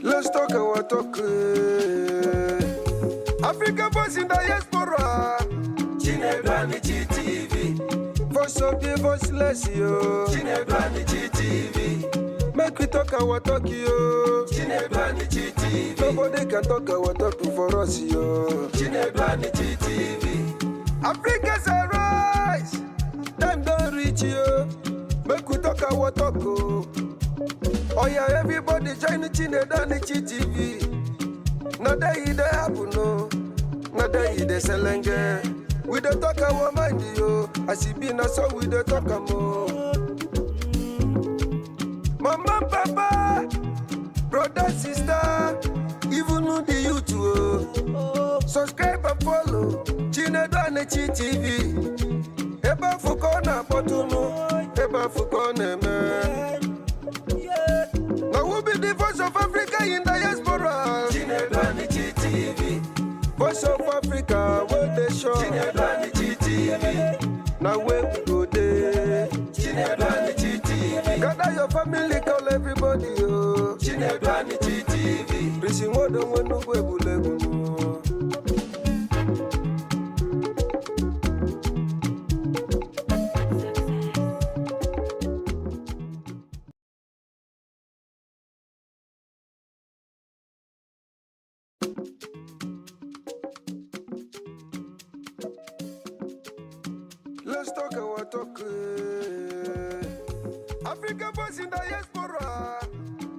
Let's talk our talk. African voice in diaspora. Chinebani TV. Voice of the voiceless, yo. Chinebani TV. Make we talk our talk, yo. Chinebani TV. Nobody can talk our talk for us, yo. Chinebani TV. Africans arise. Time don't reach, yo. Make we talk our talk, oh. Oh yeah, everybody join the Chinebani TV. Not that it happen, no. Not that it selenge. We don't talk our mind, yo. As it be na so we don't talk more. Mama, papa, brother, sister, even know the YouTube. Subscribe and follow Chinebani TV. Eba fukona potuno, eba fukona man. Now who be the voice of Africa in diaspora? Chinebani TV. Voice of Africa, where they show. Chinebani TV. Now where we go there? Chinebani TV. Gather your family, call everybody, oh. Chinebani TV. Prison what don't want to go bulegu. Let's talk our talk. Africa voice in diaspora.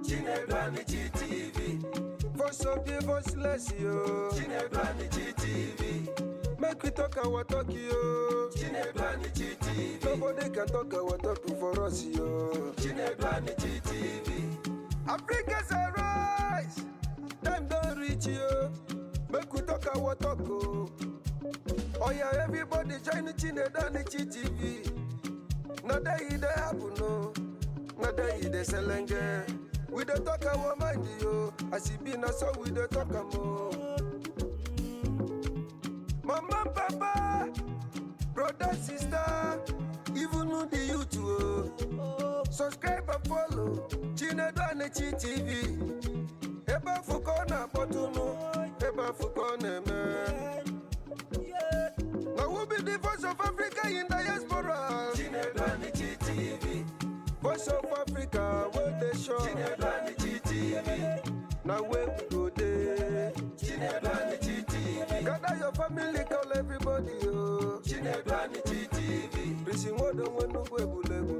Chinebani TV. Voice of the voiceless, yo. Chinebani TV. Make we talk our talk, yo. Chinebani TV. Nobody can talk our talk for us, yo. Chinebani TV. Africans arise. Time don't reach, yo. Make we talk our talk, oh. Oh yeah, everybody join the Chinebani TV. Not that it happen, no. Not that it selenge. We don't talk our mind, yo. As it be na so we don't talk more. Mama, papa, brother, sister, even know the YouTube. Subscribe and follow Chinebani TV. Eba fukona potuno, eba fukona man. Now who be the voice of Africa in diaspora? Chinebani TV. Voice of Africa, where they show. Chinebani TV. Now where we go there? Chinebani TV. Gather your family, call everybody, oh. Chinebani TV. Prison what don't want to go bulegu.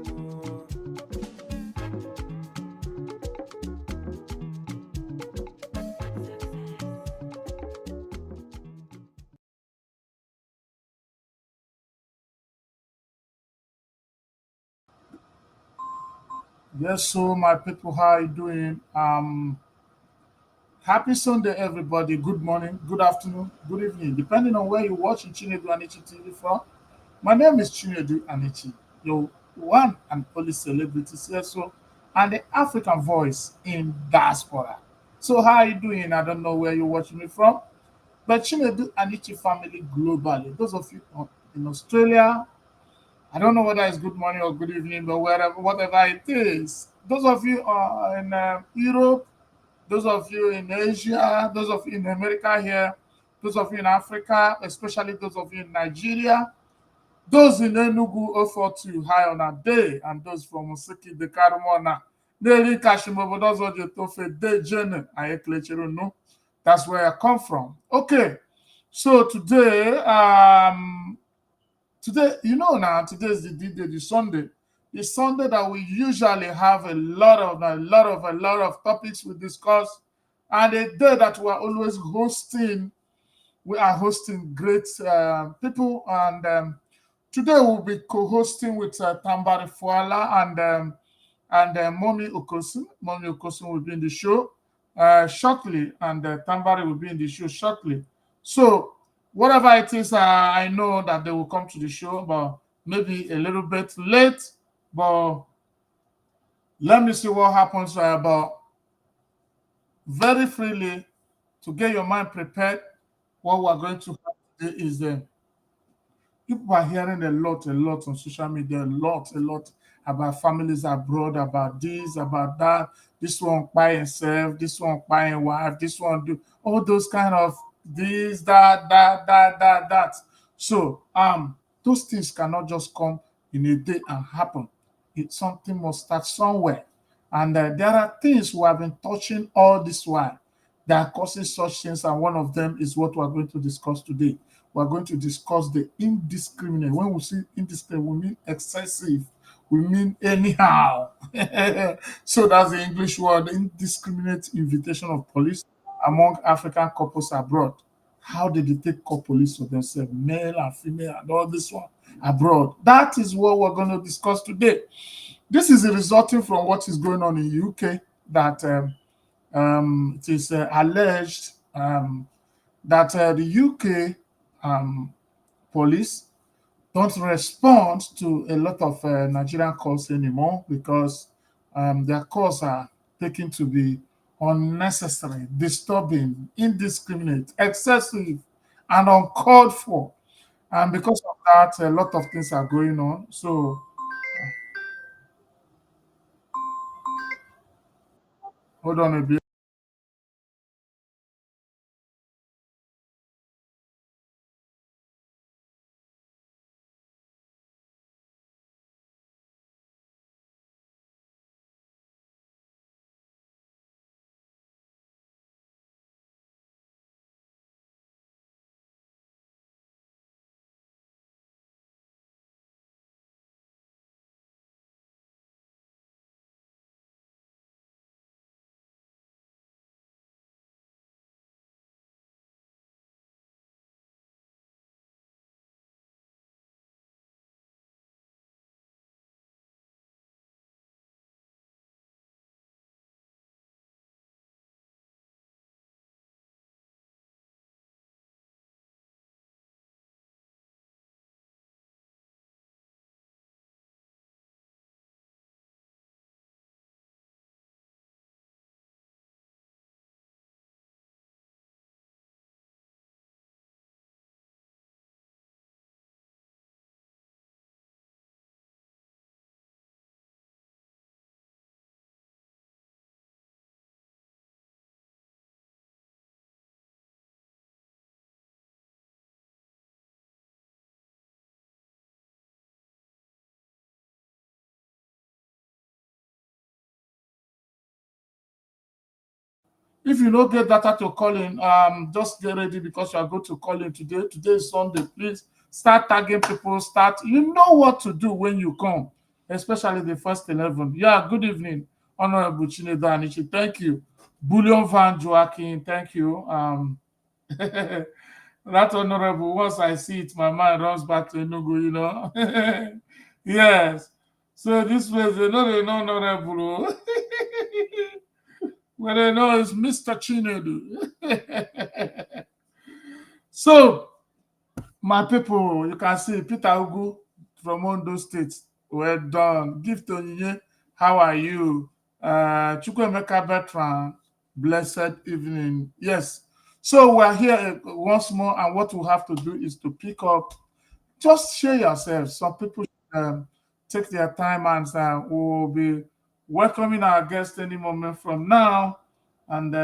Yes, so my people, how are you doing? Happy Sunday, everybody. Good morning, good afternoon, good evening, depending on where you're watching Chinedu Anichi TV from. My name is Chinedu Anichi, your one and only celebrity CSO and the African voice in diaspora. So how are you doing? I don't know where you're watching me from, but Chinedu Anichi family globally. Those of you in Australia, I don't know whether it's good morning or good evening, but wherever, whatever it is. Those of you in Europe, those of you in Asia, those of you in America here, those of you in Africa, especially those of you in Nigeria, those in Enugu 042 high on a day, and those from Osiki de Carmona, Deli Kashimobo, those of you Tofe de Jene, no. That's where I come from. Okay, so today, you know now, today is the D-Day, the Sunday. The Sunday that we usually have a lot of topics we discuss, and a day that we are always hosting. We are hosting great people, and today we'll be co-hosting with Tambari Fuala and Momi Okosun. Momi Okosun will be in the show shortly, and Tambari will be in the show shortly. So whatever it is, I know that they will come to the show, but maybe a little bit late. But let me see what happens. But very freely, to get your mind prepared, what we're going to have today is people are hearing a lot on social media, a lot about families abroad, about this, about that. This one by himself, this one by his wife, this one do all those kind of this, that. So those things cannot just come in a day and happen. Something must start somewhere. And there are things we have been touching all this while that are causing such things, and one of them is what we are going to discuss today. We are going to discuss the indiscriminate. When we say indiscriminate, we mean excessive, we mean anyhow. So that's the English word, indiscriminate invitation of police among African couples abroad. How did they take call police for themselves, male and female, and all this one abroad? That is what we're going to discuss today. This is resulting from what is going on in UK, that it is alleged that the UK police don't respond to a lot of Nigerian calls anymore because their calls are taken to be unnecessary, disturbing, indiscriminate, excessive, and uncalled for. And because of that, a lot of things are going on. So, hold on a bit. If you don't get data to call in, just get ready because you are going to call in today. Today is Sunday. Please start tagging people. Start. You know what to do when you come, especially the first 11. Yeah, good evening, Honorable Chinedu Anichi. Thank you. Bullion Van Joaquin. Thank you. That honorable, once I see it, my mind runs back to Enugu, you know. Yes. So this was another honorable. Well, they know it's Mr. Chinedu. So, my people, you can see Peter Ugu from Ondo State. Well done. Gift Onyinye, how are you? Chukwemeka Bertrand, blessed evening. Yes. So, we're here once more, and what we have to do is to pick up, just share yourself. Some people take their time, and we'll be welcoming our guest any moment from now. And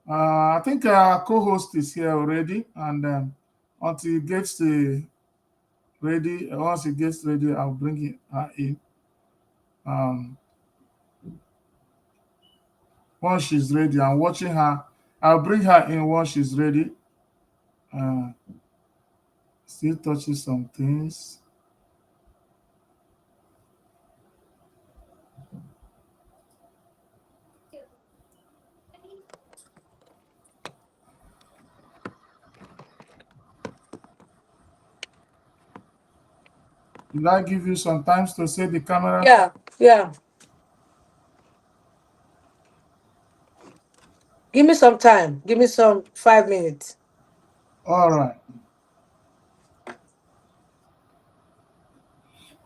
I think our co-host is here already, and until he gets ready, once he gets ready, I'll bring her in. Um, Once she's ready, I'm watching her. I'll bring her in once she's ready. Uh, Still touching some things. Did I give you some time to set the camera? Yeah, yeah. Give me some time. Give me some 5 minutes. All right.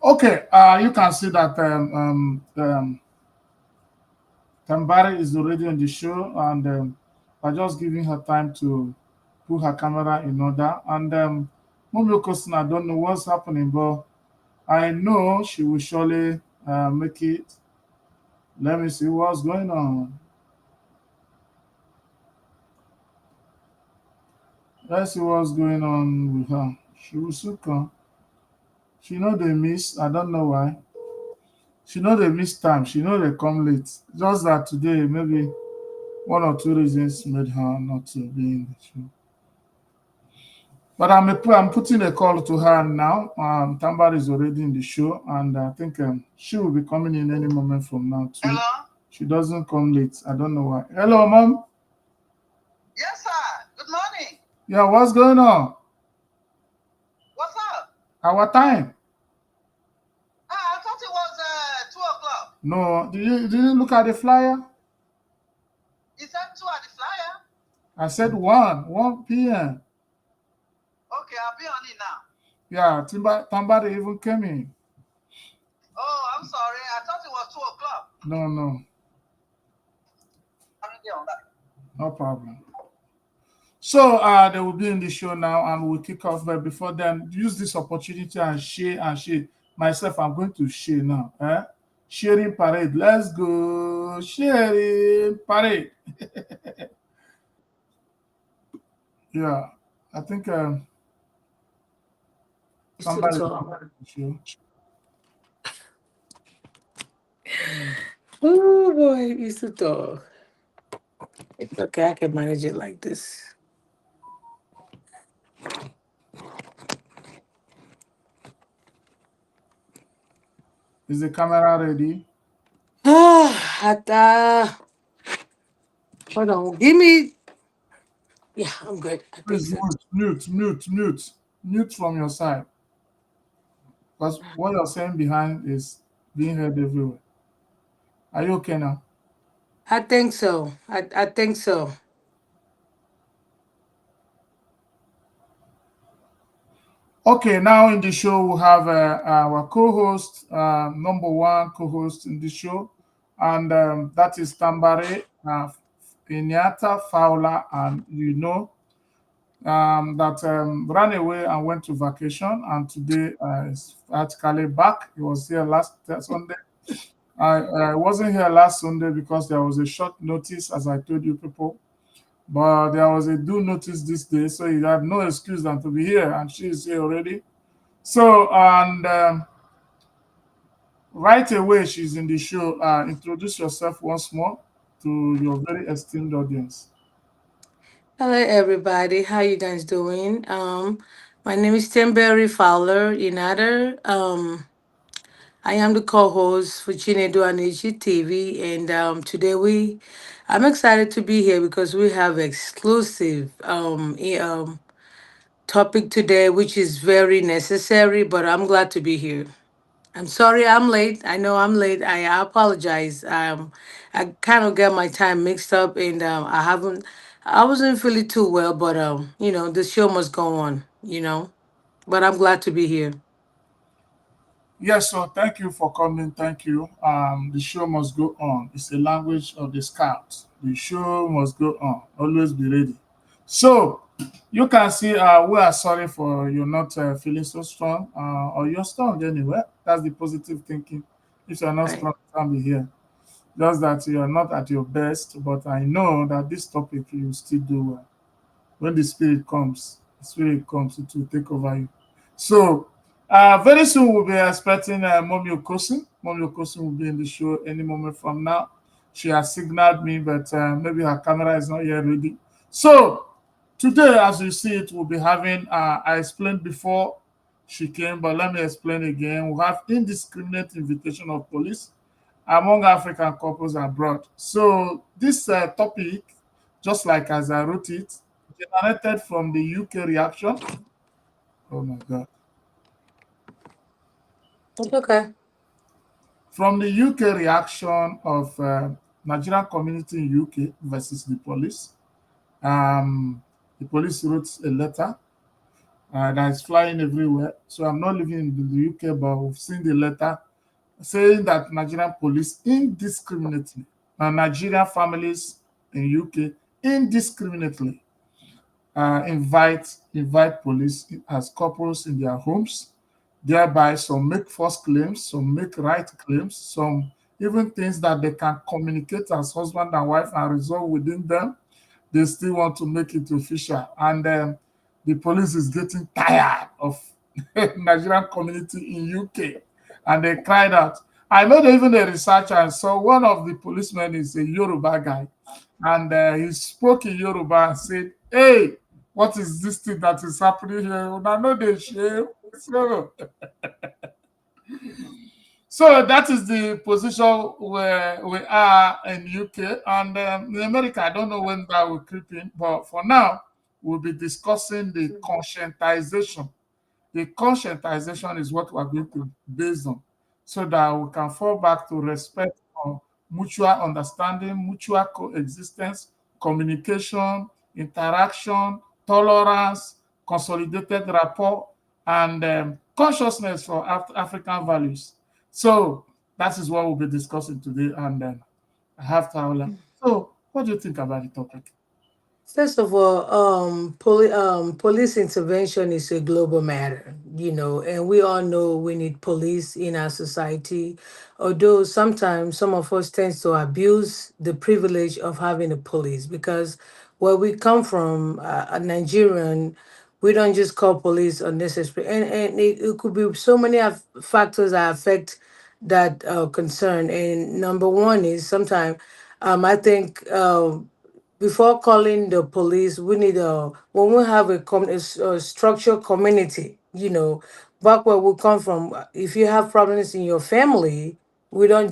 Okay. You can see that Tambari is already on the show, and I'm just giving her time to put her camera in order. And Mommy Okosin, I don't know what's happening, but I know she will surely make it. Let me see what's going on. Let's see what's going on with her. She will soon come. She know they miss. I don't know why. She know they miss time. She know they come late. Just that today, maybe one or two reasons made her not to be in the show. But I'm putting a call to her now. Tambar is already in the show, and I think she will be coming in any moment from now too. Hello? She doesn't come late. I don't know why. Hello, mom. Yes, sir. Good morning. Yeah, what's going on? What's up? Our time? I thought it was 2 o'clock. No, did you look at the flyer? You said 2 at the flyer? I said 1 p.m. Okay, I'll be on it now. Yeah, Tambari even came in. Oh, I'm sorry. I thought it was 2 o'clock. No, Already on that. no problem. So they will be in the show now and we'll kick off. But before then, use this opportunity and share. Myself, I'm going to share now. Sharing parade. Let's go. Sharing parade. Yeah, I think It's too somebody tall. show. Oh boy, it's too tall. It's okay, I can manage it like this. Is the camera ready? Hold on. Give me. Yeah, I'm good. I think Please so. mute from your side. Because what you're saying behind is being heard everywhere. Are you okay now? I think so. I think so. Okay, now in the show we have our co-host, number one co-host in the show, and that is Tambare Inyata Fowler, and that ran away and went to vacation, and today is practically back. He was here last Sunday. I wasn't here last Sunday because there was a short notice, as I told you people, but there was a due notice this day, so he had no excuse than to be here, and she is here already. So, and right away, she's in the show. Introduce yourself once more to your very esteemed audience. Hello, everybody. How you guys doing? My name is Timberry Fowler Inader. I am the co-host for Chinedu Anichi TV, and I'm excited to be here because we have exclusive topic today, which is very necessary. But I'm glad to be here. I'm sorry I'm late. I know I'm late. I apologize. I kind of got my time mixed up, and I wasn't feeling too well, but the show must go on. But I'm glad to be here. Yes, so thank you for coming. Thank you. The show must go on. It's the language of the scouts. The show must go on. Always be ready. So you can see we are sorry for you not feeling so strong, or you're strong anyway. That's the positive thinking. If you're not Right. strong, you can't be here. Just that you're not at your best, but I know that this topic you still do well. When the spirit comes, it will take over you. So, very soon we'll be expecting Mommy Okosin. Mommy Okosin will be in the show any moment from now. She has signaled me, but maybe her camera is not yet ready. So, today, as you see it, we'll be having, I explained before she came, but let me explain again. We have indiscriminate invitation of police among African couples abroad. So, this topic, just like as I wrote it, generated from the UK reaction. Oh my God. It's okay. From the UK reaction of Nigerian community in UK versus the police. The police wrote a letter that is flying everywhere. So I'm not living in the UK, but we've seen the letter saying that Nigerian police indiscriminately, Nigerian families in UK indiscriminately invite police as couples in their homes. Thereby, some make false claims, some make right claims, some even things that they can communicate as husband and wife and resolve within them. They still want to make it official, and the police is getting tired of Nigerian community in UK, and they cried out. I know that even the researcher, and so one of the policemen is a Yoruba guy, and he spoke in Yoruba and said, "Hey, what is this thing that is happening here? I know they shame." So that is the position where we are in UK, and in America. I don't know when that will creep in, but for now, we'll be discussing the conscientization. The conscientization is what we're going to base on, so that we can fall back to respect for mutual understanding, mutual coexistence, communication, interaction, tolerance, consolidated rapport, and consciousness for African values. So that is what we'll be discussing today, and I have to. So, what do you think about the topic? First of all, police intervention is a global matter, and we all know we need police in our society. Although sometimes some of us tends to abuse the privilege of having a police because where we come from, a Nigerian, we don't just call police unnecessary, and it could be so many factors that affect that concern. And number one is sometimes I think. Before calling the police, we need when we have a structured community, back where we come from. If you have problems in your family, we don't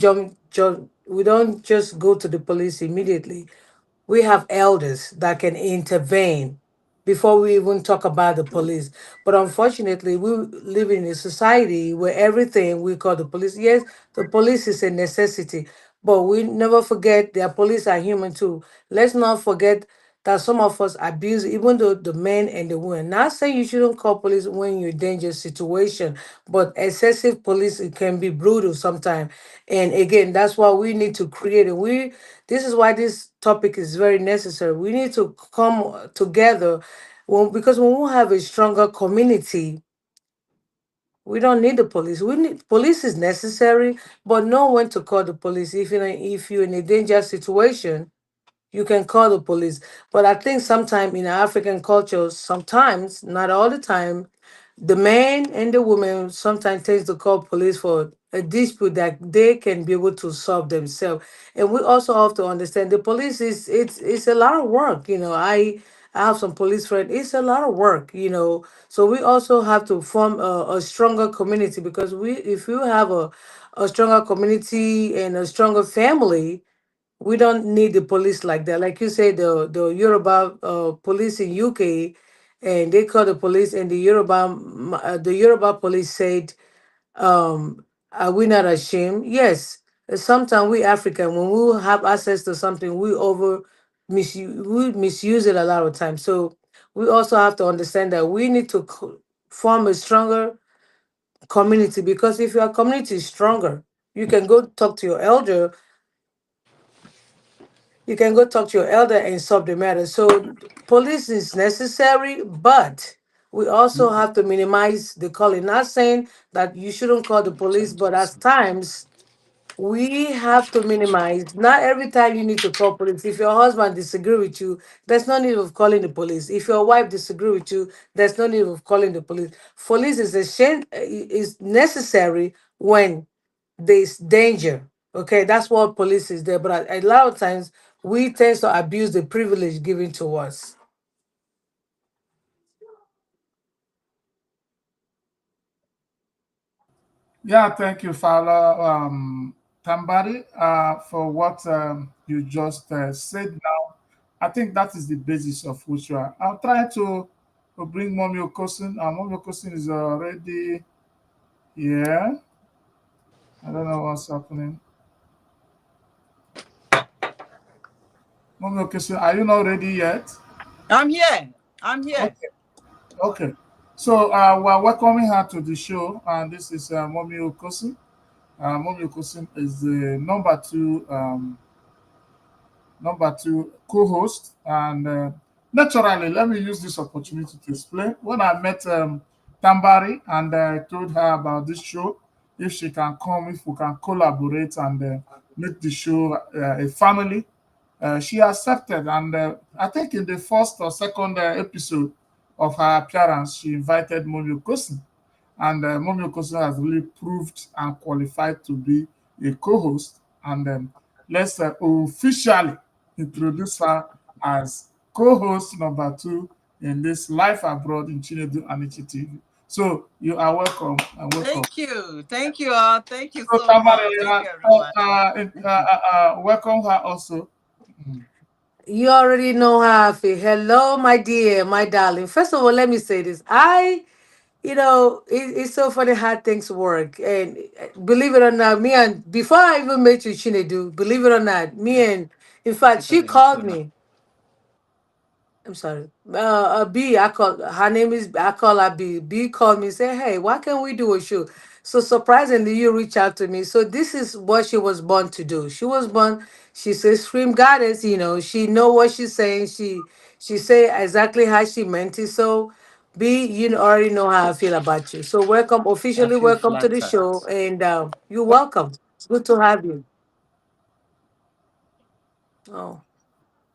just go to the police immediately. We have elders that can intervene before we even talk about the police. But unfortunately, we live in a society where everything we call the police. Yes, the police is a necessity, but we never forget that police are human too. Let's not forget that some of us abuse, even though the men and the women. Not saying you shouldn't call police when you're in dangerous situation, but excessive police it can be brutal sometimes. And again, that's why we need to create it. This is why this topic is very necessary. We need to come together because when we have a stronger community, we don't need the police. We need police is necessary, but know when to call the police. If you're in a dangerous situation, you can call the police. But I think sometimes in African cultures, sometimes, not all the time, the man and the woman sometimes tends to call police for a dispute that they can be able to solve themselves. And we also have to understand the police is it's a lot of work. I have some police friends. It's a lot of work. So we also have to form a stronger community because if you have a stronger community and a stronger family, we don't need the police like that. Like you say, the Yoruba police in UK, and they call the police, and the Yoruba police said, "Are we not ashamed?" Yes. Sometimes we African, when we have access to something, we misuse it a lot of times. So we also have to understand that we need to form a stronger community because if your community is stronger, you can go talk to your elder you can go talk to your elder and solve the matter. So police is necessary, but we also have to minimize the calling. Not saying that you shouldn't call the police, but at times we have to minimize. Not every time you need to call police. If your husband disagree with you, there's no need of calling the police. If your wife disagree with you, there's no need of calling the police. Police is necessary when there's danger. Okay, that's what police is there. But a lot of times we tend to abuse the privilege given to us. Yeah, thank you, Fowler Tambari, for what you just said now. I think that is the basis of which you are. I'll try to bring Mommy Okosin. Mommy Okosin is already here. I don't know what's happening. Mommy Okosin, are you not ready yet? I'm here. I'm here. Okay, okay. So we're welcoming her to the show, and this is Mommy Okosin. Mommy Okosin is the number two co-host, and Naturally, let me use this opportunity to explain. When I met Tambari and I told her about this show, if she can come, if we can collaborate and make the show a family, she accepted. And I think in the first or second episode of her appearance, she invited Momi Kosin. And Momi Kosin has really proved and qualified to be a co host. And let's officially introduce her as co-host number two in this Life Abroad in Chinedu Anichi TV. So you are welcome and welcome. Thank you. Thank you all. Thank you So so much. Tamara, Thank you, everyone. welcome her also. You already know how I feel. Hello, my dear, my darling. First of all, let me say this. It's so funny how things work. And believe it or not, me and before I even met you, Chinedu, believe it or not, in fact, she called me. I'm sorry. B, I call her name is I call her B. B called me and said, "Hey, why can't we do a show?" So surprisingly, you reach out to me. So this is what she was born to do. She was born. She says, "Stream goddess." She know what she's saying. She say exactly how she meant it. So B, you already know how I feel about you. So welcome, I officially feel welcome to the flattered. show, and you're welcome. It's good to have you. Oh,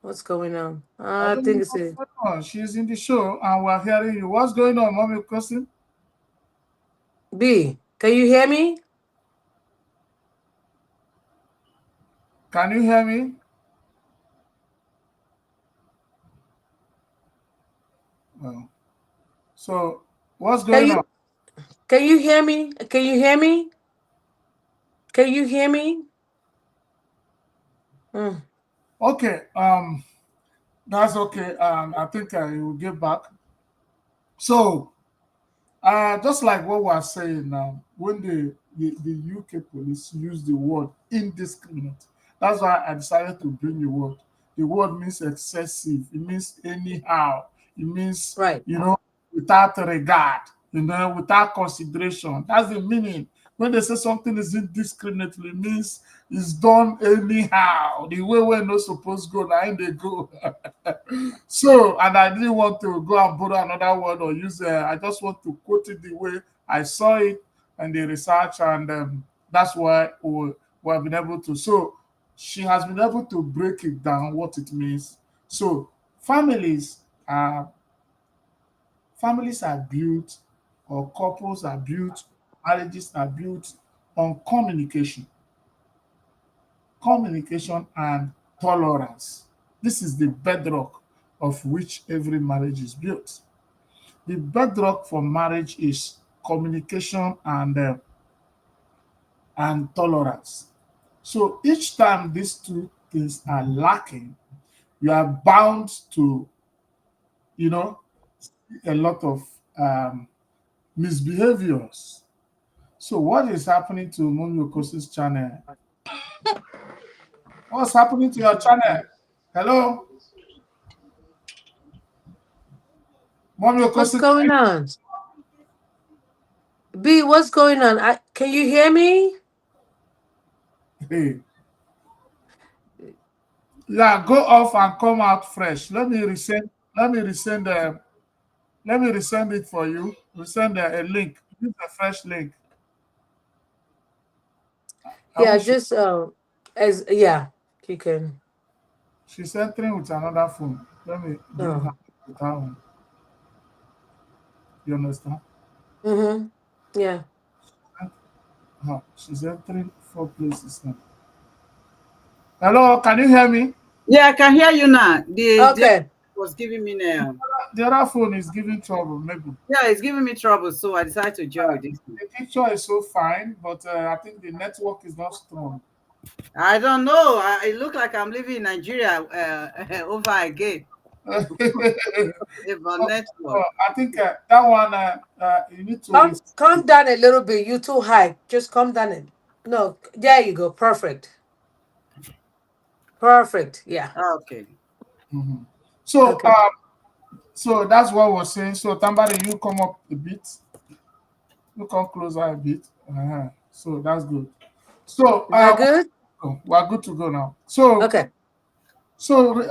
what's going on? I I don't think know it's what's a going on. She's in the show and we're hearing you. What's going on, Mommy Cousin? B. Can you hear me? Can you hear me? Well, so what's Can going on? you can you hear me? Can you hear me? Can you hear me? Mm. Okay, that's okay. I think I will get back. So just like what we are saying now, when the UK police use the word indiscriminate, that's why I decided to bring the word. The word means excessive, it means anyhow, it means, Right. without regard, without consideration. That's the meaning. When they say something is indiscriminately, it means it's done anyhow. The way we're not supposed to go, now in they go. So, and I didn't want to go and borrow another word or use I just want to quote it the way I saw it and the research, and that's why we have been able to. So, she has been able to break it down what it means. So, families are families are built, or couples are built, marriages are built on communication and tolerance. This is the bedrock of which every marriage is built. The bedrock for marriage is communication and tolerance. So each time these two things are lacking, you are bound to, you know, a lot of um, misbehaviors. So what is happening to Mummy Okosi's channel? What's happening to your channel? Hello, Mummy What's Okosi. going on? B, what's going on? Can you hear me? Hey, yeah, go off and come out fresh. Let me resend let me resend it for you. Resend a link. Use a fresh link. I Yeah, wish just as yeah, you can. she's entering with another phone. Let me bring her Oh. with that one. You understand? Mm-hmm. Yeah. She's entering four places now. Hello, can you hear me? Yeah, I can hear you now. The Okay. was giving me now. The other phone is giving trouble, maybe. Yeah, it's giving me trouble, so I decided to join with this one. The picture is so fine, but I think the network is not strong. I don't know. It looked like I'm living in Nigeria over again. About So, network. I think that one you need to Calm down a little bit. You too high. Just calm down it. No, there you go. Perfect. Perfect. Yeah. Okay. Mhm. So Okay. so that's what we're saying. So Tambari, you come up a bit, you come closer a bit. So that's good. So Is that good? we're good to go now. So Okay. so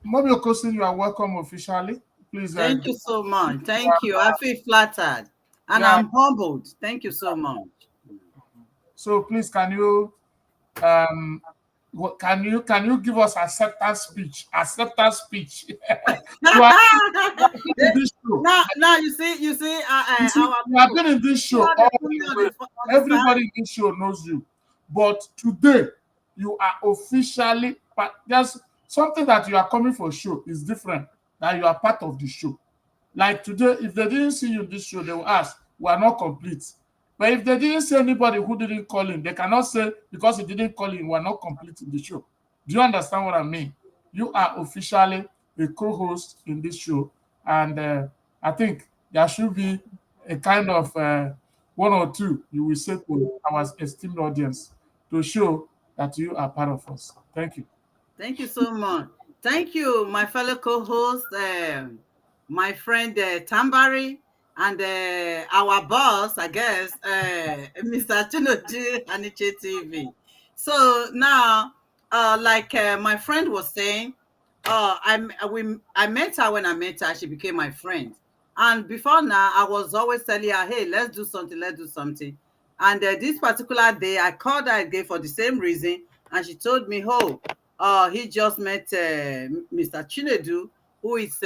Mommy Okosin, you are welcome officially. Please, Thank you so much. Thank you. I feel flattered and yeah. I'm humbled. Thank you so much. So please, um can you give us acceptance speech? Acceptance speech. You are in this show. Now you see, You see, our you have people, been in this who show are all they put me the on way. on the stand? Everybody in this show knows you. But today, you are officially there's something that you are coming for show is different. That you are part of the show. Like today, if they didn't see you in this show, they will ask, we are not complete. But if they didn't see anybody who didn't call in, they cannot say because he didn't call in, we are not complete in the show. Do you understand what I mean? You are officially a co-host in this show, and I think there should be a kind of one or two you will say to our esteemed audience to show that you are part of us. Thank you. Thank you so much. Thank you, my fellow co-host, my friend Tambari, and our boss, I guess, Mr. Chinoji Aniche TV. So now, like my friend was saying, I met her when I met her. She became my friend, and before now, I was always telling her, "Hey, let's do something. Let's do something." And this particular day, I called her again for the same reason, and she told me, "Oh, he just met Mr. Chinedu, who is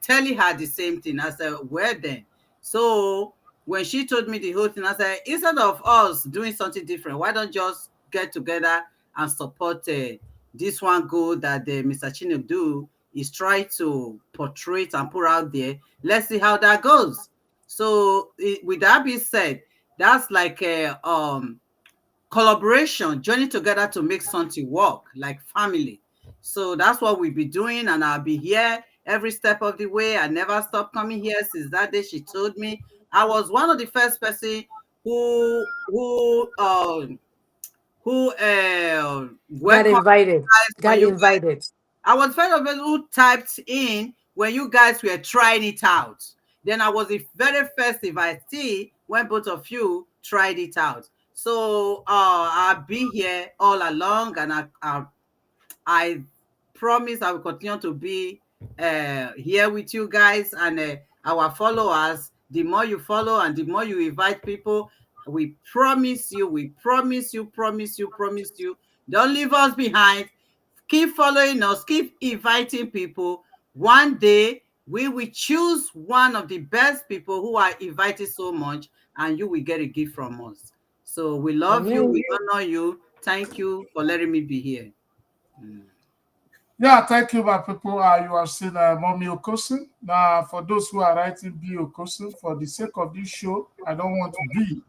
telling her the same thing." I said, well then. So when she told me the whole thing, I said, instead of us doing something different, why don't just get together and support this one goal that Mr. Chinedu is trying to portray and put out there. Let's see how that goes. So with that being said, that's like a collaboration, joining together to make something work like family. So that's what we'll be doing, and I'll be here every step of the way. I never stopped coming here since that day she told me. I was one of the first person who who uh who Got welcomed invited. guys when Got you guys. invited. I was first of all who typed in when you guys were trying it out. Then I was the very first invitee when both of you tried it out. So I've been here all along, and I promise I will continue to be here with you guys and our followers. The more you follow and the more you invite people, we promise you, promise you, don't leave us behind. Keep following us, keep inviting people. One day we will choose one of the best people who are invited so much, and you will get a gift from us. So we love you, Amen. we honor you. Thank you for letting me be here. Mm. Yeah, thank you, my people. You have seen Mommy Okosin. Now, for those who are writing B Okosin, for the sake of this show, I don't want to be.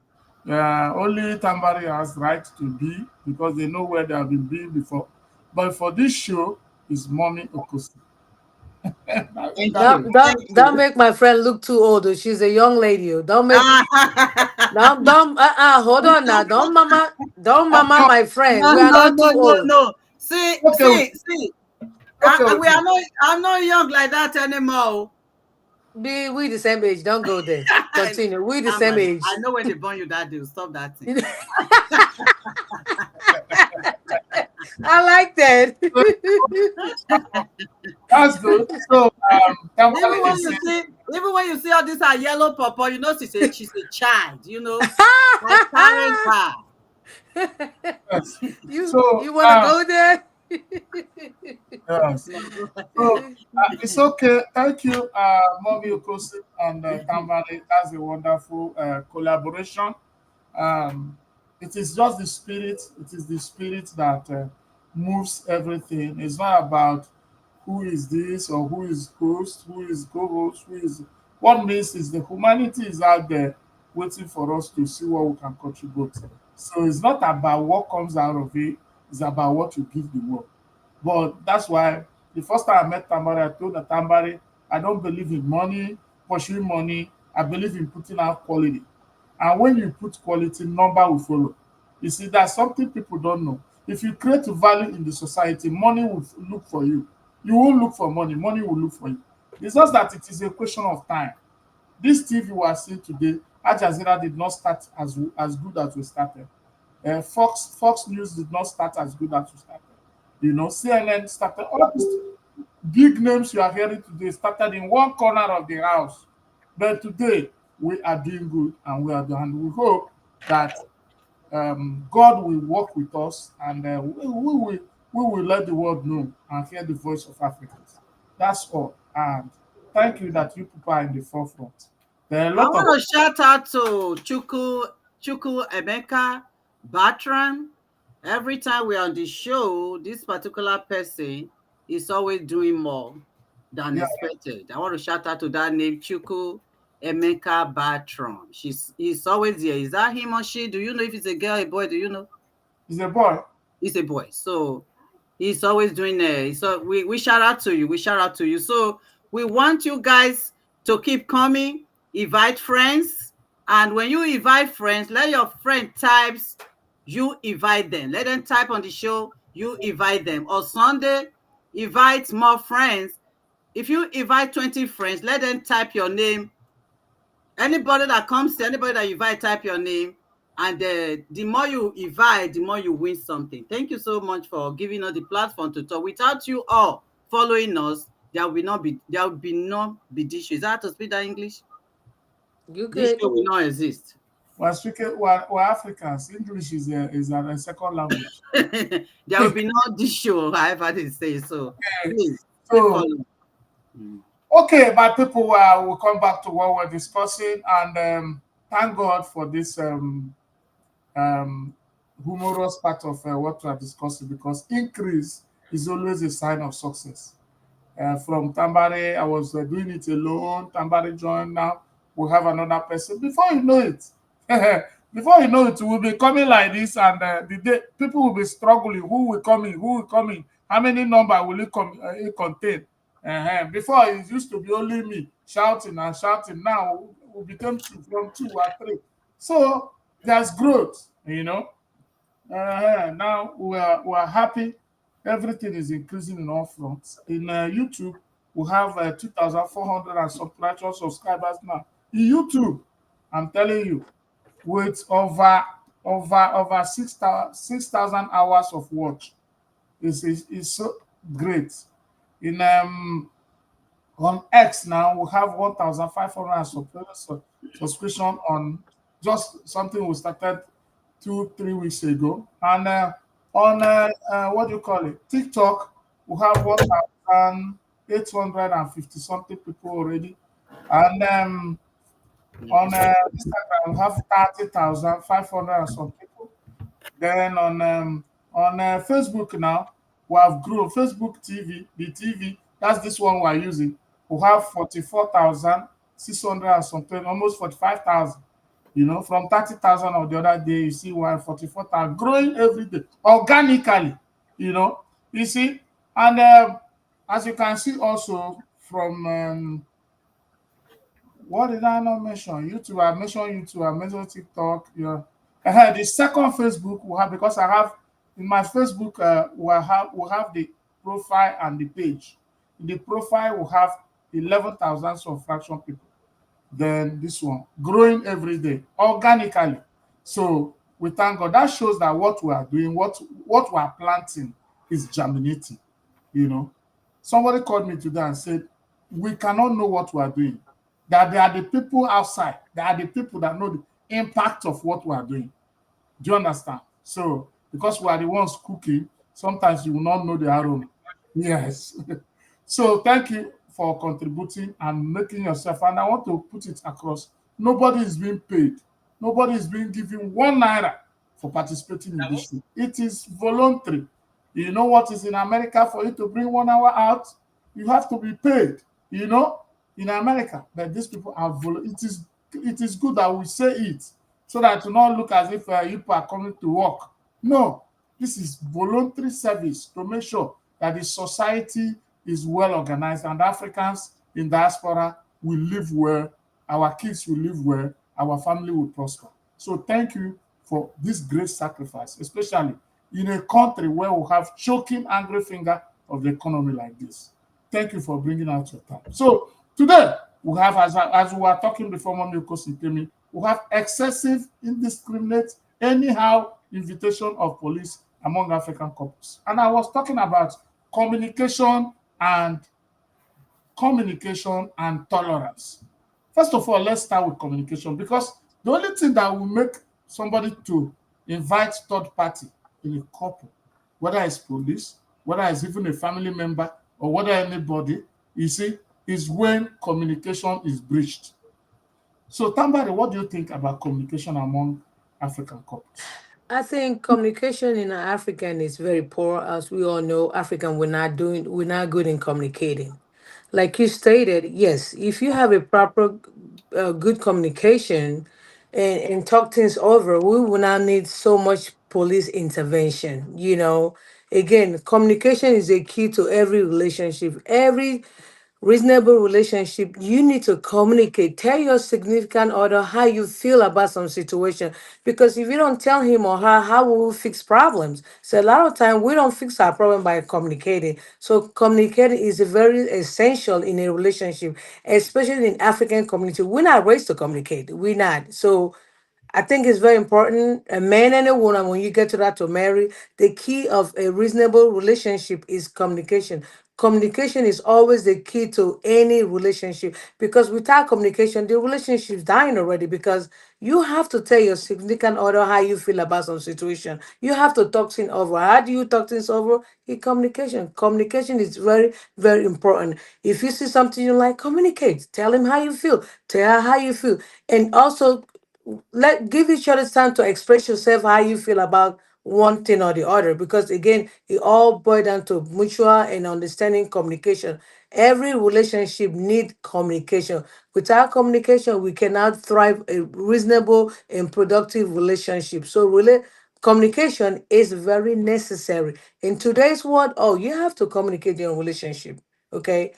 Only Tambari has right to be because they know where they have been being before. But for this show, it's Mommy Okosin. Thank That's you. Don't Thank don't don't you. make my friend look too old. Oh. She's a young lady. Oh. Don't make Ah, don't hold on now. Don't mama no, my friend. no, We are no, not no, too no, old. no. See, okay, see, see. okay with We are you. not. I'm not young like that anymore. We the same age. Don't go there. Continue. We the same Somebody, age. I know when they burn you that day. Stop that thing. I like that. That's good. So, Even Tambari when is you saying, see, even when you see all these are yellow purple, you know she's a child. You know, I carried her. yes. you So, you want to go there? yes. So it's okay. Thank you, Mommy Okosi and Tambari. That's a wonderful collaboration. Um, it is just the spirit. It is the spirit that moves everything. It's not about who is this or who is host, who is co-host, who is. What means is the humanity is out there waiting for us to see what we can contribute. So it's not about what comes out of it. It's about what you give the world. But that's why the first time I met Tambari, I told the Tambari, I don't believe in money, pursuing money. I believe in putting out quality. And when you put quality, number will follow. You see, that's something people don't know. If you create value in the society, money will look for you. You won't look for money, money will look for you. It's just that it is a question of time. This TV we are seeing today, Al Jazeera did not start as good as we started. Fox News did not start as good as we started. You know, CNN started. All these big names you are hearing today started in one corner of the house. But today, we are doing good and we are doing, and we hope that God will work with us and we will let the world know and hear the voice of Africans. That's all. And thank you that you people are in the forefront. There are a I lot of want to shout out to Chuku Emeka Batran. Every time we're on the show, this particular person is always doing more than yeah, expected. I want to shout out to that name, Chuku Emeka Batran. He's always here. Is that him or she? Do you know if it's a girl, a boy? Do you know? he's a boy. He's a boy. So he's always doing so we shout out to you. We shout out to you. So we want you guys to keep coming, invite friends. And when you invite friends, let your friend types, you invite them. Let them type on the show, you invite them. On Sunday, invite more friends. If you invite 20 friends, let them type your name. Anybody that comes to anybody that you invite, type your name. And the more you invite, the more you win something. Thank you so much for giving us the platform to talk. Without you all following us, there will be no this show. Is that how to speak that English? You This good? show will not exist. We're Africans. English is a second language. There will be no this show, however they say. So please keep So, following. Mm. okay, my people, we'll come back to what we're discussing, and thank God for this um, humorous part of what we are discussing, because increase is always a sign of success. From Tambari, I was doing it alone. Tambari joined. Now we have another person. Before you know it, before you know it, we'll be coming like this, and the day people will be struggling. Who will come in? Who will come in? How many number will it contain? Before it used to be only me shouting and shouting. Now we become two, from two or three. So there's growth, you know. Now we are happy. Everything is increasing in all fronts. In YouTube, we have 2,400 and some precious subscribers now. In YouTube, I'm telling you, with over 6,000 hours of watch, is so great. In On X now, we have 1,500 subscription on just something we started 2 3 weeks ago. And on what do you call it? TikTok, we have 1,850 something people already. And on Instagram, we have 30,500 and some people. Then on Facebook now, we have grown. Facebook TV, the TV, that's this one we are using. We have 44,600 and something, almost 45,000. You know, from 30,000 of the other day, you see we're 44,000, growing every day organically. You know, you see, and as you can see also from what did I not mention? YouTube. I mentioned YouTube. I mentioned TikTok. Yeah. The second Facebook we have, because I have in my Facebook we have the profile and the page. In the profile we have 11,000 some fraction people. Then this one growing every day organically. So we thank God. That shows that what we are doing, what we are planting, is germinating. You know, somebody called me today and said, we cannot know what we are doing. That there are the people outside, there are the people that know the impact of what we are doing. Do you understand? So, because we are the ones cooking, sometimes you will not know the aroma. Yes. So, thank you for contributing and making yourself. And I want to put it across. Nobody is being paid. Nobody is being given 1 naira for participating in this show. It is voluntary. You know what is in America? For you to bring 1 hour out, you have to be paid. You know, in America, but these people are it is good that we say it, so that to not look as if people are coming to work. No, this is voluntary service to make sure that the society is well organized and Africans in diaspora will live well, our kids will live well, our family will prosper. So thank you for this great sacrifice, especially in a country where we have choking angry finger of the economy like this. Thank you for bringing out your time. So today, we have, as we were talking before, Mommy Okosi came in, we have excessive, indiscriminate, anyhow invitation of police among African couples. And I was talking about communication and communication, and tolerance. First of all, let's start with communication because the only thing that will make somebody to invite third party in a couple, whether it's police, whether it's even a family member, or whether anybody, you see, is when communication is breached. So, Tambari, what do you think about communication among African couples? I think communication in African is very poor. As we all know, African we're not good in communicating. Like you stated, yes, if you have a proper, good communication and talk things over, we will not need so much police intervention. Again, communication is a key to every relationship. Every reasonable relationship, you need to communicate. Tell your significant other how you feel about some situation. Because if you don't tell him or her, how will we fix problems? So a lot of time we don't fix our problem by communicating. So communicating is very essential in a relationship, especially in African community. We're not raised to communicate. We're not. So I think it's very important. A man and a woman, when you get to that to marry, the key of a reasonable relationship is communication. Communication is always the key to any relationship because without communication, the relationship is dying already because you have to tell your significant other how you feel about some situation. You have to talk things over. How do you talk things over? In communication. Communication is very, very important. If you see something you like, communicate. Tell him how you feel. Tell her how you feel. And also give each other time to express yourself how you feel about one thing or the other because again it all boils down to mutual and understanding communication. Every relationship need communication. Without communication we cannot thrive a reasonable and productive relationship. So really communication is very necessary in today's world. Oh, you have to communicate your relationship. Okay,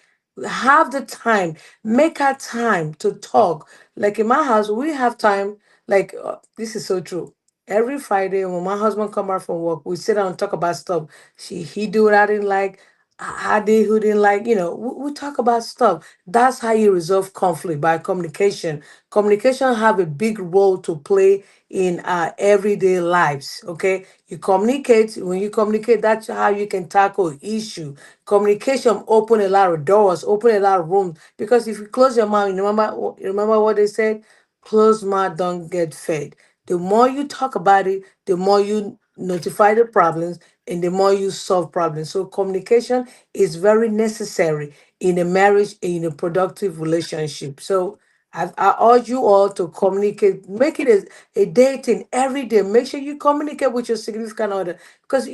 have the time, make our time to talk. Like in my house we have time. Like, this is so true. Every Friday when my husband come back from work, we sit down and talk about stuff. He do what I didn't like. I did who didn't like. We talk about stuff. That's how you resolve conflict, by communication. Communication have a big role to play in our everyday lives. Okay, you communicate. When you communicate, that's how you can tackle issue. Communication open a lot of doors, open a lot of rooms. Because if you close your mouth, you remember what they said, closed mouth don't get fed. The more you talk about it, the more you notify the problems and the more you solve problems. So communication is very necessary in a marriage, in a productive relationship. So I urge you all to communicate, make it a dating every day. Make sure you communicate with your significant other because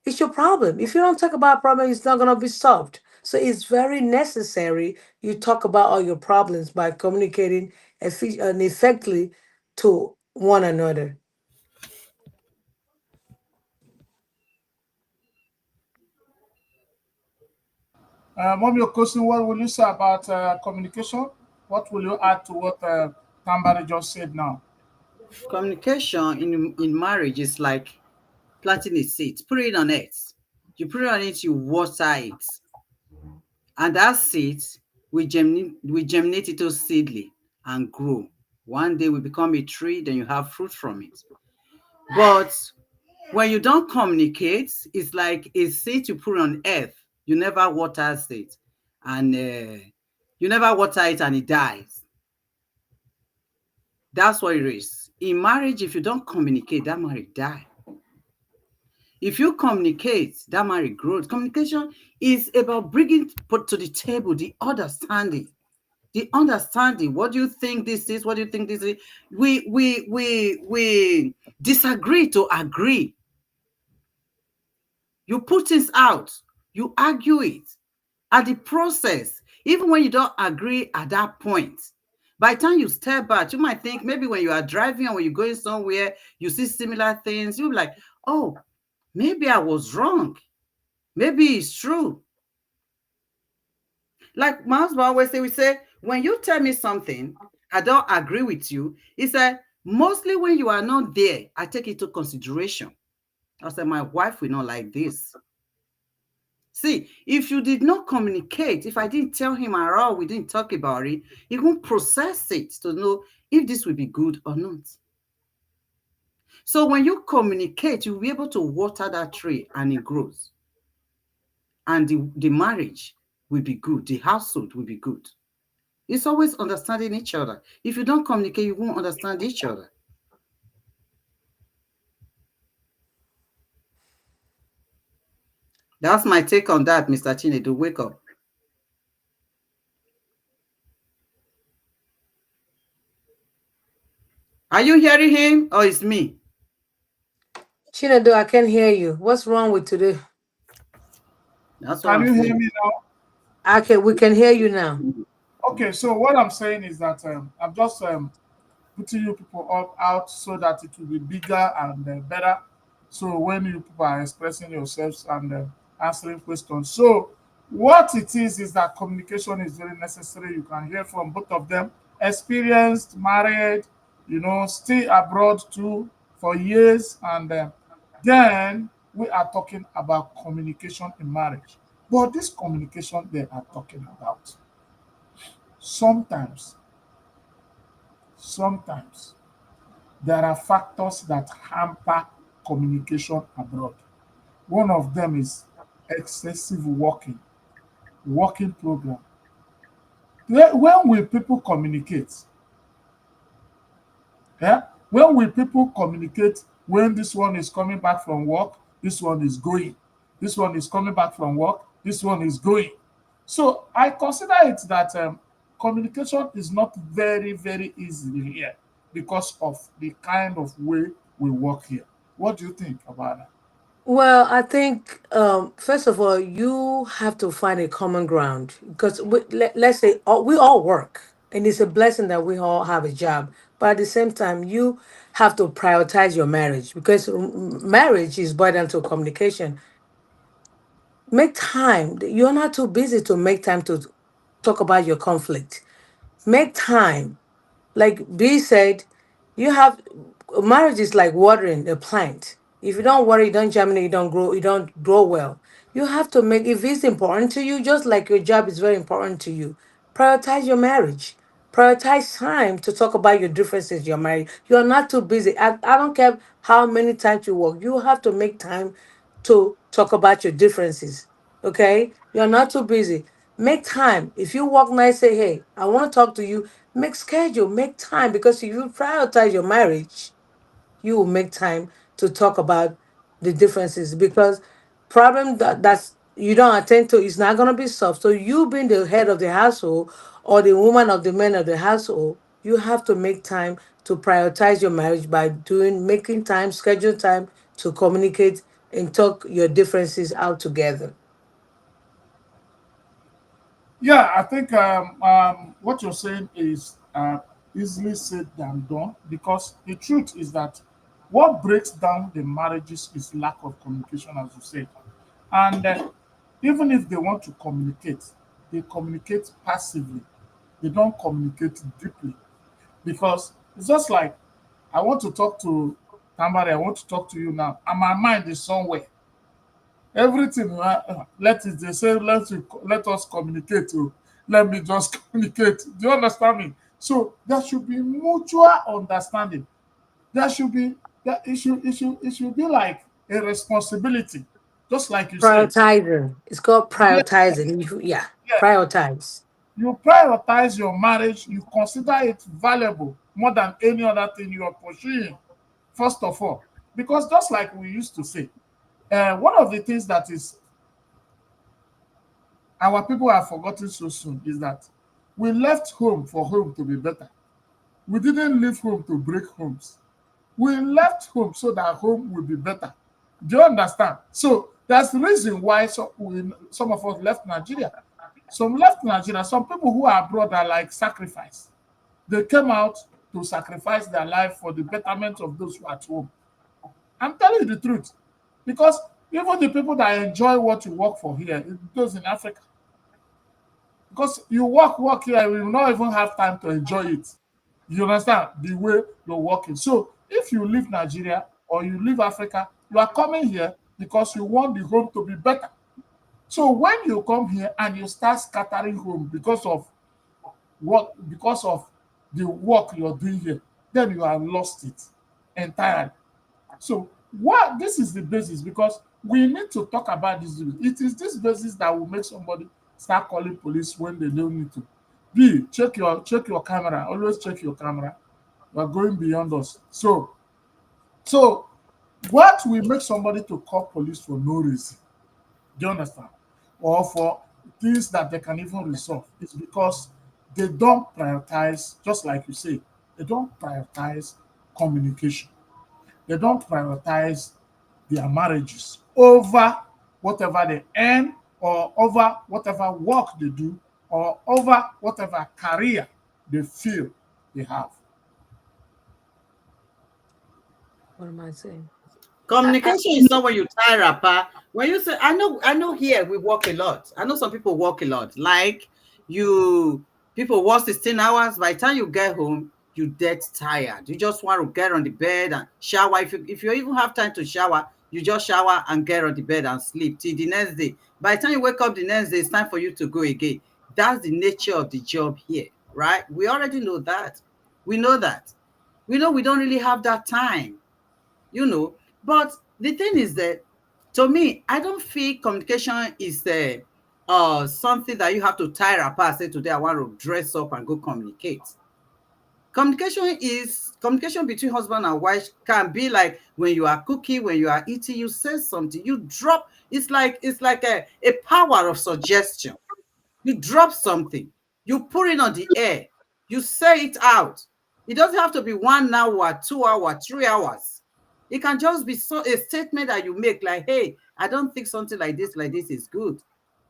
it's your problem. If you don't talk about problem, it's not gonna be solved. So it's very necessary you talk about all your problems by communicating and effectively to one another. Mommy Okosin, what will you say about communication? What will you add to what Tambari just said now? Communication in marriage is like planting a seed. Put it on earth. You put it on it, you water it, and that seed will germinate into seedling and grow. One day will become a tree, then you have fruit from it. But when you don't communicate, it's like a seed you put on earth. You never water it, and you never water it, and it dies. That's what it is. In marriage, if you don't communicate, that marriage die. If you communicate, that marriage grows. Communication is about bringing put to the table the understanding. The understanding. What do you think this is? What do you think this is? We disagree to agree. You put things out. You argue it. At the process, even when you don't agree at that point, by the time you step back, you might think maybe when you are driving or when you're going somewhere, you see similar things. You're like, oh, maybe I was wrong. Maybe it's true. Like my husband always say, we say, when you tell me something, I don't agree with you. He said, mostly when you are not there, I take it to consideration. I said, my wife will not like this. See, if you did not communicate, if I didn't tell him at all, we didn't talk about it, he won't process it to know if this will be good or not. So when you communicate, you'll be able to water that tree and it grows. And the marriage will be good. The household will be good. It's always understanding each other. If you don't communicate, you won't understand each other. That's my take on that, Mr. Chinedu. Wake up. Are you hearing him or it's me? Chinedu, I can hear you. What's wrong with today? That's what Can I'm you hear saying. me now? We can hear you now. Okay, so what I'm saying is that I'm just putting you people up out so that it will be bigger and better. So when you people are expressing yourselves and answering questions, so what it is that communication is very necessary. You can hear from both of them, experienced, married, stay abroad too for years, and then we are talking about communication in marriage. But this communication they are talking about sometimes, sometimes there are factors that hamper communication abroad. One of them is excessive working program. When will people communicate? Yeah? When will people communicate when this one is coming back from work, this one is going. This one is coming back from work, this one is going. So I consider it that communication is not very, very easy here because of the kind of way we work here. What do you think about that? Well, I think first of all, you have to find a common ground because let's say we all work, and it's a blessing that we all have a job. But at the same time, you have to prioritize your marriage because marriage is boiled down to communication. Make time. You're not too busy to make time to talk about your conflict. Make time. Like B said, you have marriage is like watering a plant. If you don't water, you don't germinate, you don't grow well. You have to make if it's important to you, just like your job is very important to you. Prioritize your marriage. Prioritize time to talk about your differences. You're married. You're not too busy. I don't care how many times you work. You have to make time to talk about your differences. Okay? You're not too busy. Make time. If you walk night, say, hey, I want to talk to you. Make schedule, make time because if you prioritize your marriage, you will make time to talk about the differences because problem that's you don't attend to is not gonna be solved. So you being the head of the household or the woman of the man of the household, you have to make time to prioritize your marriage by making time, schedule time to communicate and talk your differences out together. Yeah, I think what you're saying is easily said than done because the truth is that what breaks down the marriages is lack of communication, as you said. And even if they want to communicate, they communicate passively, they don't communicate deeply because it's just like I want to talk to somebody, I want to talk to you now, and my mind is somewhere. Everything let it they say let us communicate. Oh, let me just communicate. Do you understand me? So there should be mutual understanding. There should be that it should be like a responsibility, just like you said. Prioritizing. It's called Yeah, prioritizing. Yeah, yeah. prioritize. You prioritize your marriage, you consider it valuable more than any other thing you are pursuing, first of all. Because just like we used to say, one of the things that is our people have forgotten so soon is that we left home for home to be better. We didn't leave home to break homes. We left home so that home will be better. Do you understand? So that's the reason why some of us left Nigeria. Some left Nigeria. Some people who are abroad are like sacrifice. They came out to sacrifice their life for the betterment of those who are at home. I'm telling you the truth. Because even the people that enjoy what you work for here, those in Africa, because you work here, you will not even have time to enjoy it. You understand the way you're working. So if you leave Nigeria or you leave Africa, you are coming here because you want the home to be better. So when you come here and you start scattering home because of the work you're doing here, then you have lost it entirely. So what this is the basis because we need to talk about this. It is this basis that will make somebody start calling police when they don't need to. B, check your camera. Always check your camera. You are going beyond us. So what will make somebody to call police for no reason? Do you understand? Or for things that they can even resolve is because they don't prioritize, just like you say, they don't prioritize communication. They don't prioritize their marriages over whatever they earn or over whatever work they do or over whatever career they feel they have. What am I saying? Communication is not when you tie wrapper. When you say, I know here we work a lot. I know some people work a lot. Like you, people work 16 hours. By the time you get home, you dead tired. You just want to get on the bed and shower. If you even have time to shower, you just shower and get on the bed and sleep till the next day. By the time you wake up the next day, it's time for you to go again. That's the nature of the job here, right? We already know that. We know that. We know we don't really have that time, you know. But the thing is that, to me, I don't feel communication is something that you have to tie apart. Say today I want to dress up and go communicate. Communication between husband and wife can be like when you are cooking, when you are eating, you say something, you drop. It's like a power of suggestion. You drop something, you put it on the air, you say it out. It doesn't have to be 1 hour, 2 hours, 3 hours. It can just be a statement that you make, like, hey, I don't think something like this is good.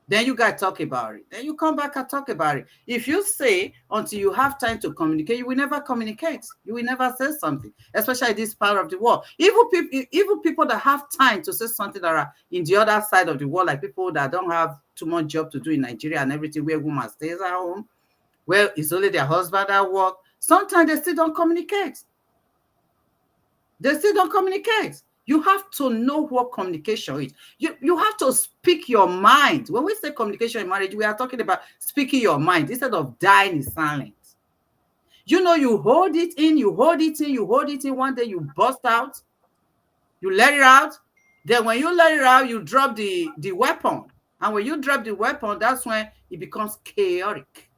Then you guys talk about it. Then you come back and talk about it. If you say until you have time to communicate, you will never communicate. You will never say something, especially this part of the world. Even people that have time to say something that are in the other side of the world, like people that don't have too much job to do in Nigeria and everything, where woman stays at home, where it's only their husband at work, sometimes they still don't communicate. They still don't communicate. You have to know what communication is. You have to speak your mind. When we say communication in marriage, we are talking about speaking your mind instead of dying in silence. You know, you hold it in, you hold it in, you hold it in. One day you burst out, you let it out. Then when you let it out, you drop the weapon. And when you drop the weapon, that's when it becomes chaotic.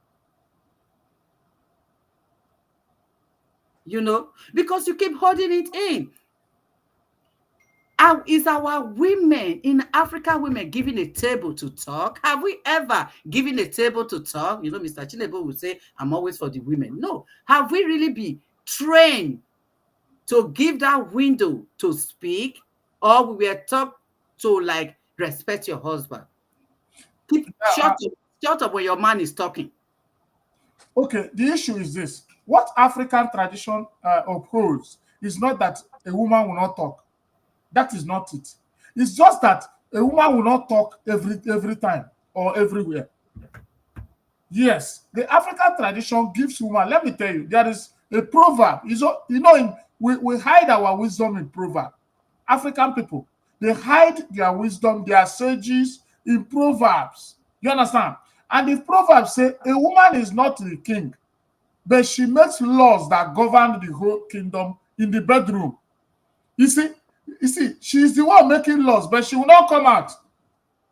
You know, because you keep holding it in. Is our women in Africa, women given a table to talk? Have we ever given a table to talk? You know, Mr. Chinebo would say, I'm always for the women. No. Have we really been trained to give that window to speak? Or we were taught to, like, respect your husband? Shut up when your man is talking. Okay, the issue is this. What African tradition upholds is not that a woman will not talk. That is not it. It's just that a woman will not talk every time or everywhere. Yes, the African tradition gives woman. Let me tell you, there is a proverb. We hide our wisdom in proverb. African people, they hide their wisdom, their sages in proverbs. You understand? And the proverbs say a woman is not the king, but she makes laws that govern the whole kingdom in the bedroom. You see, she's the one making laws, but she will not come out.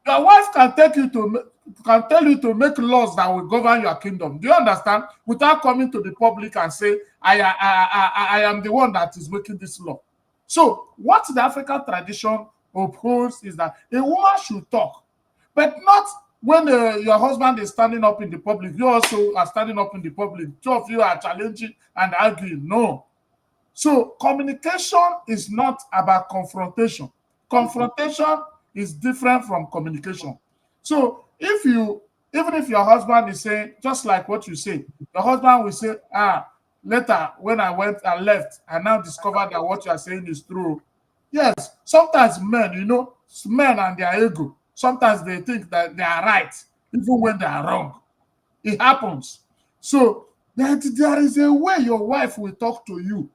Your wife can tell you to make laws that will govern your kingdom. Do you understand? Without coming to the public and say, I am the one that is making this law. So what the African tradition upholds is that a woman should talk, but not when your husband is standing up in the public. You also are standing up in the public. Two of you are challenging and arguing. No. So communication is not about confrontation. Confrontation is different from communication. So even if your husband is saying, just like what you say, your husband will say, later when I went and left, I now discovered that what you are saying is true. Yes, sometimes men and their ego, sometimes they think that they are right, even when they are wrong. It happens. So there is a way your wife will talk to you.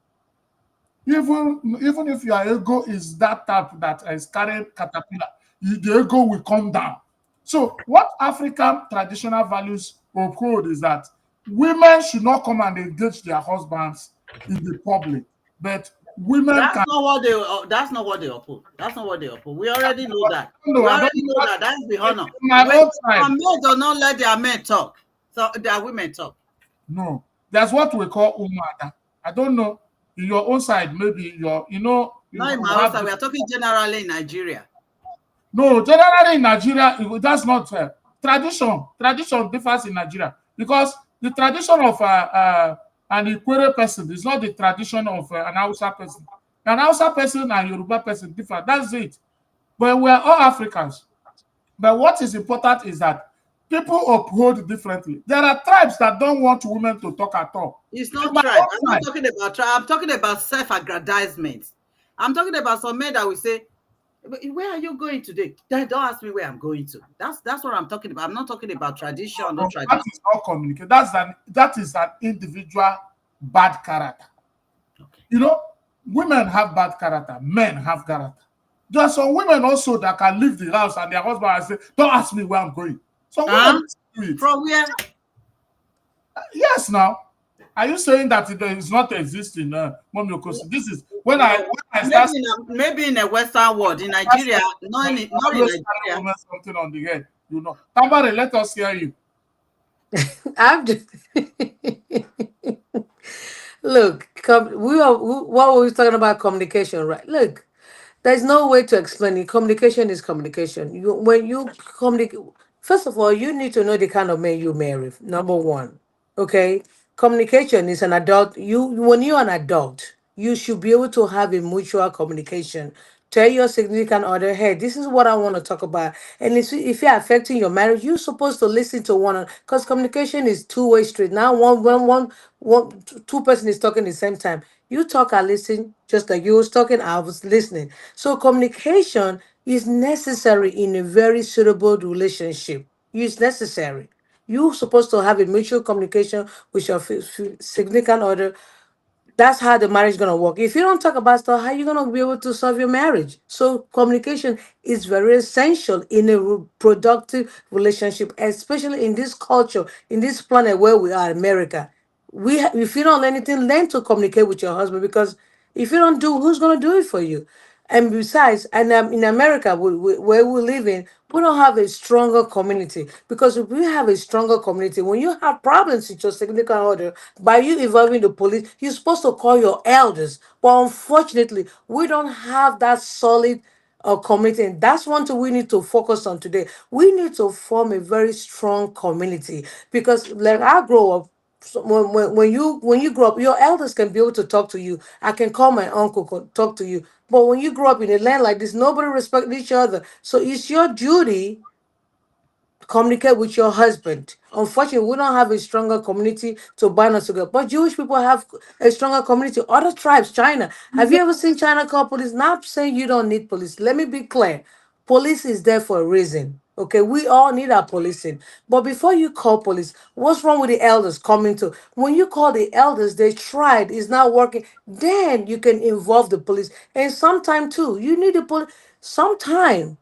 Even if your ego is that type that is carrying caterpillar, the ego will come down. So what African traditional values uphold is that women should not come and engage their husbands in the public, but women That's can. not what they. That's not what they oppose. That's not what they oppose. We already know that. No, We I don't already know that. That's the in honor. my When own side. some men do not let their men talk, so their women talk. No, that's what we call umada. I don't know. In your own side, maybe Not in you my own have side. We are talking generally in Nigeria. no. Generally in Nigeria, that's not tradition. Tradition differs in Nigeria because the tradition of an Ikwere person is not the tradition of an Hausa person. An Hausa person and Yoruba person differ. That's it. But we are all Africans. But what is important is that people uphold differently. There are tribes that don't want women to talk at all. It's In not my tribe. I'm own not side, talking about tribe. I'm talking about self-aggrandizement. I'm talking about some men that will say, "Where are you going today?" Don't ask me where I'm going to. That's what I'm talking about. I'm not talking about tradition, no no, that tradition. is not communication. That is an individual bad character. Okay. You know, women have bad character, men have character. There are some women also that can leave the house and their husband and say, "Don't ask me where I'm going." Some Huh? women do it. From where? Yes, now. Are you saying that it does not exist in Mommy Okosi? This is No, when I start maybe in a Western world, in Nigeria, not in always carry Nigeria. women something on the head. Tambari, let us hear you. I'm just look. What were we talking about? Communication, right? Look, there's no way to explain it. Communication is communication. When you communicate, first of all, you need to know the kind of man you marry. Number one, okay. Communication is an adult. When you're an adult, you should be able to have a mutual communication. Tell your significant other, hey, this is what I want to talk about. And if you're affecting your marriage, you're supposed to listen to one another because communication is two-way street. Now, two person is talking at the same time. You talk, I listen, just like you was talking, I was listening. So communication is necessary in a very suitable relationship. It's necessary. You're supposed to have a mutual communication with your significant other. That's how the marriage is gonna work. If you don't talk about stuff, how you gonna be able to solve your marriage? So communication is very essential in a productive relationship, especially in this culture, in this planet where we are, America. If you don't learn anything, learn to communicate with your husband because if you don't do, who's gonna do it for you? And besides, and in America, where we live in, we don't have a stronger community because if we have a stronger community, when you have problems with your significant other, by you involving the police, you're supposed to call your elders. But unfortunately, we don't have that solid community, and that's one thing we need to focus on today. We need to form a very strong community because, like I grow up. So when you grow up, your elders can be able to talk to you. I can call my uncle, talk to you. But when you grow up in a land like this, nobody respects each other. So it's your duty communicate with your husband. Unfortunately, we don't have a stronger community to bind us together. But Jewish people have a stronger community. Other tribes, China. Have you ever seen China call police? Not saying you don't need police. Let me be clear. Police is there for a reason. Okay, we all need our policing. But before you call police, what's wrong with the elders coming to? When you call the elders, they tried, it's not working. Then you can involve the police. And sometime too, you need the police. Sometime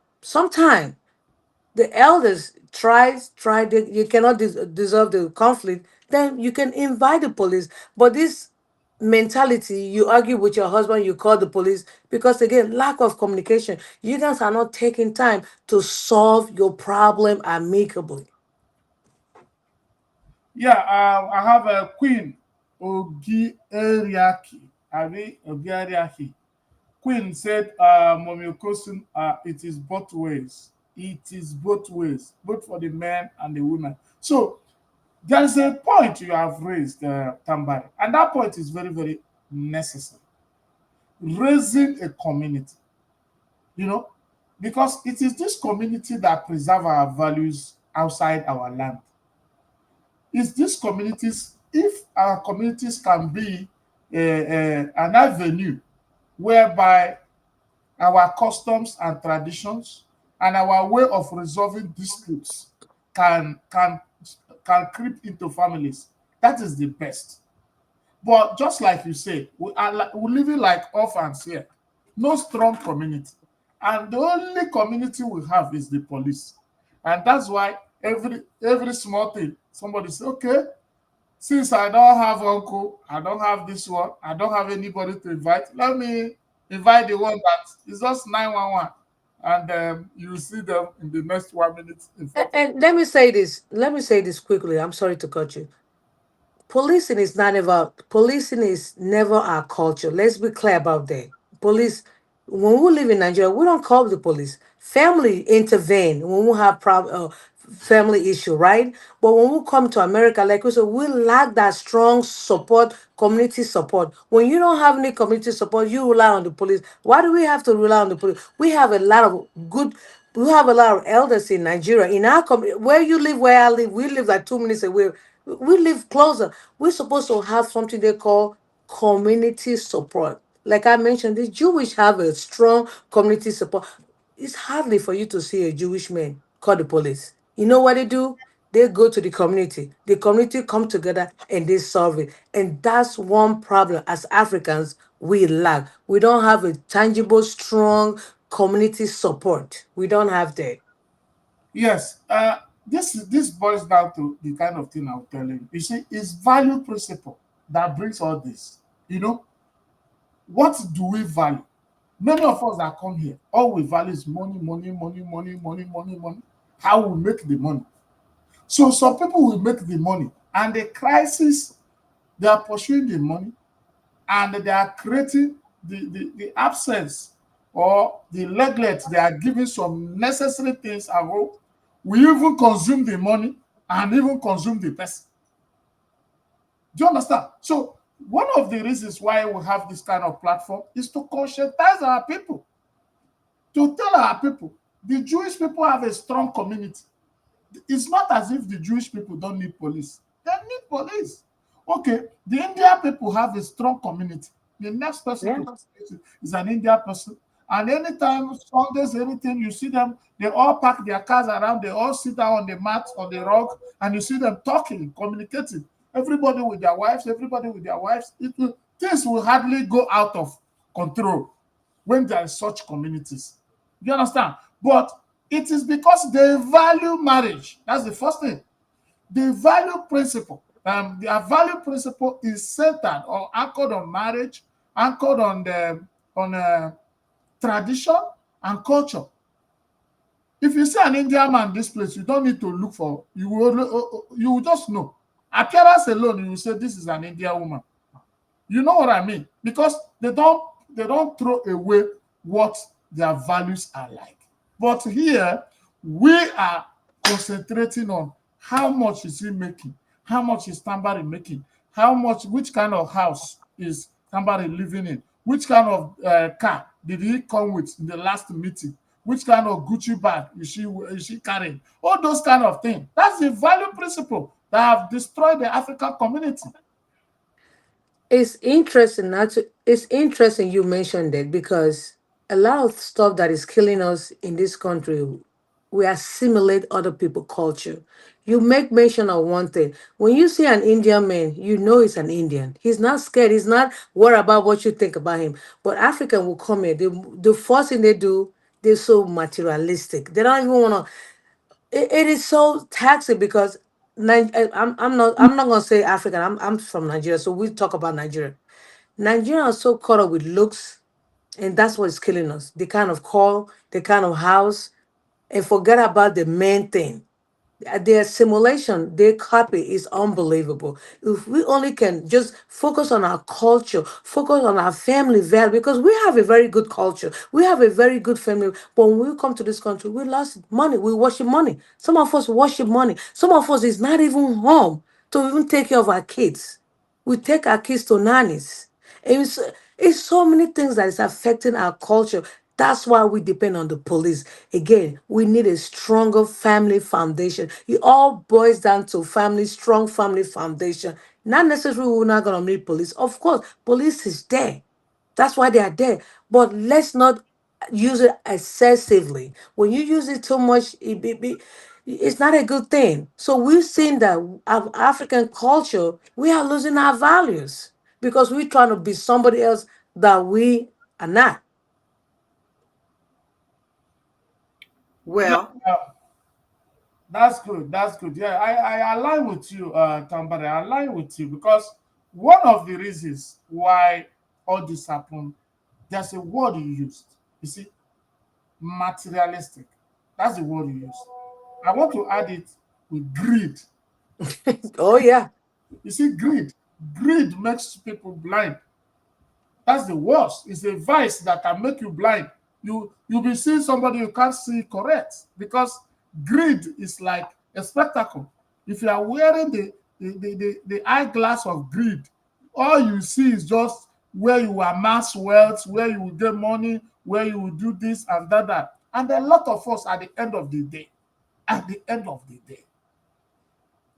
the elders try that you cannot dissolve the conflict, then you can invite the police. But this mentality, you argue with your husband, you call the police because again, lack of communication. You guys are not taking time to solve your problem amicably. Yeah, I have a Queen Ogi Eriaki. Abi Ogi Eriaki. Queen said, Mommy Okosun, it is both ways. It is both ways, both for the men and the women. So there is a point you have raised, Tambari, and that point is very, very necessary. Raising a community, you know, because it is this community that preserve our values outside our land. It's these communities, if our communities can be an avenue whereby our customs and traditions and our way of resolving disputes can can can creep into families. That is the best. But just like you say, we're living like orphans here. No strong community. And the only community we have is the police. And that's why every small thing, somebody say, okay, Since I don't have uncle, I don't have this one, I don't have anybody to invite. Let me invite the one that is just 911, and you see them in the next 1 minute in front of. And let me say this. Let me say this quickly. I'm sorry to cut you. Policing is never our culture. Let's be clear about that. Police, when we live in Nigeria, we don't call the police. Family intervene when we have family issue, right? But when we come to America, like we said, we lack that strong support, community support. When you don't have any community support, you rely on the police. Why do we have to rely on the police? We have a lot of elders in Nigeria. In our community, where you live, where I live, we live like 2 minutes away. We live closer. We're supposed to have something they call community support. Like I mentioned, the Jewish have a strong community support. It's hardly for you to see a Jewish man call the police. You know what they do? They go to the community. The community come together and they solve it. And that's one problem as Africans we lack. We don't have a tangible, strong community support. We don't have that. Yes, this boils down to the kind of thing I'm telling you. You see, it's value principle that brings all this. You know, what do we value? Many of us that come here, all we value is money, money, money, money, money, money, money. How we make the money. So some people will make the money, and the crisis, they are pursuing the money, and they are creating the absence or the neglect. They are giving some necessary things away. We even consume the money and even consume the person. Do you understand? So one of the reasons why we have this kind of platform is to conscientize our people, to tell our people the Jewish people have a strong community. It's not as if the Jewish people don't need police. They need police. Okay, the India people have a strong community. The next person Yeah. to is an India person. And anytime Sundays, anything, you see them, they all park their cars around, they all sit down on the mat, on the rock, and you see them talking, communicating. Everybody with their wives, everybody with their wives. Things will hardly go out of control when there is such communities. You understand? But it is because they value marriage. That's the first thing. They value principle. Their value principle is centered or anchored on marriage, anchored on the on tradition and culture. If you see an Indian man in this place, you don't need to look for. You will just know. Appearance alone, you will say this is an Indian woman. You know what I mean? Because they don't throw away what their values are like. But here we are concentrating on how much is he making, how much is Tambari making, how much, which kind of house is Tambari living in, which kind of car did he come with in the last meeting, which kind of Gucci bag is she carrying, all those kind of things. That's the value principle that have destroyed the African community. It's interesting you mentioned that because a lot of stuff that is killing us in this country, we assimilate other people's culture. You make mention of one thing. When you see an Indian man, you know he's an Indian. He's not scared. He's not worried about what you think about him. But African will come here. The first thing they do, they're so materialistic. They don't even want to. It is so taxing because I'm not gonna say African. I'm from Nigeria, so we talk about Nigeria. Nigeria are so caught up with looks, and that's what's killing us. The kind of call, the kind of house, and forget about the main thing. Their simulation, their copy is unbelievable. If we only can just focus on our culture, focus on our family value, because we have a very good culture, we have a very good family. But when we come to this country, we lost money, we worship money. Some of us worship money. Some of us is not even home to even take care of our kids. We take our kids to nannies. It's so many things that is affecting our culture. That's why we depend on the police. Again, we need a stronger family foundation. It all boils down to family, strong family foundation. Not necessarily we're not gonna need police. Of course, police is there. That's why they are there. But let's not use it excessively. When you use it too much, it's not a good thing. So we've seen that our African culture, we are losing our values because we're trying to be somebody else that we are not. Yeah, Well, That's good. That's good. Yeah, I align with you, Tambari. I align with you because one of the reasons why all this happened, there's a word you used. You see, materialistic. That's the word you used. I want to add it with greed. Oh yeah. You see, greed. Greed makes people blind. That's the worst. It's a vice that can make you blind. You'll be seeing somebody you can't see correct because greed is like a spectacle. If you are wearing the eyeglass of greed, all you see is just where you amass wealth, where you will get money, where you will do this and that. And a lot of us at the end of the day,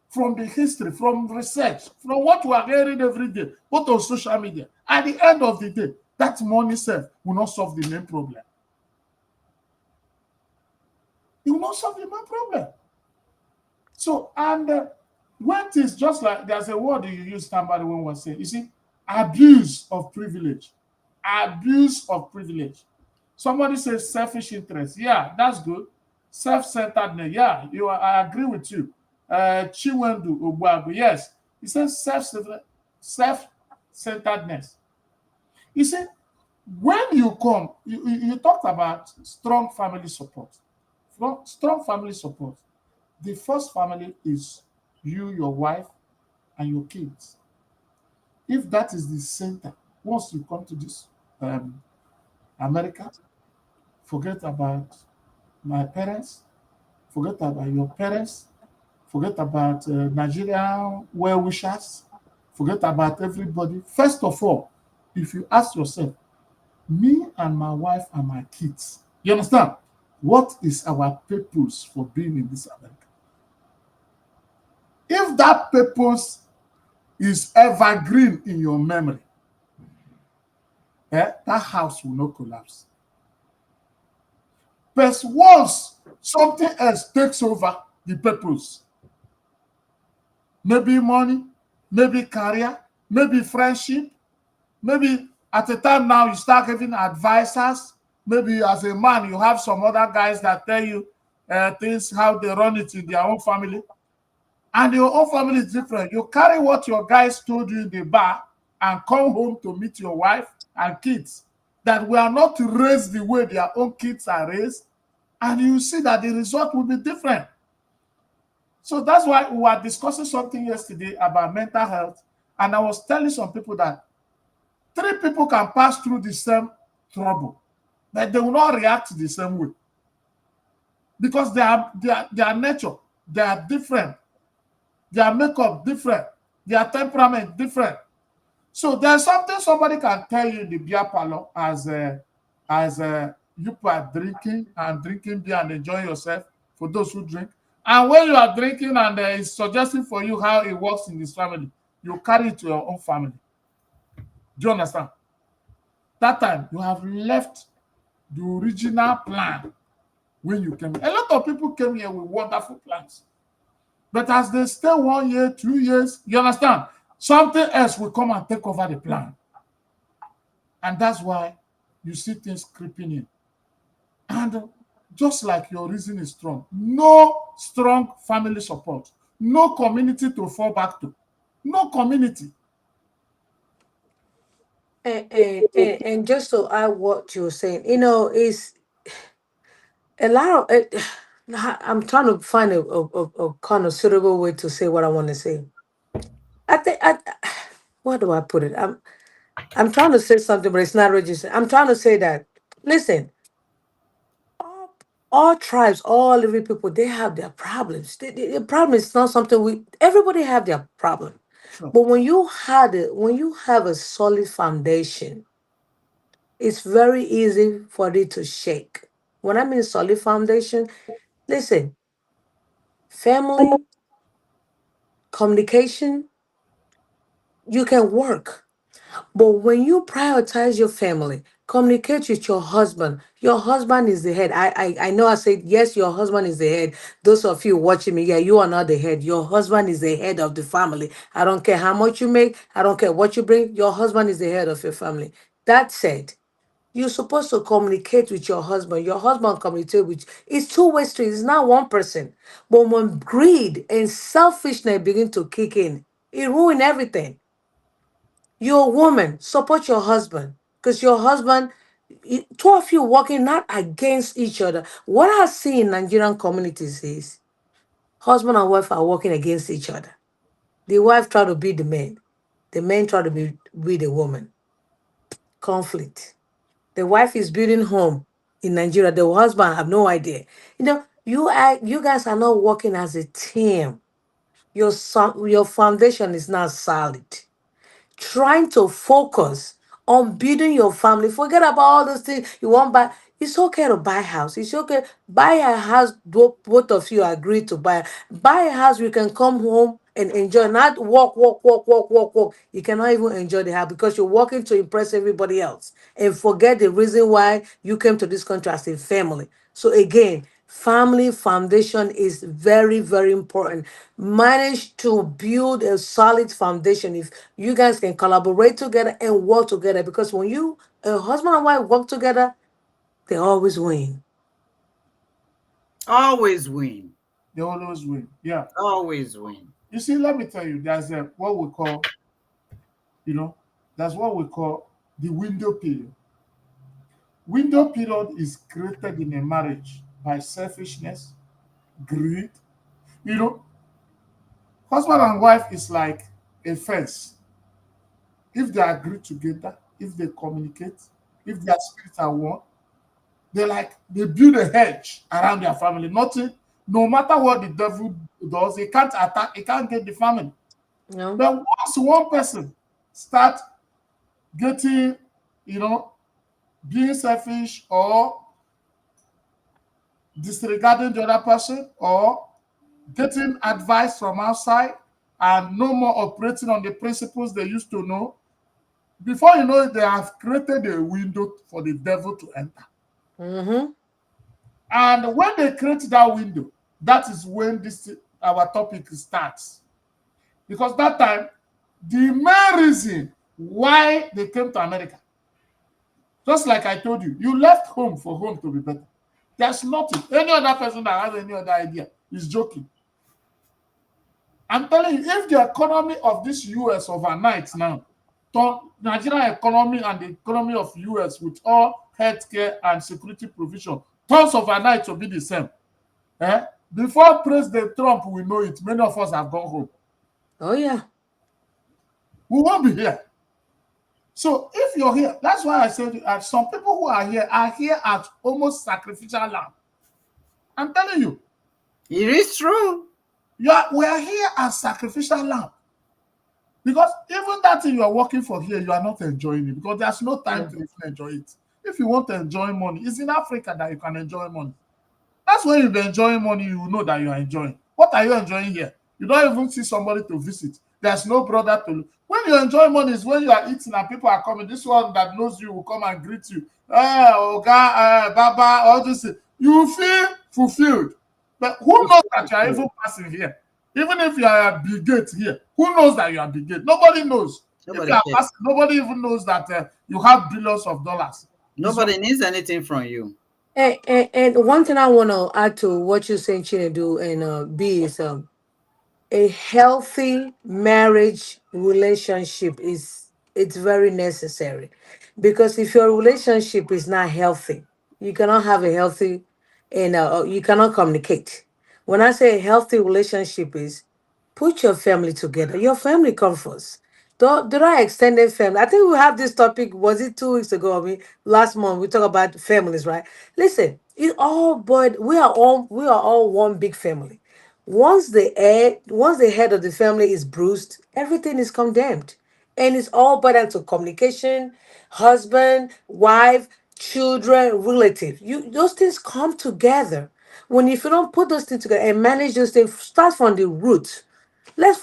from the history, from research, from what we are hearing every day, both on social media. At the end of the day, that money self will not solve the main problem. It will not solve the main problem. So, and when it's just like there's a word you use, somebody when was saying, you see, abuse of privilege. Abuse of privilege. Somebody says selfish interest. Yeah, that's good. Self-centeredness. Yeah, I agree with you. Chiwendu Ogbagu. Yes, he says self-centeredness. You see, when you come, you talked about strong family support. Strong family support. The first family is you, your wife, and your kids. If that is the center, once you come to this um, America, forget about my parents, forget about your parents, forget about Nigerian well wishers, forget about everybody. First of all, if you ask yourself, me and my wife and my kids, you understand? What is our purpose for being in this America? If that purpose is evergreen in your memory, that house will not collapse. But once something else takes over the purpose, maybe money, maybe career, maybe friendship, maybe at a time now you start having advisors. Maybe as a man, you have some other guys that tell you things, how they run it in their own family. And your own family is different. You carry what your guys told you in the bar and come home to meet your wife and kids that we are not raised the way their own kids are raised. And you see that the result will be different. So that's why we were discussing something yesterday about mental health. And I was telling some people that three people can pass through the same trouble, but they will not react the same way because their nature, they are different, their makeup different, their temperament different. So there's something somebody can tell you in the beer parlor as you are drinking and drinking beer and enjoying yourself for those who drink. And when you are drinking and it's suggesting for you how it works in this family, you carry it to your own family. Do you understand? That time you have left the original plan when you came. A lot of people came here with wonderful plans. But as they stay 1 year, 2 years, you understand? Something else will come and take over the plan. And that's why you see things creeping in. And just like your reason is strong, no strong family support, no community to fall back to, no community. And just to add what you were saying, is a lot of it. I'm trying to find a kind of suitable way to say what I want to say. I think where do I put it? I'm trying to say something, but it's not registered. I'm trying to say that, listen, all, all tribes, all every people, they have their problems. The problem is not something everybody have their problem. Sure. But when you have a solid foundation, it's very easy for it to shake. When I mean solid foundation, listen, family, communication, you can work. But when you prioritize your family, communicate with your husband is the head. I know I said, yes, your husband is the head. Those of you watching me, yeah, you are not the head. Your husband is the head of the family. I don't care how much you make, I don't care what you bring, your husband is the head of your family. That said, You're supposed to communicate with your husband. Your husband communicate with you. It's two-way street. It's not one person. But when greed and selfishness begin to kick in, it ruin everything. You're a woman. Support your husband. Because your husband, two of you working not against each other. What I see in Nigerian communities is husband and wife are working against each other. The wife try to be the man. The man try to be the woman. Conflict. The wife is building home in Nigeria. The husband have no idea. You guys are not working as a team. Your foundation is not solid. Trying to focus on building your family. Forget about all those things you want buy. It's okay to buy a house. It's okay. Buy a house, both of you agree to buy. Buy a house you can come home and enjoy. Not walk, walk, walk, walk, walk, walk. You cannot even enjoy the house because you're working to impress everybody else and forget the reason why you came to this country as a family. So again, family foundation is very, very important. Manage to build a solid foundation. If you guys can collaborate together and work together, because when you a husband and wife work together, they always win. Always win. They always win. Yeah. Always win. You see, let me tell you, there's what we call, you know, that's what we call the window period. Window period is created in a marriage by selfishness, greed. You know, husband and wife is like a fence. If they agree together, if they communicate, if their spirits are one, they build a hedge around their family. Nothing, no matter what the devil does, he can't attack, he can't get the family. No. But once one person start getting, you know, being selfish or disregarding the other person or getting advice from outside and no more operating on the principles they used to know, before you know it, they have created a window for the devil to enter. Mm-hmm. And when they create that window, that is when this our topic starts. Because that time, the main reason why they came to America, just like I told you, you left home for home to be better. There's nothing. Any other person that has any other idea is joking. I'm telling you, if the economy of this US overnight now, Nigerian economy and the economy of US with all healthcare and security provision, turns overnight to be the same. Eh? Before President Trump will know it, many of us have gone home. Oh yeah. We won't be here. So if you're here, that's why I said some people who are here at almost sacrificial lamb. I'm telling you, It is true. we are here as sacrificial lamb. Because even that thing you are working for here, you are not enjoying it because there's no time to even enjoy it. If you want to enjoy money, it's in Africa that you can enjoy money. That's when you'll be enjoying money, you will know that you are enjoying. What are you enjoying here? You don't even see somebody to visit. There's no brother to look. When you enjoy money is when you are eating and people are coming. This one that knows you will come and greet you. Oga, Baba, all this. You feel fulfilled. But who knows that you are even passing here? Even if you are a Bill Gates here, who knows that you are Bill Gates? Nobody knows. If Nobody you are cares. passing, nobody even knows that you have billions of dollars. Nobody needs anything from you. And one thing I want to add to what you're saying, Chinedu, and B is a healthy marriage relationship is it's very necessary, because if your relationship is not healthy, you cannot have a healthy and you cannot communicate. When I say a healthy relationship is put your family together. Your family comes first. Don't I extended family? I think we have this topic. Was it 2 weeks ago? I mean, last month we talked about families, right? Listen, it all but we are all one big family. Once the head of the family is bruised, everything is condemned. And it's all boiled to communication, husband, wife, children, relative. Those things come together. When if you don't put those things together and manage those things, start from the root. Let's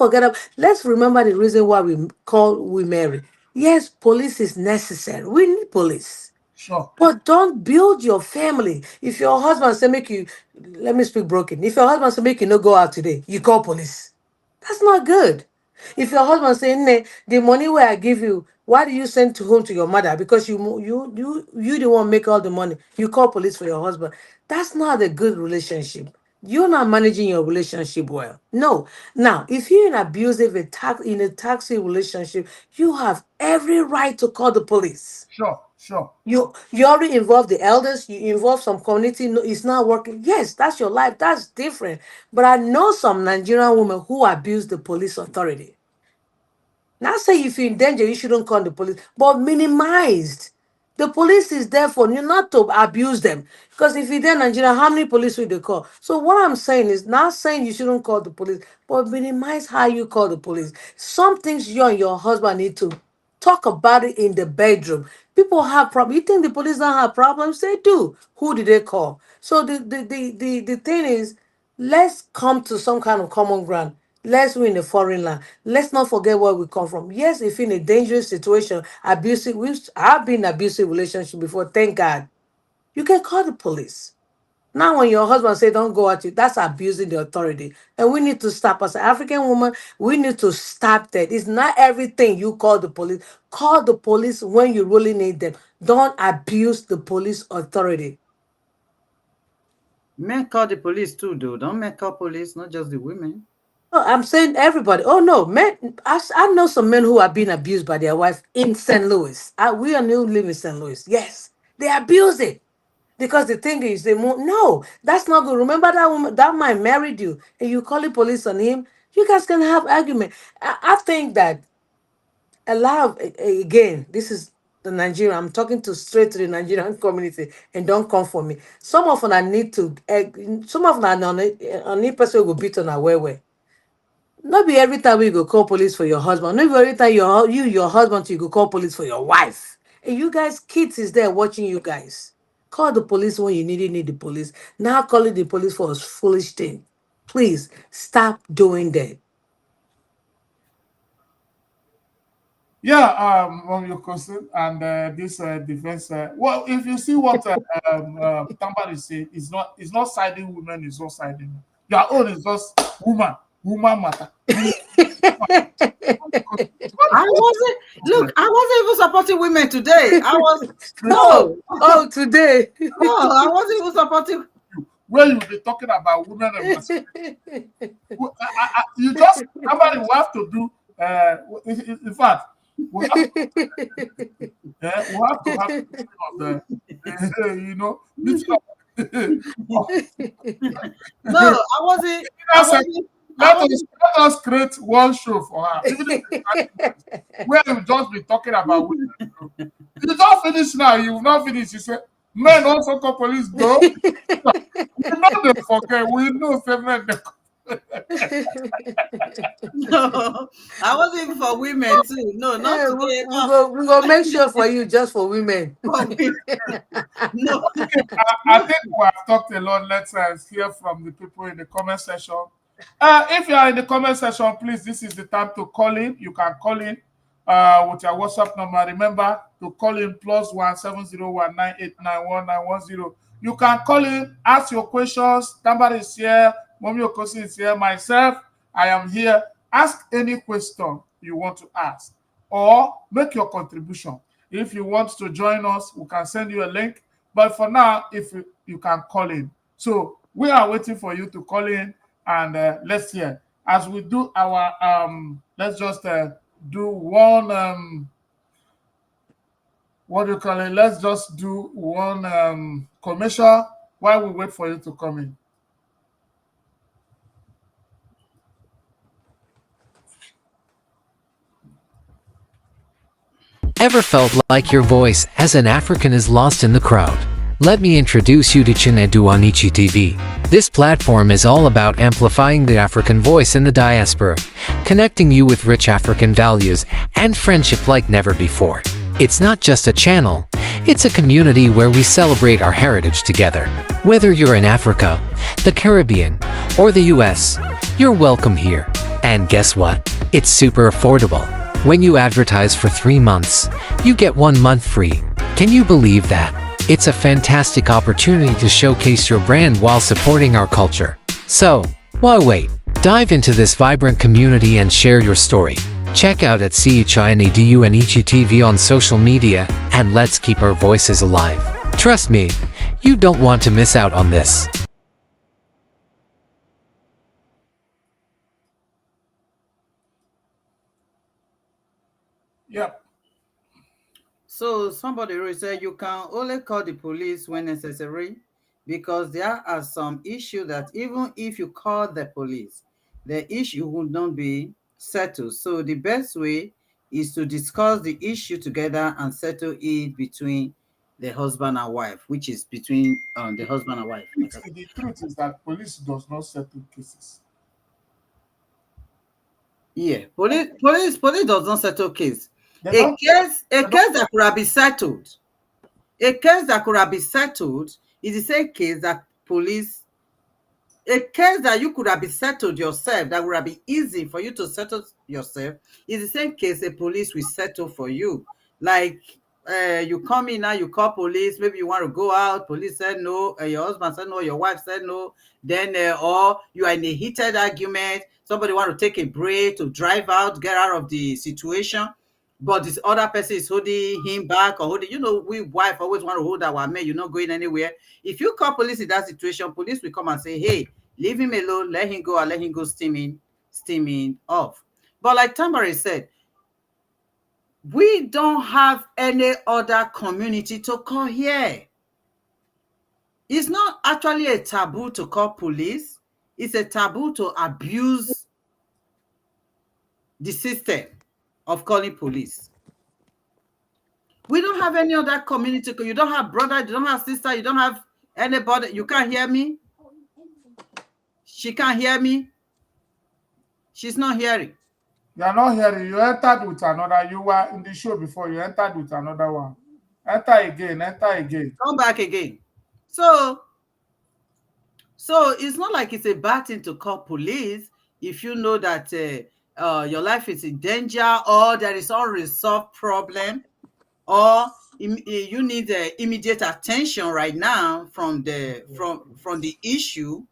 remember the reason why we marry. Yes, police is necessary. We need police. Sure. But don't build your family. If your husband say make you, let me speak broken. If your husband say make you no go out today, you call police. That's not good. If your husband say, "Nah, the money where I give you, why do you send to home to your mother? Because you the one make all the money. You call police for your husband." That's not a good relationship. You're not managing your relationship well. No. Now, if you're in abusive in a toxic relationship, you have every right to call the police. Sure, sure. You already involve the elders, you involve some community. No, it's not working. Yes, that's your life, that's different. But I know some Nigerian women who abuse the police authority. Not say if you're in danger you shouldn't call the police, but minimized. The police is there for you, not to abuse them. Because if you're there in Nigeria, how many police will they call? So what I'm saying is not saying you shouldn't call the police, but minimize how you call the police. Some things you and your husband need to talk about it in the bedroom. People have problems. You think the police don't have problems? They do. Who did they call? So the thing is, let's come to some kind of common ground. Let's win a foreign land. Let's not forget where we come from. Yes, if in a dangerous situation, abusive, I've been in abusive relationship before. Thank God. You can call the police. Now, when your husband say don't go at you, that's abusing the authority. And we need to stop. As an African woman, we need to stop that. It's not everything you call the police. Call the police when you really need them. Don't abuse the police authority. Men call the police too, though. Don't men call police, not just the women. No, I'm saying everybody. Oh no, men. I know some men who are being abused by their wife in St. Louis. We are new live in St. Louis. Yes, they abuse it because the thing is they move. No, that's not good. Remember that woman, that man married you, and you call the police on him. You guys can have argument. I think that a lot of again, this is the Nigerian. I'm talking to straight to the Nigerian community, and don't come for me. Some of them I need to. Some of them on a person will beat on a way. Not be every time we go call police for your husband. Not be every time your husband you go call police for your wife. And you guys, kids is there watching you guys. Call the police when you need the police. Now calling the police for a foolish thing. Please stop doing that. Yeah, on your question and this defense. Well, if you see what Tamba is saying, it's not siding women, it's not siding men. Your own is just woman matter. I wasn't even supporting women today. I was no. Oh, today. No, I wasn't even supporting. Where you be talking about women and you just somebody will have to do. In fact, we have to have the meeting of No, I wasn't. Let us create one show for her. Even if where you just be talking about women. You don't finish now. You will not finish. You say men also call police. No, we know they forget. We know men. No, I wasn't even for women too. No, not today. We go make sure for you just for women. No. Okay, I think we have talked a lot. Let's hear from the people in the comment section. If you are in the comment section, please, this is the time to call in. You can call in with your WhatsApp number. Remember to call in +1 701 989 1910. You can call in, ask your questions. Somebody is here. Mommy Okosi is here. Myself, I am here. Ask any question you want to ask or make your contribution. If you want to join us, we can send you a link. But for now, if you can call in. So we are waiting for you to call in and let's hear. As we do our, let's just do one, what do you call it? Let's just do one commercial while we wait for you to come in. Ever felt like your voice as an African is lost in the crowd? Let me introduce you to Chinedu Anichi TV. This platform is all about amplifying the African voice in the diaspora, connecting you with rich African values and friendship like never before. It's not just a channel, it's a community where we celebrate our heritage together. Whether you're in Africa, the Caribbean, or the US, you're welcome here. And guess what? It's super affordable. When you advertise for 3 months, you get 1 month free. Can you believe that? It's a fantastic opportunity to showcase your brand while supporting our culture. So, why wait? Dive into this vibrant community and share your story. Check out at CHINEDU and TV on social media, and let's keep our voices alive. Trust me, you don't want to miss out on this. Yep. So somebody will say you can only call the police when necessary, because there are some issues that even if you call the police, the issue would not be settled. So the best way is to discuss the issue together and settle it between the husband and wife, which is between the husband and wife. Like I said. The truth is that police does not settle cases. Yeah, police does not settle case. They A don't. case They don't. that could have been settled. A case that could have been settled is the same case that police. A case that you could have been settled yourself, that would have been easy for you to settle yourself, is the same case a police will settle for you. Like you come in now, you call police, maybe you want to go out, police said no, your husband said no, your wife said no, then or you are in a heated argument, somebody want to take a break to drive out, get out of the situation, but this other person is holding him back or holding, we wife always want to hold our man, you're not going anywhere. If you call police in that situation, police will come and say, hey, leave him alone, let him go, and let him go steaming off. But like Tamari said, we don't have any other community to call here. It's not actually a taboo to call police. It's a taboo to abuse the system of calling police. We don't have any other community. You don't have brother, you don't have sister, you don't have anybody. You can't hear me? She can't hear me? She's not hearing. You are not hearing. You entered with another. You were in the show before. You entered with another one. Enter again. Enter again. Come back again. So it's not like it's a bad thing to call police if you know that your life is in danger, or there is unresolved problem, or you need immediate attention right now from the issue,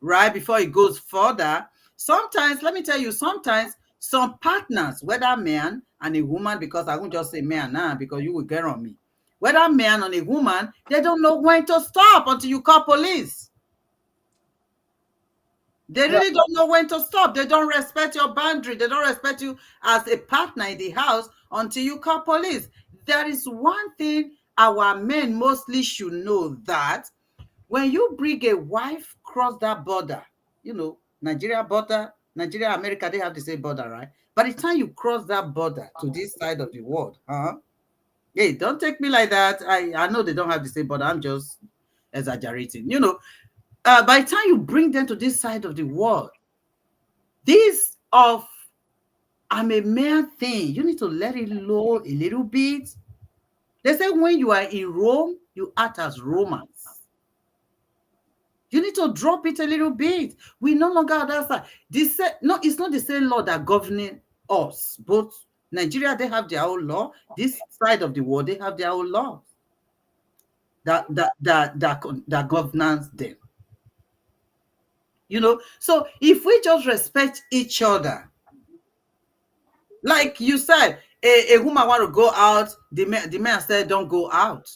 right, before it goes further. Sometimes, let me tell you, sometimes some partners, whether man and a woman, because I won't just say man now because you will get on me, whether man and a woman, they don't know when to stop until you call police. They really don't know when to stop. They don't respect your boundary. They don't respect you as a partner in the house until you call police. There is one thing our men mostly should know, that when you bring a wife cross that border, Nigeria border, Nigeria, America, they have the same border, right? By the time you cross that border to this side of the world, hey, don't take me like that. I know they don't have the same border. I'm just exaggerating. By the time you bring them to this side of the world, this of I'm a man thing, you need to let it low a little bit. They say when you are in Rome, you act as Romans. You need to drop it a little bit. We no longer on that side. No, it's not the same law that governing us. Both Nigeria, they have their own law. This side of the world, they have their own law that governs them. So if we just respect each other, like you said, a woman want to go out, the man said don't go out.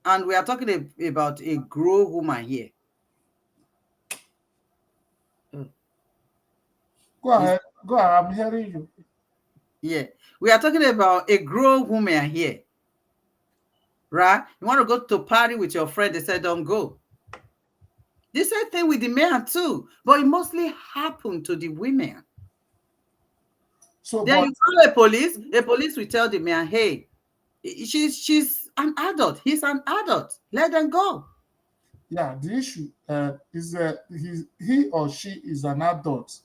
And we are talking about a grown woman here. Go ahead. Go ahead. I'm hearing you. Yeah. We are talking about a grown woman here. Right? You want to go to party with your friend, they said don't go. The same thing with the men too, but it mostly happened to the women. So then you call a police will tell the man, hey, she's an adult, he's an adult, let them go. Yeah, the issue is that he or she is an adult.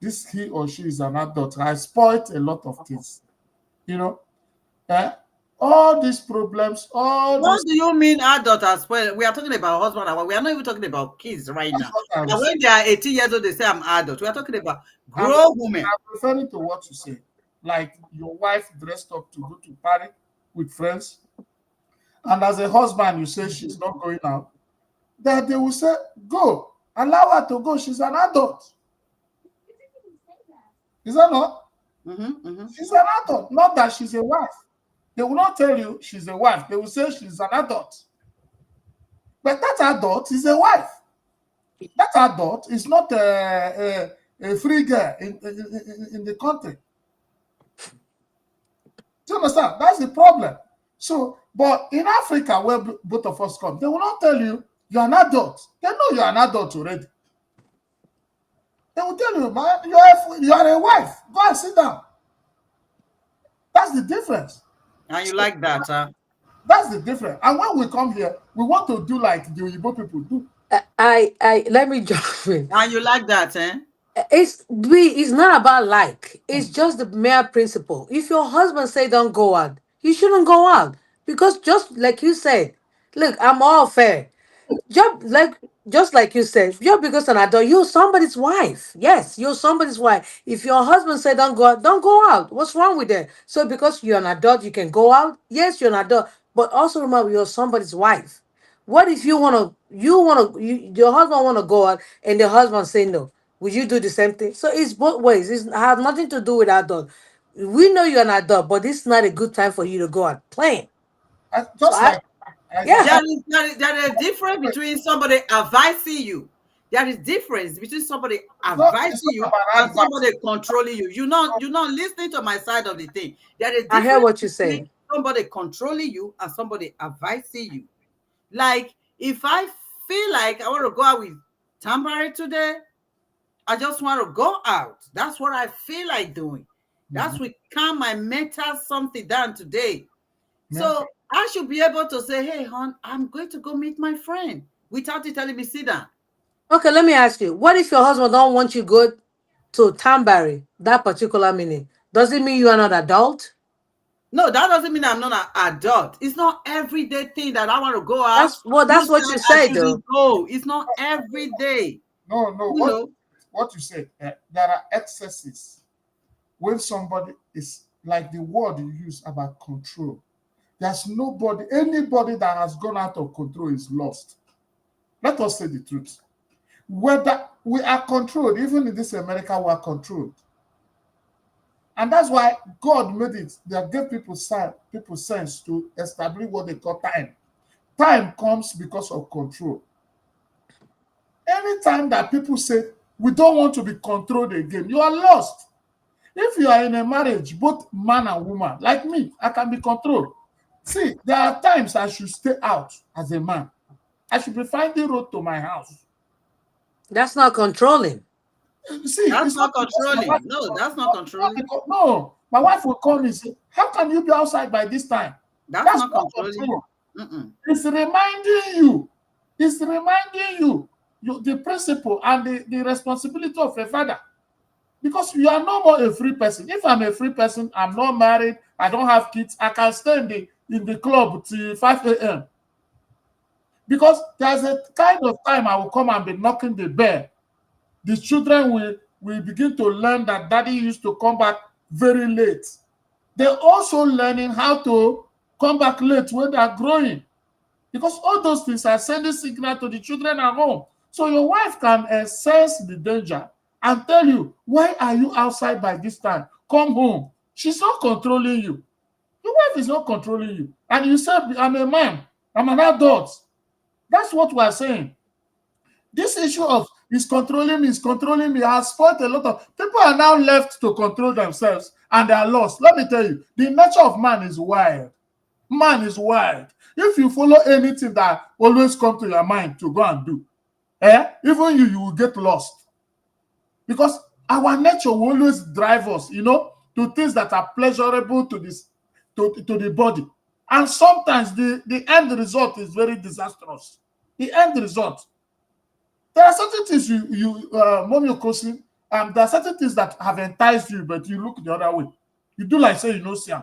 This he or she is an adult. I spoiled a lot of things. All these problems, What do you mean adult as well? We are talking about husband and wife. We are not even talking about kids right now. And when they are 18 years old, they say I'm adult. We are talking about grown women. I'm referring to what you say. Like your wife dressed up to go to party with friends. And as a husband, you say she's not going out. That they will say, go. Allow her to go. She's an adult. Is that not? Mm-hmm. She's an adult. Not that she's a wife. They will not tell you she's a wife. They will say she's an adult. But that adult is a wife. That adult is not a free girl in the country. Do you understand? That's the problem. So, but in Africa, where both of us come, they will not tell you you're an adult. They know you're an adult already. They will tell you, man, you are a wife. Go and sit down. That's the difference. And you like that, huh? That's the difference. And when we come here, we want to do like the Igbo people do. Let me jump in. And you like that, eh? It's not about like. It's just the mere principle. If your husband say don't go out, you shouldn't go out because just like you said, look, I'm all fair. Just like you said, you're because an adult, you're somebody's wife. Yes, you're somebody's wife. If your husband said don't go out, don't go out. What's wrong with that? So because you're an adult, you can go out. Yes, you're an adult, but also remember you're somebody's wife. What if your husband wanna go out and the husband say no? Would you do the same thing? So it's both ways. It has nothing to do with adult. We know you're an adult, but this is not a good time for you to go out playing. So Just like I yeah, said, There is a difference between somebody advising you. There is difference between somebody it's advising not you about and advice. somebody controlling you. You're not listening to my side of the thing. There is I hear difference what you're between saying. somebody controlling you and somebody advising you. Like if I feel like I want to go out with Tambari today, I just want to go out. That's what I feel like doing. That's we calm my mental something down today. Yeah. So I should be able to say, hey, hon, I'm going to go meet my friend without you telling me sit down. Okay, let me ask you. What if your husband don't want you go to Tambari that particular minute? Does it mean you are not adult? No, that doesn't mean I'm not an adult. It's not everyday thing that I want to go out. You That's what said you I say though. shouldn't go. It's not every day. No. You know, What you said? There are excesses when somebody is like the word you use about control. There's anybody that has gone out of control is lost. Let us say the truth. Whether we are controlled, even in this America, we are controlled. And that's why God made it. They gave people sense to establish what they call time. Time comes because of control. Anytime that people say we don't want to be controlled again, you are lost. If you are in a marriage, both man and woman, like me, I can be controlled. See, there are times I should stay out as a man. I should be finding road to my house. That's not controlling. See, that's it's not not because my wife controlling. No, that's not controlling. no, my wife will call me and say, how can you be outside by this time? That's That's not not controlling. control. Mm-mm. It's reminding you. The principle and the responsibility of a father. Because you are no more a free person. If I'm a free person, I'm not married, I don't have kids, I can stay in the club till 5 a.m. Because there's a kind of time I will come and be knocking the bell. The children will begin to learn that daddy used to come back very late. They're also learning how to come back late when they're growing. Because all those things are sending signal to the children at home. So your wife can sense the danger and tell you, why are you outside by this time? Come home. She's not controlling you. Your wife is not controlling you. And you said, I'm a man. I'm an adult. That's what we're saying. This issue of is controlling me has spoiled a lot of people are now left to control themselves and they are lost. Let me tell you, the nature of man is wild. Man is wild. If you follow anything that always come to your mind to go and do, even you will get lost. Because our nature will always drive us, to things that are pleasurable to this to the body. And sometimes the end result is very disastrous. The end result. There are certain things Mommy Okosi, there are certain things that have enticed you, but you look the other way. You do like say you know Siam.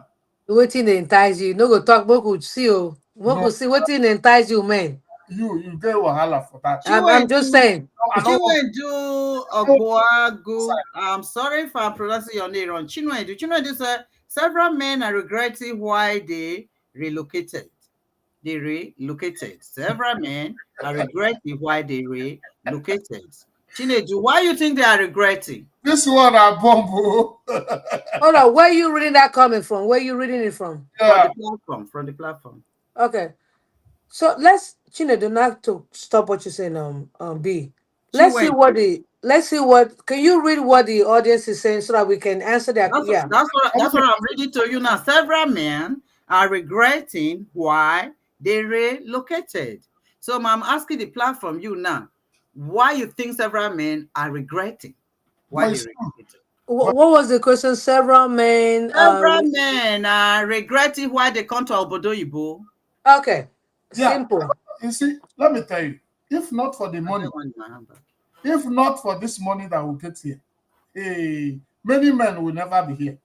Wetin dey entice you? No go talk, make we see oh. Make No, we see wetin dey entice you, man. you get wahala for that. I'm just saying. I don't want Chinwendu to Ogbuagu. I'm sorry if I'm pronouncing your name wrong. Chinwendu said several men are regretting why they relocated. Several men are regretting why they relocated. Chinedu, why you think they are regretting? This one I bomb. Oh. Hold on, where you reading that coming from? Where you reading it from? From Yeah. the platform, from the platform. Okay. So let's Chinedu, not to stop what you're saying, B. She Let's see went. what the let's see what can you read what the audience is saying so that we can answer that? That's Yeah. that's what that's Okay. what I'm reading to you now. Several men are regretting why they relocated. So I'm asking the platform you now, why you think several men are regretting why But they it's true. relocated? But What was the question? Several men Several men are regretting why they come to Obodoyibo. okay. yeah, Simple. you see, let me tell you, if not for the I money, get one in my handbag. if not for this money that will get here, hey, many men will never be here.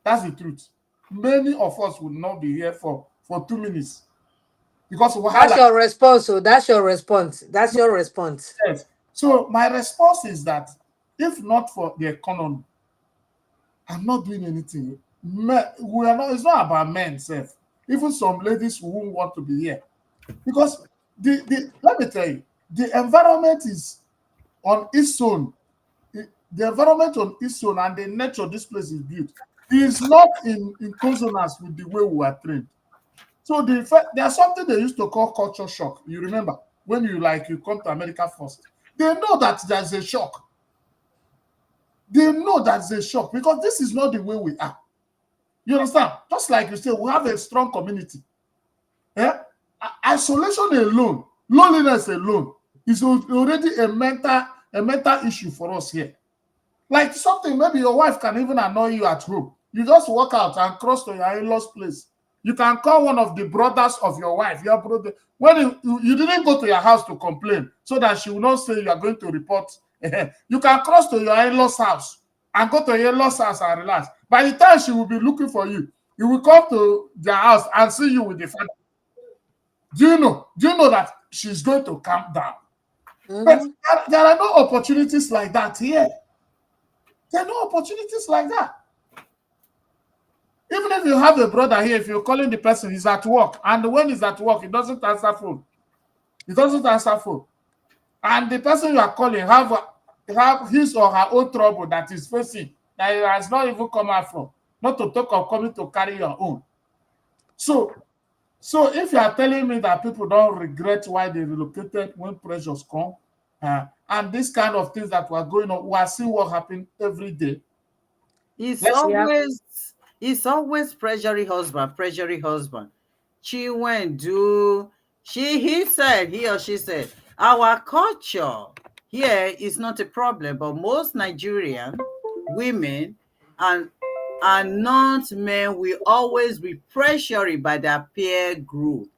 That's the truth. Many of us will not be here for 2 minutes because That's wahala. your response. So that's your response. That's your response. Yes. So my response is that if not for the economy, I'm not doing anything. We are not. It's not about men, self. Even some ladies who won't want to be here because the let me tell you, the environment is on its own. The environment on its own and the nature this place is built is not in consonance with the way we are trained. So there's something they used to call culture shock. You remember when you come to America first, they know that there's a shock. They know that's a shock because this is not the way we are. You understand? Just like you say, we have a strong community. Yeah? Isolation alone, loneliness alone is already a mental issue for us here. Like something, maybe your wife can even annoy you at home. You just walk out and cross to your in-laws place. You can call one of the brothers of your wife, your brother. When you didn't go to your house to complain, so that she will not say you are going to report. You can cross to your in-laws house and go to your in-laws house and relax. By the time she will be looking for you, you will come to their house and see you with the father. Do you know? Do you know that she's going to calm down? But Mm-hmm. there are no opportunities like that here. There are no opportunities like that. Even if you have a brother here, if you're calling the person, he's at work. And when he's at work, he doesn't answer phone. He doesn't answer phone. And the person you are calling have his or her own trouble that is facing that he has not even come out from. Not to talk of coming to carry your own. So, so if you are telling me that people don't regret why they relocated when pressures come, and this kind of things that were going on, we are seeing what happened every day. It's Let's Yeah. always it's always pressuring husband, pressuring husband. She went do he or she said, our culture here is not a problem, but most Nigerian women and not men will always be pressured by their peer group.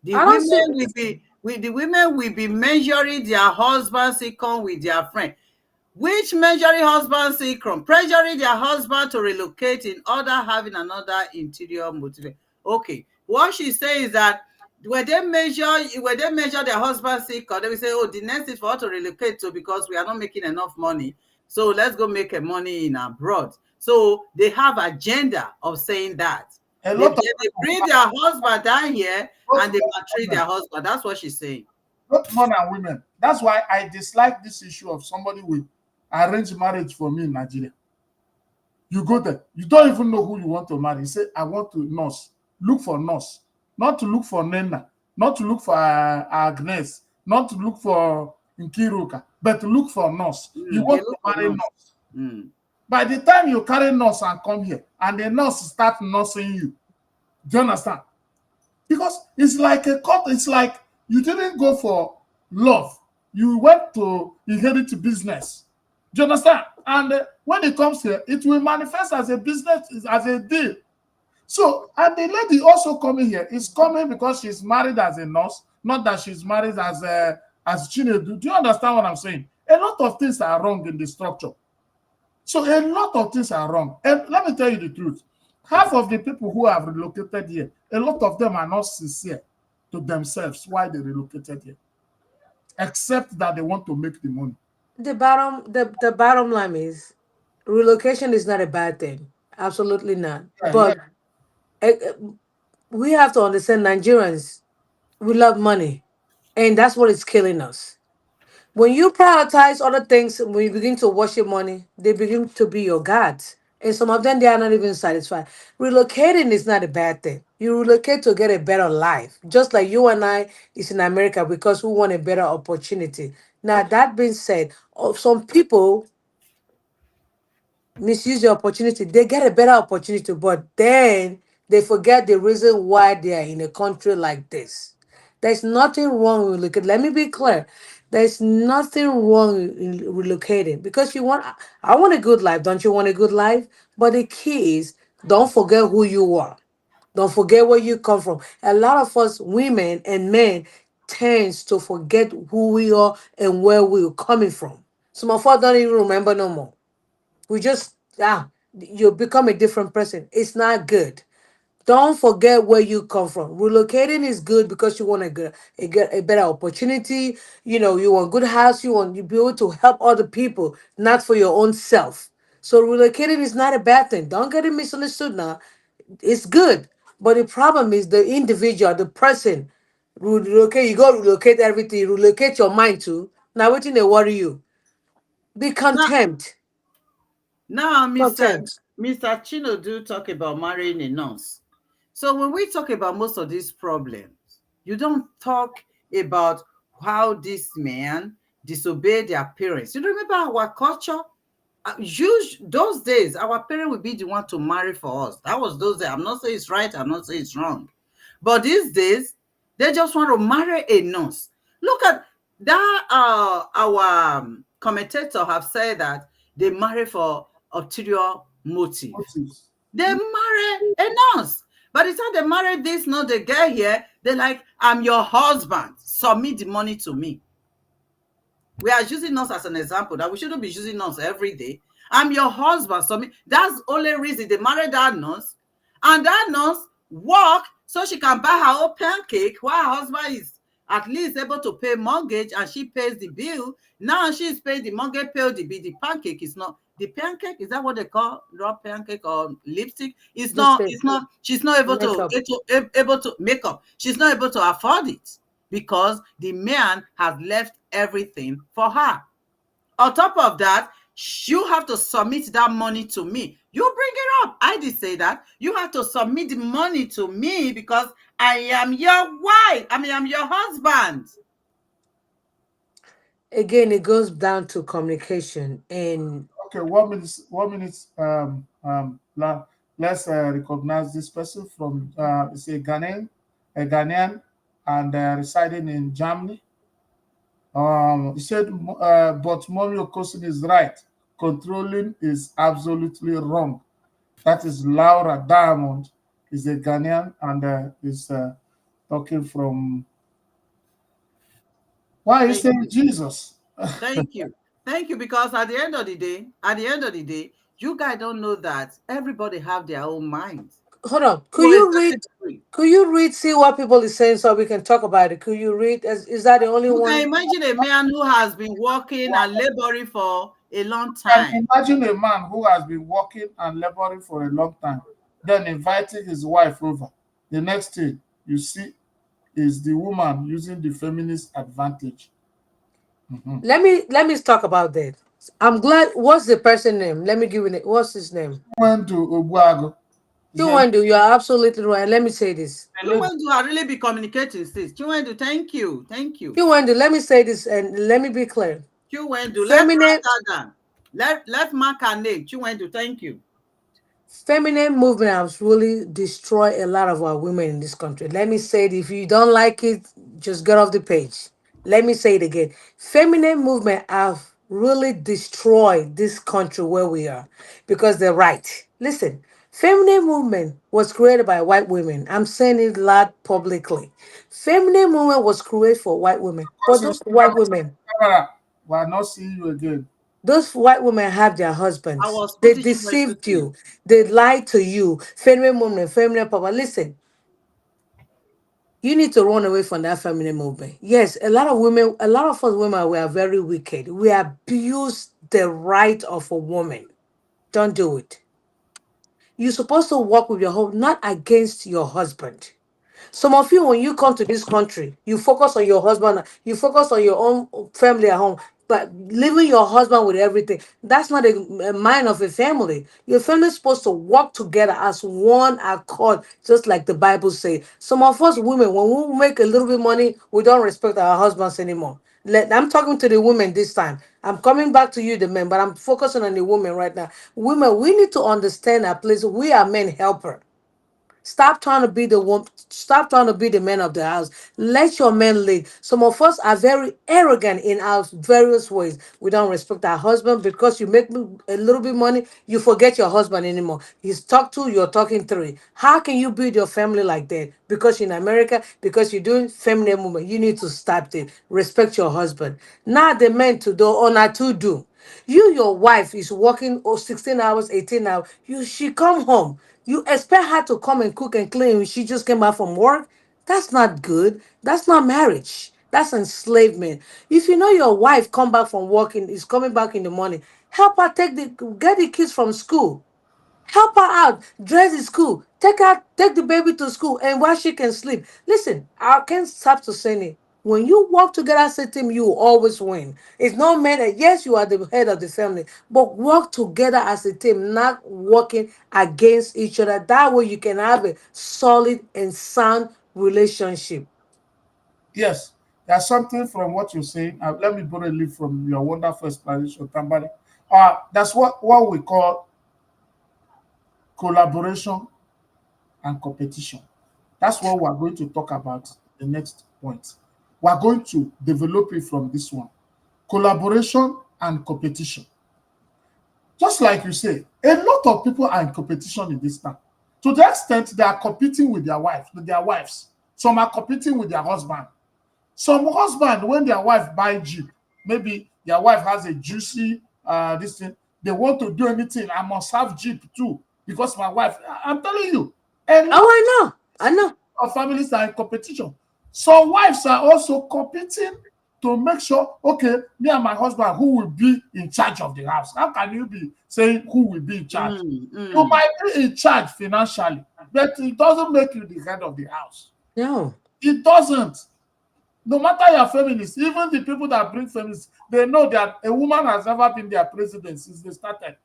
The I don't women see. will be measuring their husband's income with their friend. Which measuring husband's income, pressuring their husband to relocate in order having another interior motive. Okay, what she says is that when they measure their husband's income, they will say, oh, the next is for us to relocate to because we are not making enough money. So let's go make a money in abroad. So they have agenda of saying that. a They, lot of they bring their husband down here both and they men maltreat and their women, husband. That's what she's saying. both men and women. That's why I dislike this issue of somebody with arranged marriage for me in Nigeria. You go there, you don't even know who you want to marry. You say, I want to nurse. Look for nurse. Not to look for Nena, not to look for Agnes, not to look for Nkiruka, but to look for nurse. You They want to look for marry nurse. nurse. Mm. By the time you carry nurse and come here, and the nurse start nursing you, do you understand? Because it's like a cut, it's like you didn't go for love, you went to inherit business. Do you understand? And when it comes here, it will manifest as a business, as a deal. So, and the lady also coming here is coming because she's married as a nurse, not that she's married as Chinedu. Do you understand what I'm saying? A lot of things are wrong in the structure. So a lot of things are wrong. And let me tell you the truth. Half of the people who have relocated here, a lot of them are not sincere to themselves why they relocated here, except that they want to make the money. The bottom line is relocation is not a bad thing. Absolutely not. Yeah, yeah. But eh, eh, we have to understand Nigerians, we love money. And that's what is killing us. When you prioritize other things, when you begin to worship money, they begin to be your gods. And some of them, they are not even satisfied. Relocating is not a bad thing. You relocate to get a better life. Just like you and I is in America because we want a better opportunity. Now, that being said, some people misuse the opportunity. They get a better opportunity, but then they forget the reason why they are in a country like this. There's nothing wrong with relocating. Let me be clear. There's nothing wrong in relocating because you want. I want a good life. Don't you want a good life? But the key is don't forget who you are. Don't forget where you come from. A lot of us, women and men, tends to forget who we are and where we're coming from. Some of us don't even remember no more. We just you become a different person. It's not good. Don't forget where you come from. Relocating is good because you want a better opportunity. You know, you want good house. You want you be able to help other people, not for your own self. So relocating is not a bad thing. Don't get it misunderstood now. It's good. But the problem is the individual, the person. Relocate, you go relocate everything, relocate your mind too. Now waiting they worry you. Be Now, content. now, Content. Mr. Chinodu talk about marrying a nurse. So when we talk about most of these problems, you don't talk about how this man disobeyed their parents. You remember our culture? Those days, our parents would be the one to marry for us. That was those days. I'm not saying it's right. I'm not saying it's wrong. But these days, they just want to marry a nurse. Look at that. Our commentator have said that they marry for ulterior motive. Motives. They marry a nurse. By the time they marry this nurse, they get here, they're like, I'm your husband. Submit the money to me. We are using us as an example that we shouldn't be using us every day. I'm your husband. So that's the only reason they married that nurse. And that nurse work so she can buy her own pancake while her husband is at least able to pay mortgage and she pays the bill. Now she's paying the mortgage, pay the bill. The pancake is not the pancake. Is that what they call raw pancake or lipstick? It's Just not. say It's not. She's not able to makeup. able to make up. She's not able to afford it because the man has left everything for her. On top of that, you have to submit that money to me. You bring it up. I did say that. You have to submit the money to me because I am your wife. I mean, I'm your husband. Again, it goes down to communication and Okay, 1 minute. 1 minute. Let's recognize this person from. It's a Ghanaian, and residing in Germany. He said, but Mommy Okosin is right. Controlling is absolutely wrong. That is Laura Diamond. Is a Ghanaian and is talking from. Why are you Thank saying you. Jesus? Thank you. Thank you. Because you guys don't know that everybody have their own minds hold on. to a certain degree. Could you read, see what people is saying so we can talk about it? Could you read? Is that the only You can one? imagine a man who has been working and laboring for a long Can time. imagine a man who has been working and laboring for a long time, then inviting his wife over. The next thing you see is the woman using the feminist advantage. Mhm. Let me talk about that. I'm glad. What's the person name? Let me give it. What's his name? Went to Obuago. He said, Chiwendu. You are absolutely right. Let me say this. Look, Chiwendu, I really be communicating, sis. Chiwendu, thank you. Thank you. Chiwendu. Let me say this and let me be clear. Chiwendu, let's write Feminine that down. Let's mark her name. Chiwendu, thank you. feminine movement has really destroyed a lot of our women in this country. Let me say it. If you don't like it, just get off the page. Let me say it again. Feminine movement have really destroyed this country where we are because they're right. Listen, feminine movement was created by white women. I'm saying it loud publicly. Feminine movement was created for white women, but "Consume those white women, camera. We are not seeing you again." those white women have their I husbands. was They putting Chiwendu deceived to. you. They lied to you. Feminine woman, feminine power. Listen, you need to run away from that feminine movement. Yes, a lot of women, a lot of us women, we are very wicked. We abuse the right of a woman. Don't do it. You're supposed to work with your home, not against your husband. Some of you, when you come to this country, you focus on your husband, you focus on your own family at home, but leaving your husband with everything, that's not a mind of a family. Your family is supposed to work together as one accord, just like the Bible says. Some of us women, when we make a little bit money, we don't respect our husbands anymore. I'm talking to the women this time. I'm coming back to you, the men, but I'm focusing on the women right now. Women, we need to understand our place. We are men helper. Stop trying to be the one. Stop trying to be the man of the house. Let your men lead. Some of us are very arrogant in our various ways. We don't respect our husband because you make a little bit money, you forget your husband anymore. He's talked to, you're talking three. How can you build your family like that? Because you're in America, because you're doing feminine movement, you need to stop it. Respect your husband. Not the men to do or not to do. Your wife is working 16 hours, 18 hours. She come home. You expect her to come and cook and clean when she just came back from work? That's not good. That's not marriage. That's enslavement. If you know your wife come back from working, is coming back in the morning, help her get the kids from school. Help her out. Dress is school. Take the baby to school and while she can sleep. Listen, I can't stop to saying it. When you work together as a team, you will always win. It's no matter, yes, you are the head of the family, but work together as a team, not working against each other. That way you can have a solid and sound relationship. Yes, there's something from what you're saying. Let me borrow a leaf from your wonderful explanation, Tambari. That's what we call collaboration and competition. That's what we're going to talk about the next point. We're going to develop it from this one. Collaboration and competition. Just like you say, a lot of people are in competition in this town. To the extent they are competing with their wives. Some are competing with their husband. Some husband, when their wife buy Jeep, maybe their wife has a juicy this thing, they want to do anything. I must have Jeep too because my wife. I'm telling you, a Oh, lot I know. I know. of families are in competition. Some wives are also competing to make sure, okay, me and my husband, who will be in charge of the house? How can you be saying who will be in charge? You might be in charge financially, but it doesn't make you the head of the house. No. It doesn't. No matter your feminists, even the people that bring feminists, they know that a woman has never been their president since they started.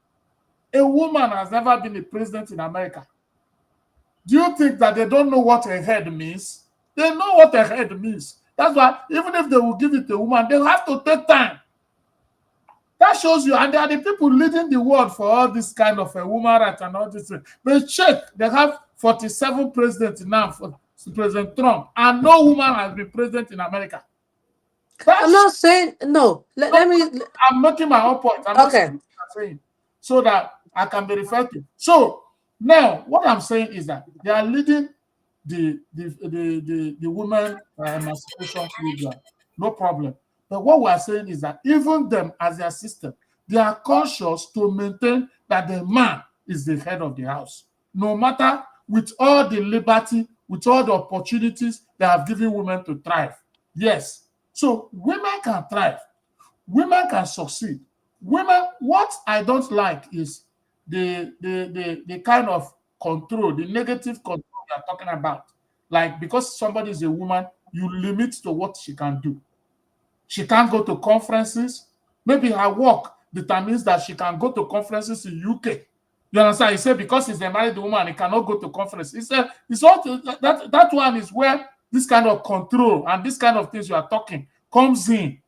A woman has never been a president in America. Do you think that they don't know what a head means? They know what a head means. That's why even if they will give it to a woman, they have to take time. That shows you, and they are the people leading the world for all this kind of a woman right and all this. But check, they have 47 presidents now for President Trump, and no woman has been president in America. I'm That's not saying no. Let, no, let me I'm making my own point. I'm not saying okay. what I'm saying so that I can be referred to. So now, what I'm saying is that they are leading the women emancipation program, no problem. But what we are saying is that even them as their system, they are conscious to maintain that the man is the head of the house, no matter with all the liberty, with all the opportunities they have given women to thrive. Yes, so women can thrive, women can succeed. Women, what I don't like is the kind of control, the negative control we are talking about. Like because somebody is a woman, you limit to what she can do. She can't go to conferences. Maybe her work determines that she can go to conferences in UK. You understand? He said because he's a married woman, he cannot go to conference. He said it's all that one is where this kind of control and this kind of things you are talking comes in.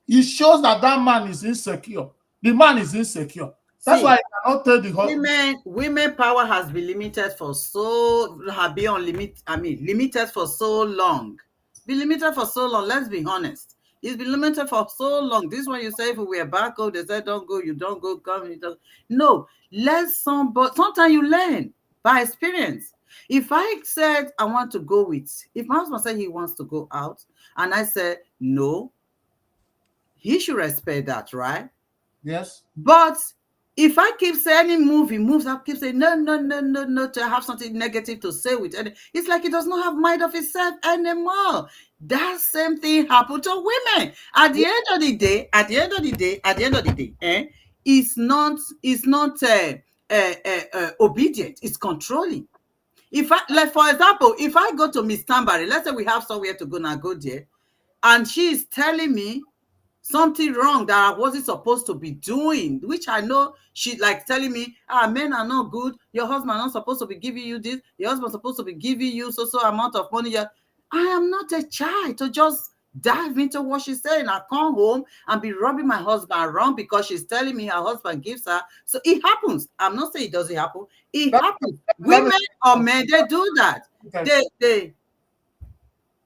It shows that that man is insecure. The man is insecure. That's why See, I cannot tell the husband. women power has been limited for so have been unlimited. I mean, limited for so long. Been limited for so long. Let's be honest. It's been limited for so long. This one you say if we are back, oh, they said don't go, you don't go, come, you don't. No, let somebody. Sometimes you learn by experience. If I said I want to go with, if my husband said he wants to go out, and I said no, he should respect that, right? Yes. But if I keep saying any move, he moves, I keep saying no, no, no, no, no, to have something negative to say with it. It's like he does not have mind of himself anymore. That same thing happened to women. At the end of the day, it's not obedient, it's controlling. If I, like, for example, if I go to Miss Tambari, let's say we have somewhere to go and I go there, and she is telling me something wrong that I wasn't supposed to be doing, which I know she like telling me, men are not good. Your husband not supposed to be giving you this. Your husband supposed to be giving you so amount of money. I am not a child to just dive into what she's saying. I come home and be rubbing my husband wrong because she's telling me her husband gives her. So it happens. I'm not saying it doesn't happen. It happens. Let me- Women or men, they do that.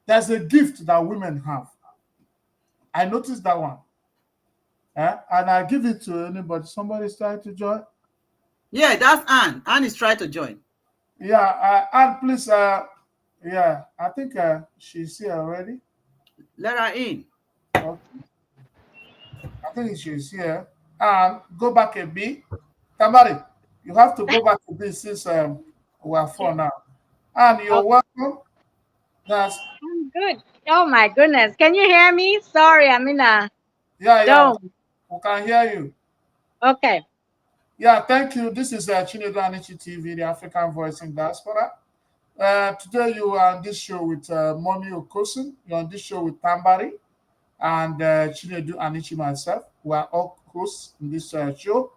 There's a gift that women have. I noticed that one. And I give it to anybody. Somebody's trying to join. Yeah, that's Anne. Anne is trying to join. Yeah, Anne, please. Yeah, I think she's here already. Let her in. Okay. I think she's here. And go back a bit. Tamari, you have to go back a bit since we are four now. And you're Okay, welcome. That's I'm good. Oh my goodness. Can you hear me? Sorry, I'm in a yeah. dome. We can hear you. Okay. Yeah, thank you. This is Chinedu Anichi TV, the African Voice in Diaspora. Today you are on this show with Mommy Okosun. You're on this show with Tambari and Chinedu Anichi myself. We are all hosts in this show.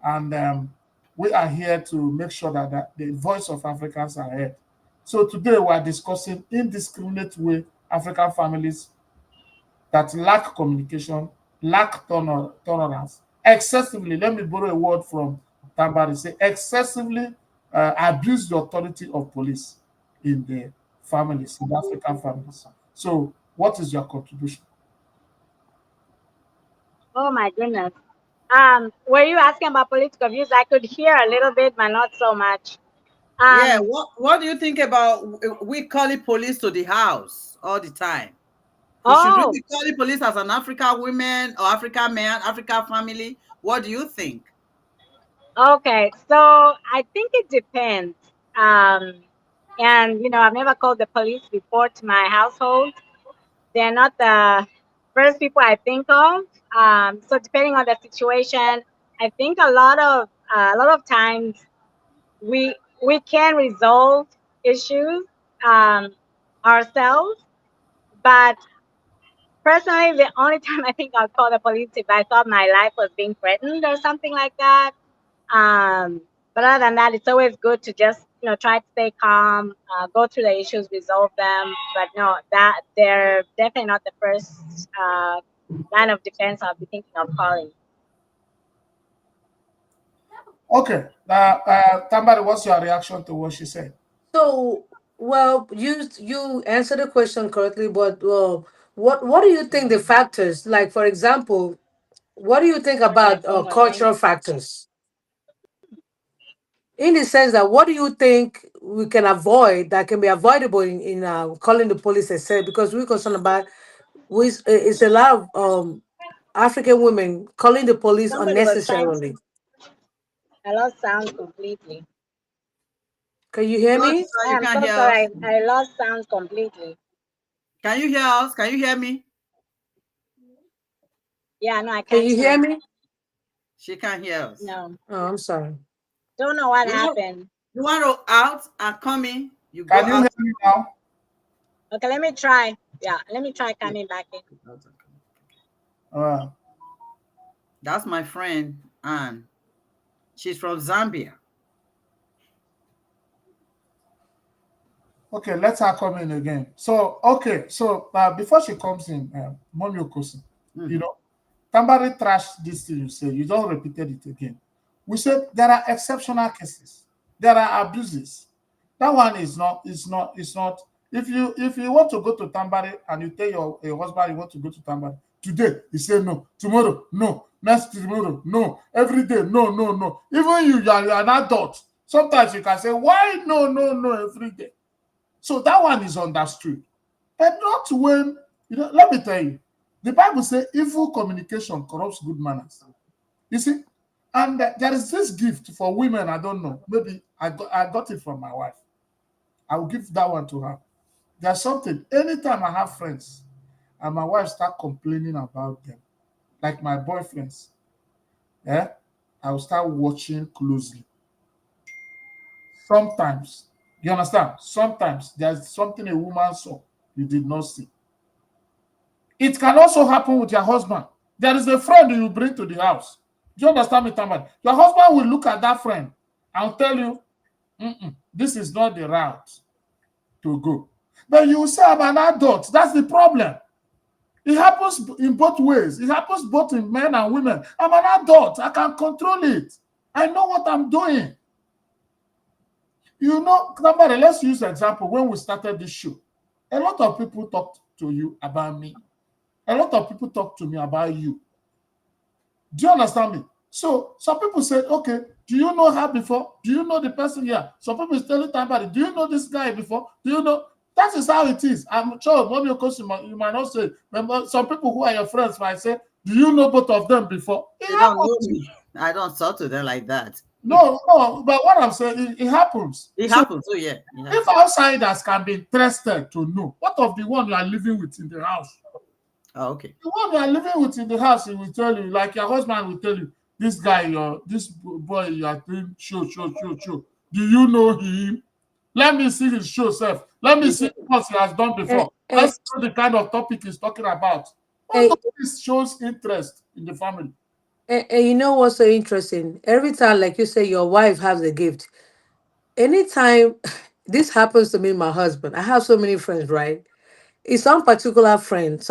And we are here to make sure that the voice of Africans are heard. So today we are discussing indiscriminate way African families that lack communication, lack tolerance, excessively, let me borrow a word from Tambari, say excessively abuse the authority of police in the families, in the African families. So what is your contribution? Oh my goodness. Were you asking about political views? I could hear a little bit, but not so much. Yeah, Um, what do you think about we calling police to the house all the time? Should we oh, be calling police as an African woman or African man, African family? What do you think? okay. So I think it depends. And I've never called the police before to my household. They're not the first people I think of. So depending on the situation, I think a lot of times we can resolve issues um, ourselves. But personally, the only time I think I'll call the police if I thought my life was being threatened or something like that. Um, but other than that, it's always good to just try to stay calm, go through the issues, resolve them. But no, that they're definitely not the first line of defense I'll be thinking of calling. Okay, Tambari, what's your reaction to what she said? So, well, you answered the question correctly, but what do you think the factors? Like, for example, what do you think Like about one more thing. cultural factors? In the sense that, what do you think we can avoid that can be avoidable in calling the police, etc. Because we're concerned about it's a lot of African women calling the police Somebody was trying to. unnecessarily. I lost sound completely. Can you hear me? Lotisa, I you am can so hear sorry. us. I lost sound completely. Can you hear us? Can you hear me? Yeah, no, I Can can't you hear hear you. me? She can't hear us. No, Oh, I'm sorry. don't know what You want happened. you want to out and come in? You go Can you out. hear me now? Okay, let me try. Yeah, let me try coming back in. Uh, That's my friend Anne. She's from Zambia. okay, let her come in again. So, okay, so before she comes in, Mommy Okosun, you Mhm. know, Tambari trashed this thing you say, you don't repeated it again. We said there are exceptional cases, there are abuses. That one is not. If you want to go to Tambari and you tell your husband you want to go to Tambari, today he say no, tomorrow, no, next tomorrow, no, every day, no, no, no. Even you are an adult. Sometimes you can say, why no, no, no, every day. So that one is understood. But not when, let me tell you, the Bible says evil communication corrupts good manners. You see? And there is this gift for women, I don't know. Maybe I got it from my wife. I will give that one to her. There's something, anytime I have friends and my wife start complaining about them, like my boyfriends, I will start watching closely. Sometimes You understand? Sometimes there's something a woman saw you did not see. It can also happen with your husband. There is a friend you bring to the house. Do you understand me, Tamar? Your husband will look at that friend and tell you, this is not the route to go. But you say, I'm an adult. That's the problem. It happens in both ways. It happens both in men and women. I'm an adult. I can control it. I know what I'm doing. You know, Tamar, let's use an example. When we started this show, a lot of people talked to you about me. A lot of people talk to me about you. Do you understand me? So some people said, okay, do you know her before? Do you know the person here? Some people is telling somebody, do you know this guy before? Do you know? That is how it is. I'm sure Mommy Okosi, you might not say, but some people who are your friends might say, do you know both of them before? They don't know me. I don't talk to them like that. No, but what I'm saying, it happens. It happens, oh yeah. If outsiders can be interested to know, what of the one you are living with in the house? Oh, okay. The one you are living with in the house, he will tell you, like your husband will tell you, this guy, this boy you are doing show. Do you know him? Let me see his show self. Let me see what he has done before. Let's know the kind of topic he's talking about. All of this shows interest in the family. And you know what's so interesting? Every time, like you say, your wife has a gift. Anytime this happens to me, my husband, I have so many friends, right? It's some particular friend.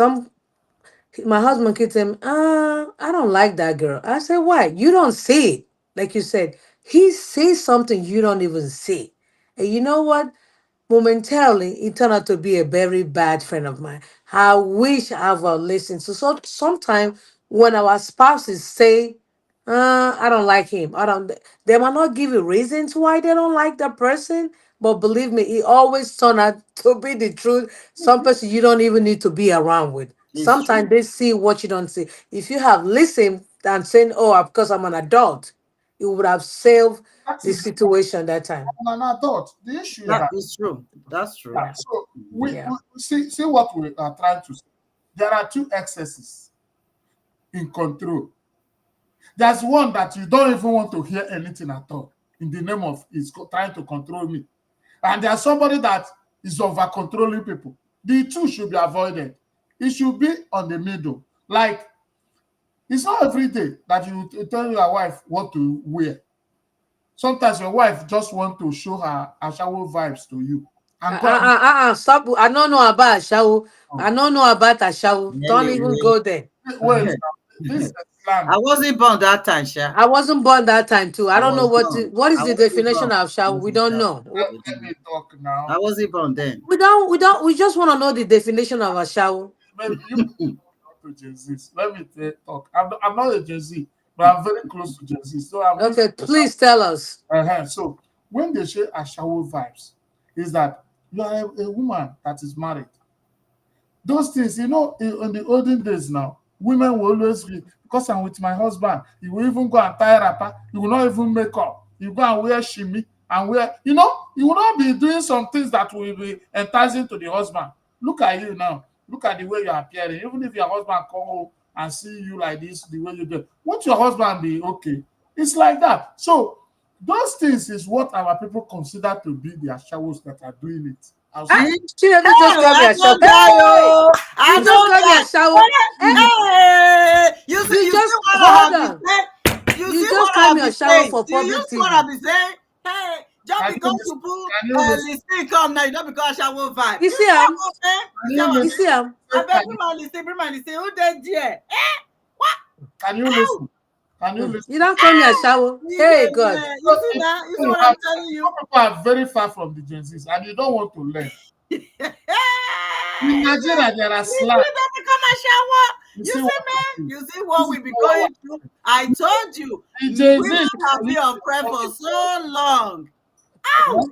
My husband keeps him, I don't like that girl. I said, why? You don't see it. Like you said, he sees something you don't even see. And you know what? Momentarily, it turned out to be a very bad friend of mine. I wish I would listened. So sometimes when our spouses say, I don't like him, they might not give you reasons why they don't like the person, but believe me, it always turn out to be the truth. Some person you don't even need to be around with. Sometimes they see what you don't see. If you have listened and saying, oh, because I'm an adult, it would have saved the situation that time. I'm an adult. The issue that is true. That's true. Yeah. So we see what we are trying to say. There are two excesses in control. There's one that you don't even want to hear anything at all in the name of is trying to control me. And there's somebody that is over controlling people. The two should be avoided. It should be on the middle. Like, it's not every day that you tell your wife what to wear. Sometimes your wife just want to show her shower vibes to you. Stop. I don't know about Ashawo. I don't know about Ashawo. Don't even go there. Wait, this is slang. I wasn't born that time, Sha. I wasn't born that time too. I don't know what is the definition born. of Ashawo. We don't know. Let me talk now. I wasn't born then. We just want to know the definition of Ashawo. Maybe you to Gen Z. Let me talk. I'm not a Gen Z, but I'm very close to Gen Z. So okay, please tell us. So when they say Ashawo vibes, is that you are a woman that is married. Those things, you know, in the olden days now, women will always be, because I'm with my husband, he will even go and tie wrapper, he will not even make up, he will go and wear shimmy, and wear, you know, you will not be doing some things that will be enticing to the husband. Look at you now. Look at the way you are appearing. Even if your husband come home and see you like this, the way you do, won't your husband be okay? It's like that. So those things is what our people consider to be the ashawos that are doing it. Just call me Ashawo. I just call me Ashawo. You see, hold on. You just call me Ashawo for public TV. What I be saying? Hey, just because you put listing come now, you don't become Ashawo vibe. You see him? You see him? I bet bring my listing. Who dead there? What? Can you listen? Can you listen? You don't call me Ashawo. Hey, God. You see that? You see what I'm telling you? Some people are very far from the Gen Zs and you don't want to learn. In Nigeria, there are slang. You see, man? You see what we be going through? I told you. Women have been oppressed for so long. Ow!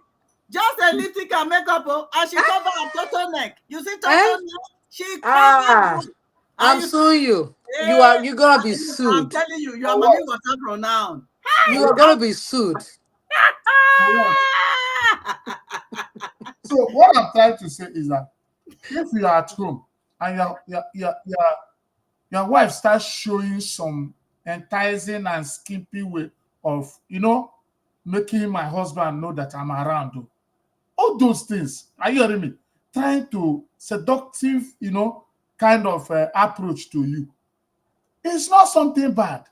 Just a lipstick and makeup, and she cover her total neck. You see total neck? She covered. I'm suing you. You're gonna be sued. I'm telling you, your money was not pronounced. You are gonna be sued. So what I'm trying to say is that if you are at home and your wife starts showing some enticing and skimpy way of, you know, making my husband know that I'm around, All those things. Are you hearing me? Trying to seductive, kind of approach to you. It's not something bad.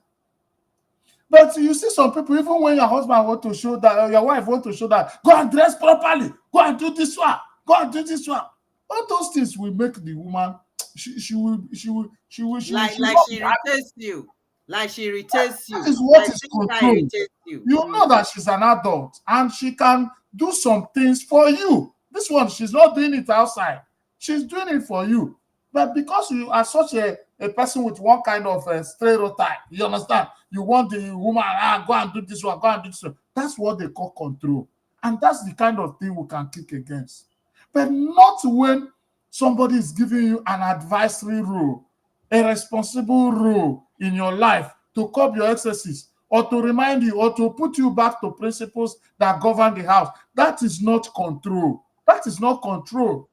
But you see some people, even when your husband want to show that, or your wife want to show that, go and dress properly, go and do this one, go and do this one. All those things will make the woman, she will Like she will she be happy. irritates you. Like she irritates That you. is what Like is things that control. irritates you. You know that she's an adult and she can do some things for you. This one, she's not doing it outside. She's doing it for you. But because you are such a person with one kind of stereotype, you understand? You want the woman, go and do this one, go and do this one. That's what they call control. And that's the kind of thing we can kick against. But not when somebody is giving you an advisory role, a responsible role in your life to curb your excesses, or to remind you, or to put you back to principles that govern the house. That is not control. That is not control.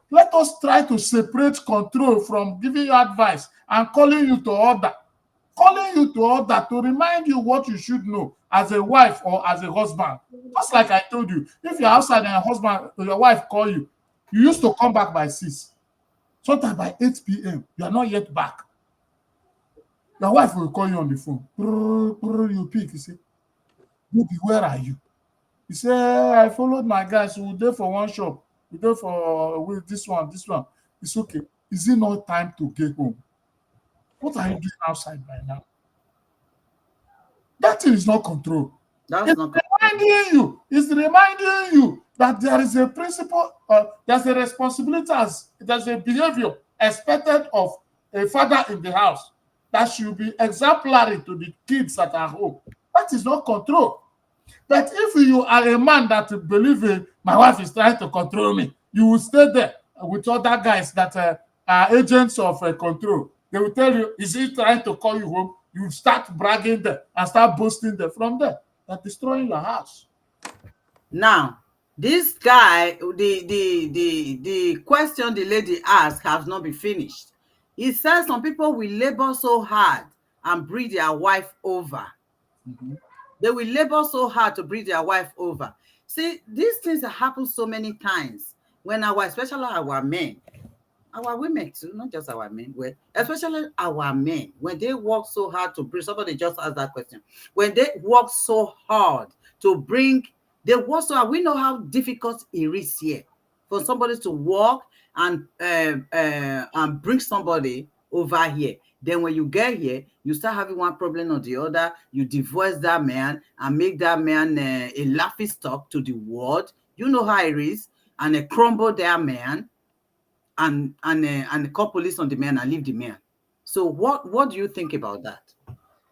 Let us try to separate control from giving you advice and calling you to order. Calling you to order to remind you what you should know as a wife or as a husband. Just like I told you, if you're outside and your husband or your wife call you, you used to come back by 6. Sometimes by 8 p.m., you are not yet back. Your wife will call you on the phone. You pick. You say, baby, where are you? You say, I followed my guys. We're there for one shop. We're there for with this one. It's okay. Is it not time to get home? What are you doing outside by now? That thing is not control. That's not It's reminding you that there is a principle, there's a responsibility, there's a behavior expected of a father in the house that should be exemplary to the kids that are home. That is not control. But if you are a man that believes my wife is trying to control me, you will stay there with other guys that are agents of control. They will tell you, is he trying to call you home? You start bragging them and start boasting them from there. That's destroying your house. Now, this guy, the question the lady asked has not been finished. He says some people will labor so hard and bring their wife over. Mm-hmm. They will labor so hard to bring their wife over. See, these things happen so many times when especially our men, our women too, not just our men, especially our men, when they work so hard to bring, somebody just asked that question, when they work so hard to bring, they work so hard, we know how difficult it is here for somebody to walk and bring somebody over here. Then when you get here, you start having one problem or the other, you divorce that man and make that man a laughing stock to the world. You know how it is, and crumble that man and call police on the man and leave the man. So what do you think about that?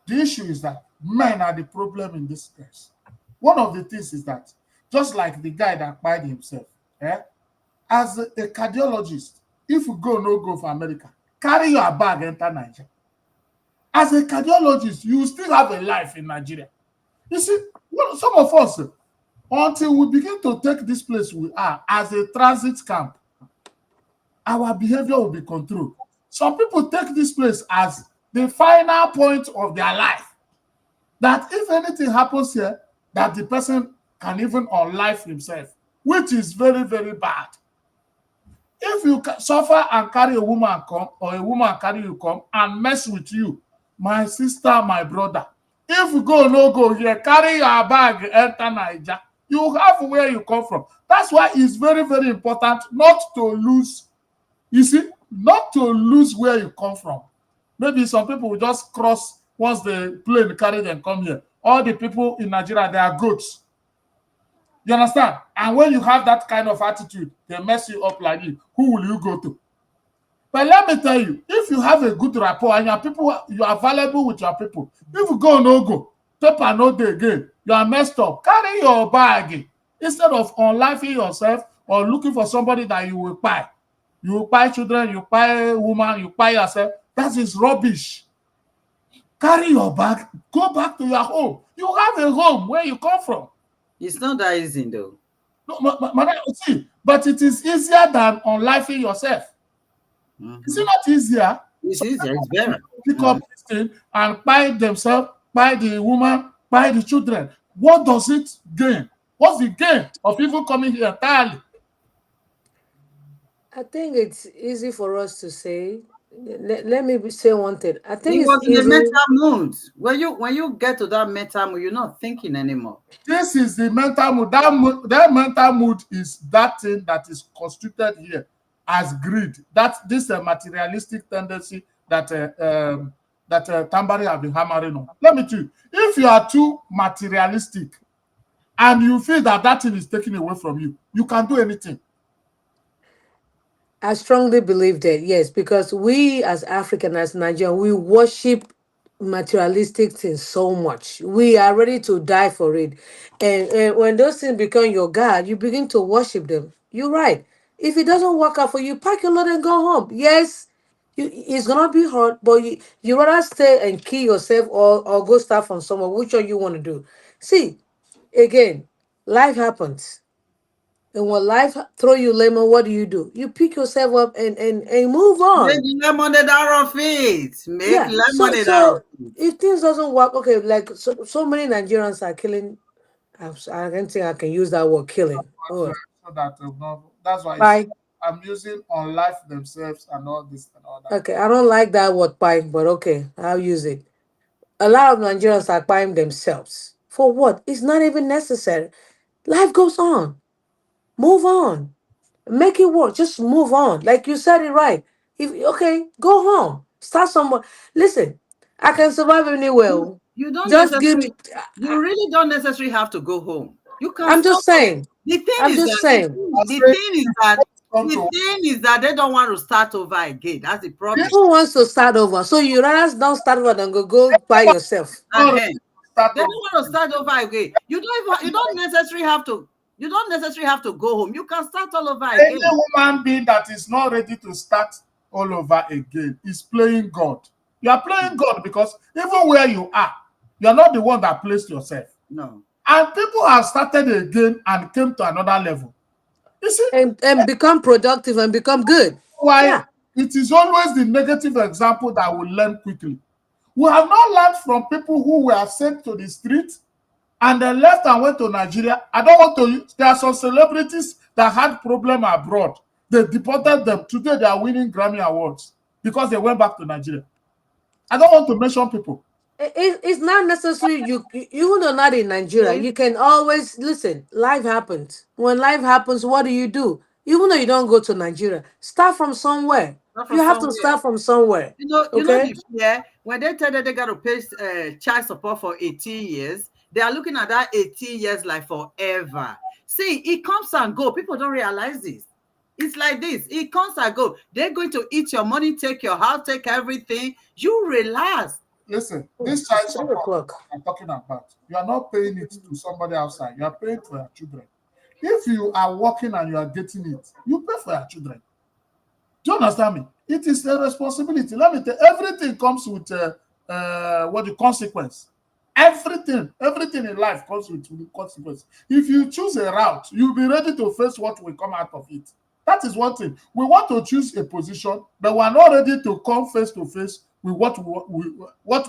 The issue is that men are the problem in this case. One of the things is that, just like the guy that buried himself, as a cardiologist, if you no go for America, carry your bag, enter Nigeria. As a cardiologist, you still have a life in Nigeria. You see, some of us, until we begin to take this place we are as a transit camp, our behavior will be controlled. Some people take this place as the final point of their life. That if anything happens here, that the person can even unlife himself, which is very, very bad. If you suffer and carry a woman come, or a woman carry you come and mess with you, my sister, my brother, if you no go here, carry your bag, enter Nigeria, you have where you come from. That's why it's very, very important not to lose, you see, not to lose where you come from. Maybe some people will just cross once the plane carry them come here. All the people in Nigeria, they are goats. You understand? And when you have that kind of attitude, they mess you up like you. Who will you go to? But let me tell you, if you have a good rapport and your people, you are valuable with your people, if you no go, paper no day again, you are messed up. Carry your bag instead of unlifing yourself or looking for somebody that you will buy. You will buy children, you buy woman, you buy yourself. That is rubbish. Carry your bag, go back to your home. You have a home where you come from. It's not that easy, though. No, see, but it is easier than unlifing yourself. Mm-hmm. Is it not easier? It's easier, it's better. Pick up this thing and buy themselves, buy the woman, buy the children. What does it gain? What's the gain of even coming here entirely? I think it's easy for us to say. Let me say one thing. I He think it's was in a easy. mental mood. When you get to that mental mood, you're not thinking anymore. This is the mental mood. That mental mood is that thing that is constituted here as greed. That this materialistic tendency that Tambari have been hammering on. Let me tell you, if you are too materialistic and you feel that that thing is taken away from you, you can do anything. I strongly believe that, yes, because we as African, as Nigerian, we worship materialistic things so much. We are ready to die for it. And when those things become your God, you begin to worship them. You're right. If it doesn't work out for you, pack your load and go home. Yes, it's gonna be hard, but you rather stay and kill yourself or go start from somewhere. Which one you want to do? See, again, life happens. And when life throw you lemon, what do? You pick yourself up and move Make on. lemonade out of it. Make Yeah. So lemonade out of so it. if things doesn't work, okay, like so many Nigerians are killing. I don't think I can use that word killing. Oh, So that no, that's why bye. I'm using on life themselves and all this and all that. Okay, I don't like that word bye, but okay, I'll use it. A lot of Nigerians are buying themselves. For what? It's not even necessary. Life goes on. Move on. Make it work. Just move on. Like you said it right. If okay, go home. Start somewhere. Listen, I can survive anywhere. You don't Just give me. necessarily, you really don't necessarily have to go home. You can I'm stop. just saying. The thing I'm is just that the saying. thing, I the say thing is that come the to thing is that they don't want to start over again. That's the problem. Who wants to start over? So you rather don't start over than go by yourself. not Ahead. start They don't over. want to start over again. You don't necessarily have to. You don't necessarily have to go home. You can start all over Any again. human being that is not ready to start all over again is playing God. You are playing God because even where you are, you are not the one that placed yourself. No. And people have started again and came to another level. You see, And become productive and become good. why Yeah. it is always the negative example that will learn quickly. We have not learned from people who were sent to the street and then left and went to Nigeria. I don't want to. There are some celebrities that had problem abroad. They deported them. Today they are winning Grammy awards because they went back to Nigeria. I don't want to mention people. It's not necessary. Even though not in Nigeria, Yes. you can always listen. Life happens. When life happens, what do? Even though you don't go to Nigeria, start from somewhere. Not from You have to somewhere. start from somewhere. You know Okay. the fear when they tell that they got to pay child support for 18 years. They are looking at that 18 years like forever. See, it comes and go. People don't realize this. It's like this. It comes and go. They're going to eat your money, take your house, take everything. You relax. Listen, Oh, this it's child three support o'clock. I'm talking about, you are not paying it to somebody outside. You are paying for your children. If you are working and you are getting it, you pay for your children. Do you understand me? It is a responsibility. Let me tell you, everything comes with what the consequence. Everything in life comes with the consequence. If you choose a route, you'll be ready to face what will come out of it. That is one thing. We want to choose a position, but we are not ready to come face to face with what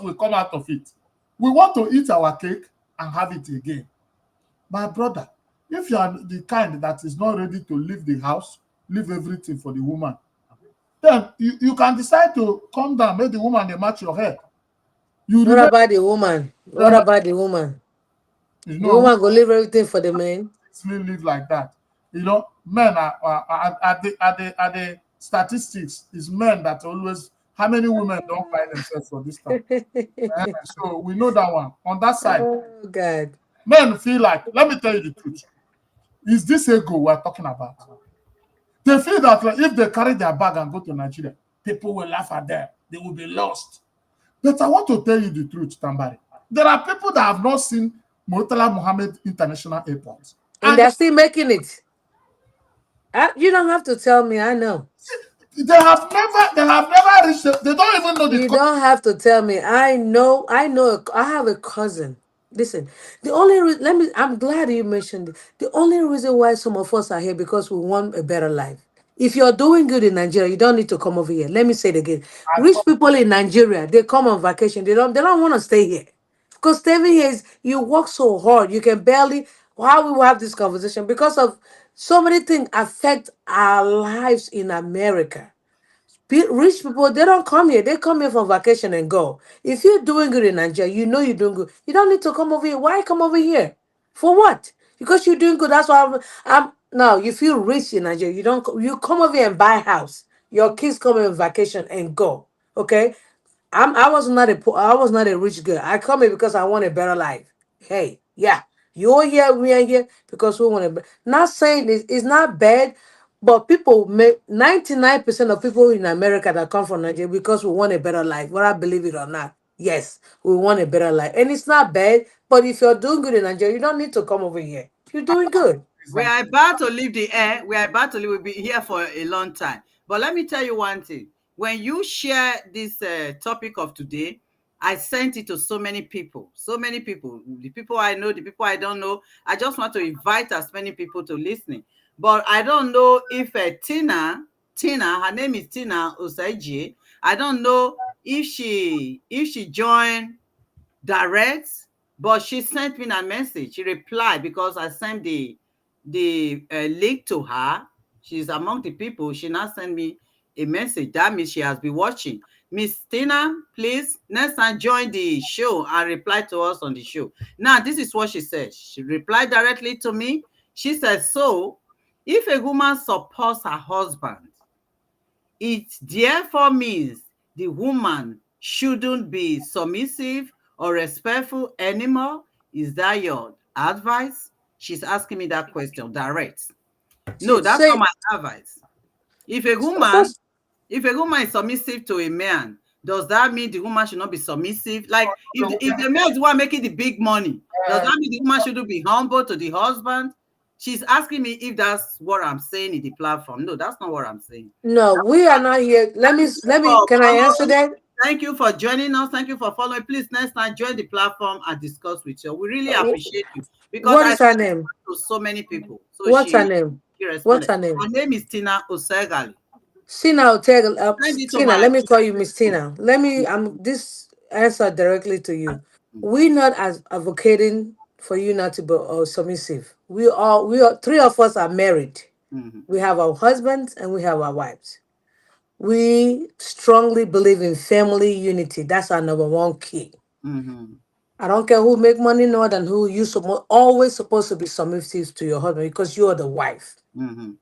will come out of it. We want to eat our cake and have it again. My brother, if you are the kind that is not ready to leave the house, leave everything for the woman, then you can decide to come down, make the woman dey match your head. You What remain, about the woman? What um, about the woman? you The know, woman go leave everything for the man. women live like that. You know, men are the statistics is men that always. How many women don't find themselves for this time? So we know that one. On that side, Oh God. men feel like, let me tell you the truth. Is this ego we're talking about? They feel that like, if they carry their bag and go to Nigeria, people will laugh at them. They will be lost. But I want to tell you the truth, Tambari. There are people that have not seen Murtala Mohammed International Airport. And And they're still making it. You don't have to tell me. I know. they have never reached, they don't even know the You don't have to tell me. I know. I know. I have a cousin. Listen, let me. I'm glad you mentioned it. The only reason why some of us are here because we want a better life. If you're doing good in Nigeria, you don't need to come over here. Let me say it again. at Rich all. people in Nigeria, they come on vacation. They don't. They don't want to stay here because staying here is you work so hard. You can barely. Why we will have this conversation? Because of so many things affect our lives in America. Rich people, they don't come here. They come here for vacation and go. If you're doing good in Nigeria, you know you're doing good. You don't need to come over here. Why come over here? For what? Because you're doing good. That's why I'm now. If you're rich in Nigeria, you don't. You come over here and buy a house. Your kids come on vacation and go. Okay, I was not a rich girl. I come here because I want a better life. Hey, yeah. You're here, we are here because we want a not saying it's not bad, but people make 99% of people in America that come from Nigeria because we want a better life, whether I believe it or not. Yes, we want a better life. And it's not bad, but if you're doing good in Nigeria, you don't need to come over here. You're doing good. We are about to leave the air. We are about to leave. We'll be here for a long time. But let me tell you one thing. When you share this topic of today, I sent it to so many people. So many people. The people I know, the people I don't know. I just want to invite as many people to listening. But I don't know if Tina, her name is Tina Osaiji. I don't know if she joined direct, but she sent me a message. She replied because I sent the link to her. She's among the people. She now sent me a message. That means she has been watching. Miss Tina, please next time join the show and reply to us on the show. Now, this is what she said. She replied directly to me. She said, so if a woman supports her husband, it therefore means the woman shouldn't be submissive or respectful anymore. Is that your advice? She's asking me that question direct. No, that's not Say my advice. If a of woman, course. if a woman is submissive to a man, does that mean the woman should not be submissive? Like if the man is the one making the big money, does that mean the woman shouldn't be humble to the husband? She's asking me if that's what I'm saying in the platform. No, that's not what I'm saying. No, we are not here. Let me For can I answer following. that? Thank you for joining us. Thank you for following. Please, next time, join the platform and discuss with you. We really appreciate you because What I is her sent name? to so many people. So What's her she name? What's responded. her name? Her name is Tina Osegali. Tina, I'll tell Send it to Tina, my. let me call you Miss Tina. Let me this answer directly to you. We're not as advocating for you not to be submissive. We are three of us are married. Mhm, We have our husbands and we have our wives. We strongly believe in family unity. That's our number one key. mhm, I don't care who make money more than who always supposed to be submissive to your husband because you are the wife. mhm,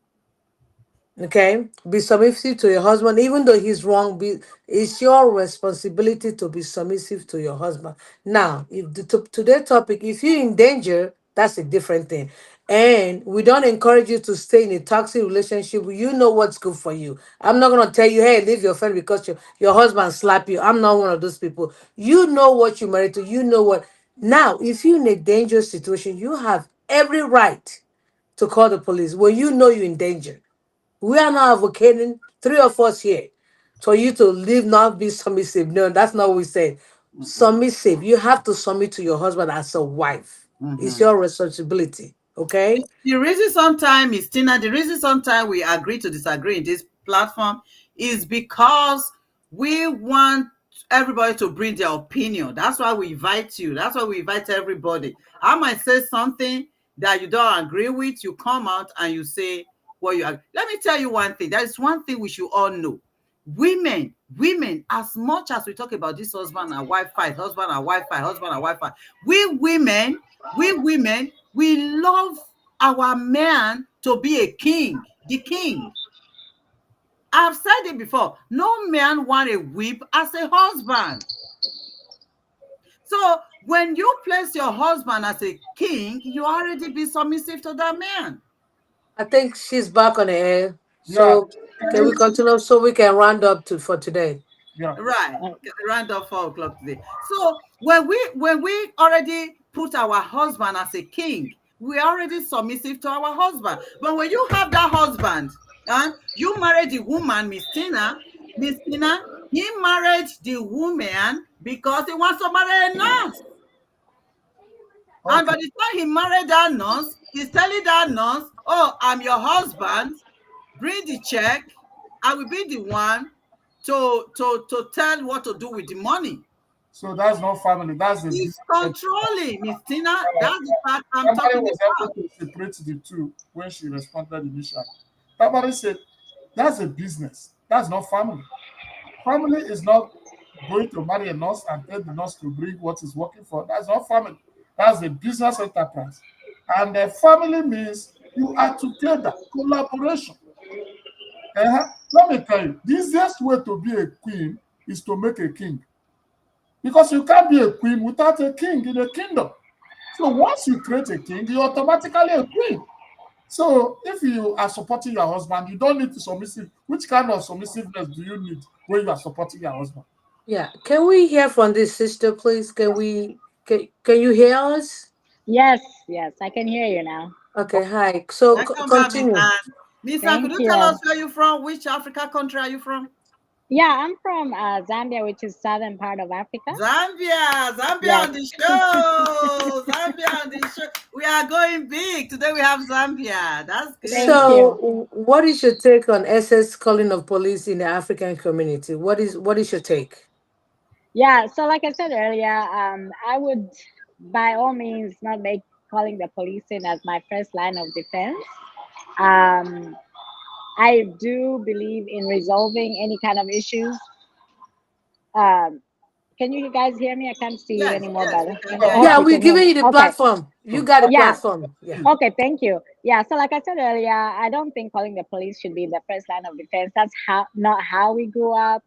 Okay, be submissive to your husband, even though he's wrong. It's your responsibility to be submissive to your husband. Now, if today's topic, if you're in danger, that's a different thing. And we don't encourage you to stay in a toxic relationship. You know what's good for you. I'm not gonna tell you, hey, leave your friend because your husband slap you. I'm not one of those people. You know what you're married to. You know what. Now, if you're in a dangerous situation, you have every right to call the police when you know you're in danger. We are not advocating three of us here for you to live not be submissive. No, that's not what we say. mhm, Submissive. You have to submit to your husband as a wife. It's mhm. your responsibility. Okay? The reason sometimes is Tina, the reason sometimes we agree to disagree in this platform is because we want everybody to bring their opinion. That's why we invite you. That's why we invite everybody. I might say something that you don't agree with. You come out and you say what you agree. Let me tell you one thing. There is one thing we should all know. Women, as much as we talk about this husband and wife fight, husband and wife fight, husband and wife fight, we women, we love our man to be a king, the king. I've said it before. No man want a whip as a husband. So when you place your husband as a king, you already be submissive to that man. I think she's back on the air. Yeah, So can we continue so we can round up for today? yeah. Right. Around of 4 o'clock today. So when we already put our husband as a king, we are already submissive to our husband. But when you have that husband and you married the woman, Miss Tina, he married the woman because he wants to marry a nurse. And by Okay. the time he married that nurse, he's telling that nurse, oh, I'm your husband, bring the check. I will be the one to tell what to do with the money. So that's not family. That's a It's business. controlling, Miss Tina. That's the part I'm Somebody talking was about. able to separate the two when she responded initially. Somebody said, that's a business. That's not family. Family is not going to marry a nurse and tell the nurse to bring what is working for. That's not family. That's a business enterprise. And the family means you are together, collaboration. Let me tell you, the easiest way to be a queen is to make a king. Because you can't be a queen without a king in a kingdom. So once you create a king, you're automatically a queen. So if you are supporting your husband, you don't need to submissive. Which kind of submissiveness do you need when you are supporting your husband? Yeah. Can we hear from this sister, please? Can you hear us? Yes, yes, I can hear you now. Okay, hi. So Welcome back, Miss continue. Anne. Miss Anne, could Thank you tell us you. where you're from? Which Africa country are you from? Yeah, I'm from Zambia, which is southern part of Africa. Zambia. Zambia Yes. on the show. Zambia on the show. We are going big. Today we have Zambia. That's Thank good. you. So what is your take on SS calling of police in the African community? What is your take? Yeah, so like I said earlier, I would by all means not make calling the police in as my first line of defense. Um, I do believe in resolving any kind of issues. Um, can you guys hear me? I can't see you Yes, anymore, yes, we brother. can hear Yeah, you. Okay, you we're can hear giving me. you the Okay. platform. You got a Yeah. platform. Yeah. Okay, thank you. Yeah, so like I said earlier, I don't think calling the police should be the first line of defense. That's how not how we grew up.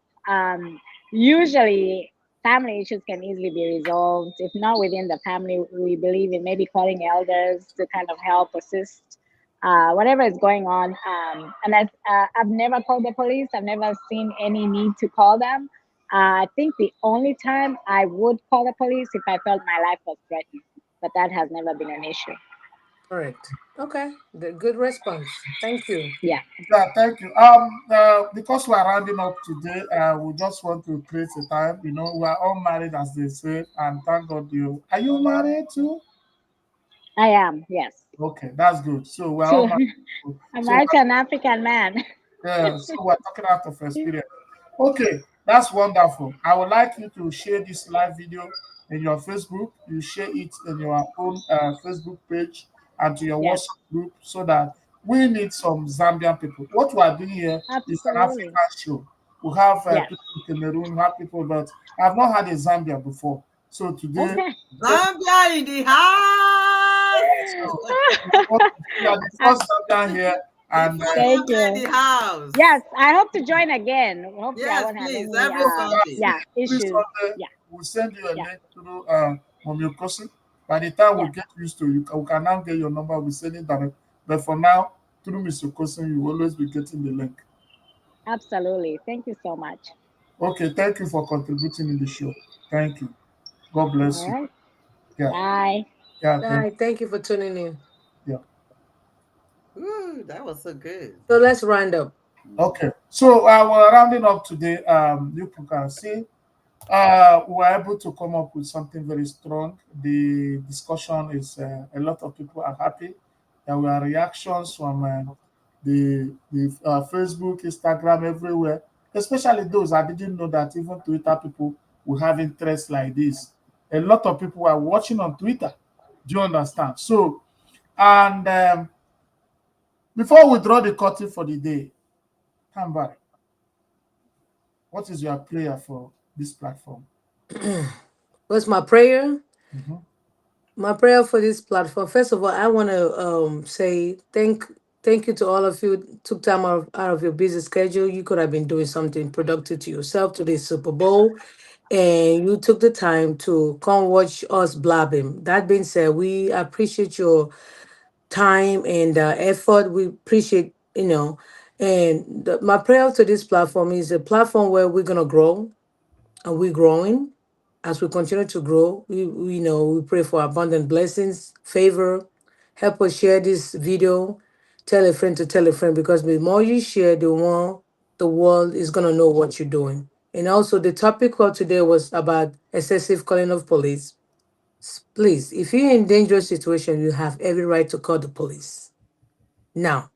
Usually, family issues can easily be resolved. If not within the family, we believe in maybe calling elders to kind of help assist. Whatever is going on, I've never called the police. I've never seen any need to call them. I think the only time I would call the police if I felt my life was threatened, but that has never been an issue. Correct. Okay. The good response. Thank you. Yeah. Yeah, thank you. Because we are rounding up today, we just want to create a time. We are all married, as they say, and thank God you. Are you married too? I am, yes. Okay, that's good. So we are all To married. I'm So married to an African man. yeah, so we're talking out of experience. Okay, that's wonderful. I would like you to share this live video in your Facebook. You share it in your own Facebook page and to your Yes, WhatsApp group so that we need some Zambian people. What we are doing here is an absolutely. African show. We have Yes. people in Cameroon, we have people, but I've not had a Zambia before. So today, Okay. Zambia in the house. so you are the Uh, first Zambian here, The and first Thank Zambia you. in the house. Yes, I hope to join again. Hopefully, I Yes, won't have please, any every Sunday. yeah every issues. Sunday, Yeah, we'll send you a yeah, link through Momiokosi. By the time we yes, get used to you, we can now get your number, we send it direct. But for now, through Mr. Kosin, you will always be getting the link. absolutely. Thank you so much. Okay, thank you for contributing in the show. Thank you. God All bless you. right. Yeah, Bye. yeah, thank Bye. Thank you for tuning in. you. Yeah. Ooh, that was so good. So let's round up. Okay, so we're rounding up today. You can see we were able to come up with something very strong. The discussion is a lot of people are happy. There were reactions from the Facebook, Instagram, everywhere. Especially those I didn't know that even Twitter people will have interest like this. A lot of people are watching on Twitter. Do you understand? So, and before we draw the curtain for the day, Tambari, what is your prayer for this platform? What's my prayer? Mhm. My prayer for this platform. First of all, I want to say thank you to all of you. Took time out of your busy schedule. You could have been doing something productive to yourself today's Super Bowl, and you took the time to come watch us blabbing. That being said, we appreciate your time and effort. We appreciate and my prayer to this platform is a platform where we're gonna grow and we're growing. As we continue to grow, we pray for abundant blessings, favor. Help us share this video. Tell a friend to tell a friend because the more you share, the more the world is gonna know what you're doing. And also, the topic of today was about excessive calling of police. Please, if you're in dangerous situation, you have every right to call the police. Now,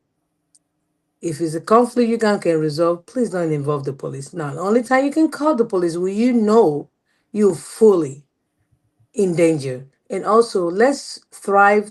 if it's a conflict you can resolve, please don't involve the police. Now, the only time you can call the police when you know you fully in danger. And also, uh, let's try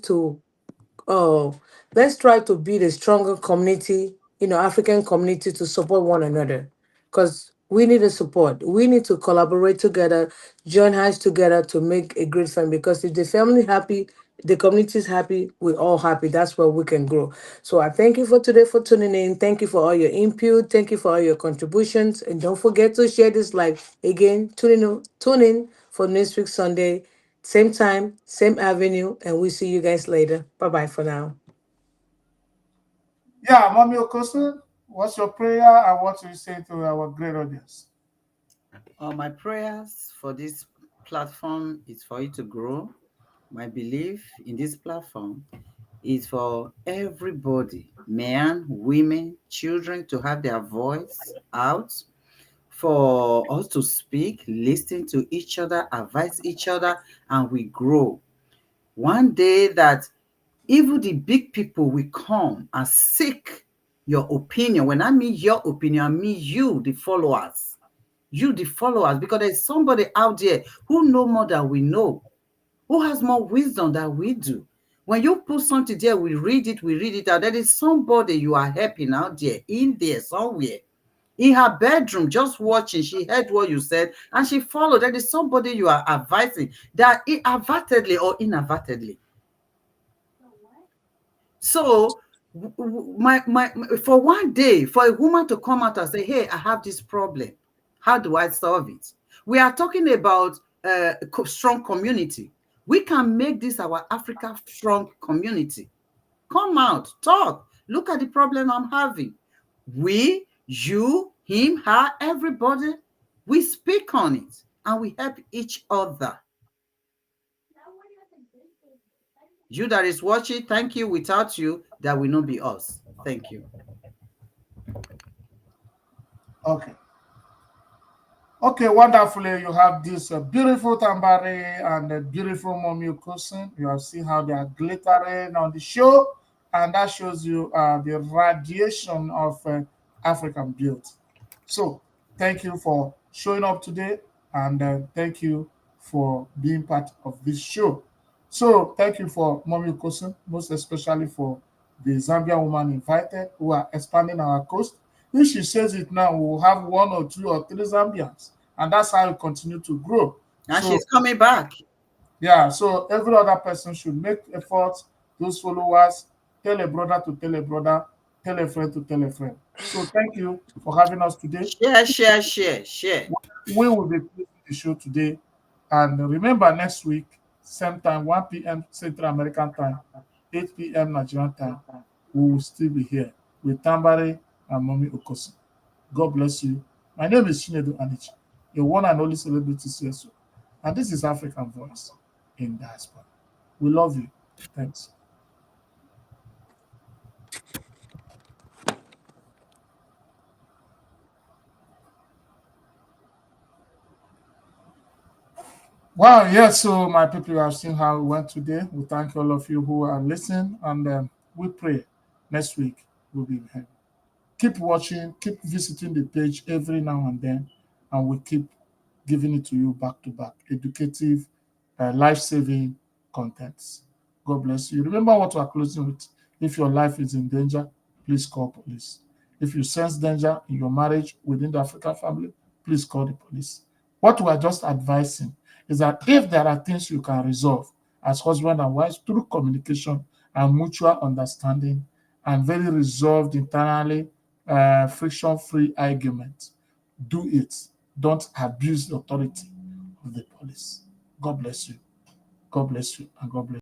to build a stronger community, African community to support one another. Because we need a support. We need to collaborate together, join hands together to make a great family. Because if the family happy, the community is happy, we're all happy. That's where we can grow. So I thank you for today for tuning in. Thank you for all your input. Thank you for all your contributions. And don't forget to share this live. Again, tune in for next week Sunday. Same time, same avenue, and we see you guys later. Bye bye for now. Yeah, Mommy Okosun, what's your prayer and what you say to our great audience? My prayers for this platform is for it to grow. My belief in this platform is for everybody, men, women, children, to have their voice out, for us to speak, listen to each other, advise each other, and we grow. One day that even the big people will come and seek your opinion. When I mean your opinion, I mean you, the followers. You, the followers, because there's somebody out there who know more than we know, who has more wisdom than we do. When you put something there, we read it out. There is somebody you are helping out there, in there somewhere, in her bedroom, just watching. She heard what you said and she followed. There is somebody you are advising that inadvertently or inadvertently. So for one day, for a woman to come out and say, hey, I have this problem, how do I solve it? We are talking about strong community. We can make this our Africa strong community. Come out, talk, look at the problem I'm having. We, you, him, her, everybody, we speak on it and we help each other. You that is watching, thank you. Without you, that will not be us. Thank you. Okay. Okay, wonderfully. You have this beautiful tambari and a beautiful mommy Okosun. You have seen how they are glittering on the show, and that shows you the radiation of African beauty. So, thank you for showing up today, and thank you for being part of this show. So, thank you for mommy Okosun, most especially for the Zambian woman invited who are expanding our coast. If she says it now, we will have one or two or three Zambians, and that's how we continue to grow. And So, she's coming back. yeah, so every other person should make efforts. Those followers, tell a brother to tell a brother, tell a friend to tell a friend. So, thank you for having us today. Share, share, share, share. We will be closing the show today. And remember, next week, same time, 1 p.m. Central American time, 8 p.m. Nigerian time, we will still be here with Tambari and Mommy Okosi. God bless you. My name is Shinedu Anichi, your one and only celebrity CSO. And this is African Voice in Diaspora. We love you. Thanks. Wow, yes. So, my people, you have seen how it went today. We thank all of you who are listening, and we pray next week we'll be here. Keep watching, keep visiting the page every now and then, and we keep giving it to you back to back. Educative, life saving contents. God bless you. Remember what we are closing with. If your life is in danger, please call police. If you sense danger in your marriage within the African family, please call the police. What we are just advising is that if there are things you can resolve as husband and wife through communication and mutual understanding and very resolved internally, friction-free argument, do it. Don't abuse the authority of the police. God bless you. God bless you, and God bless you.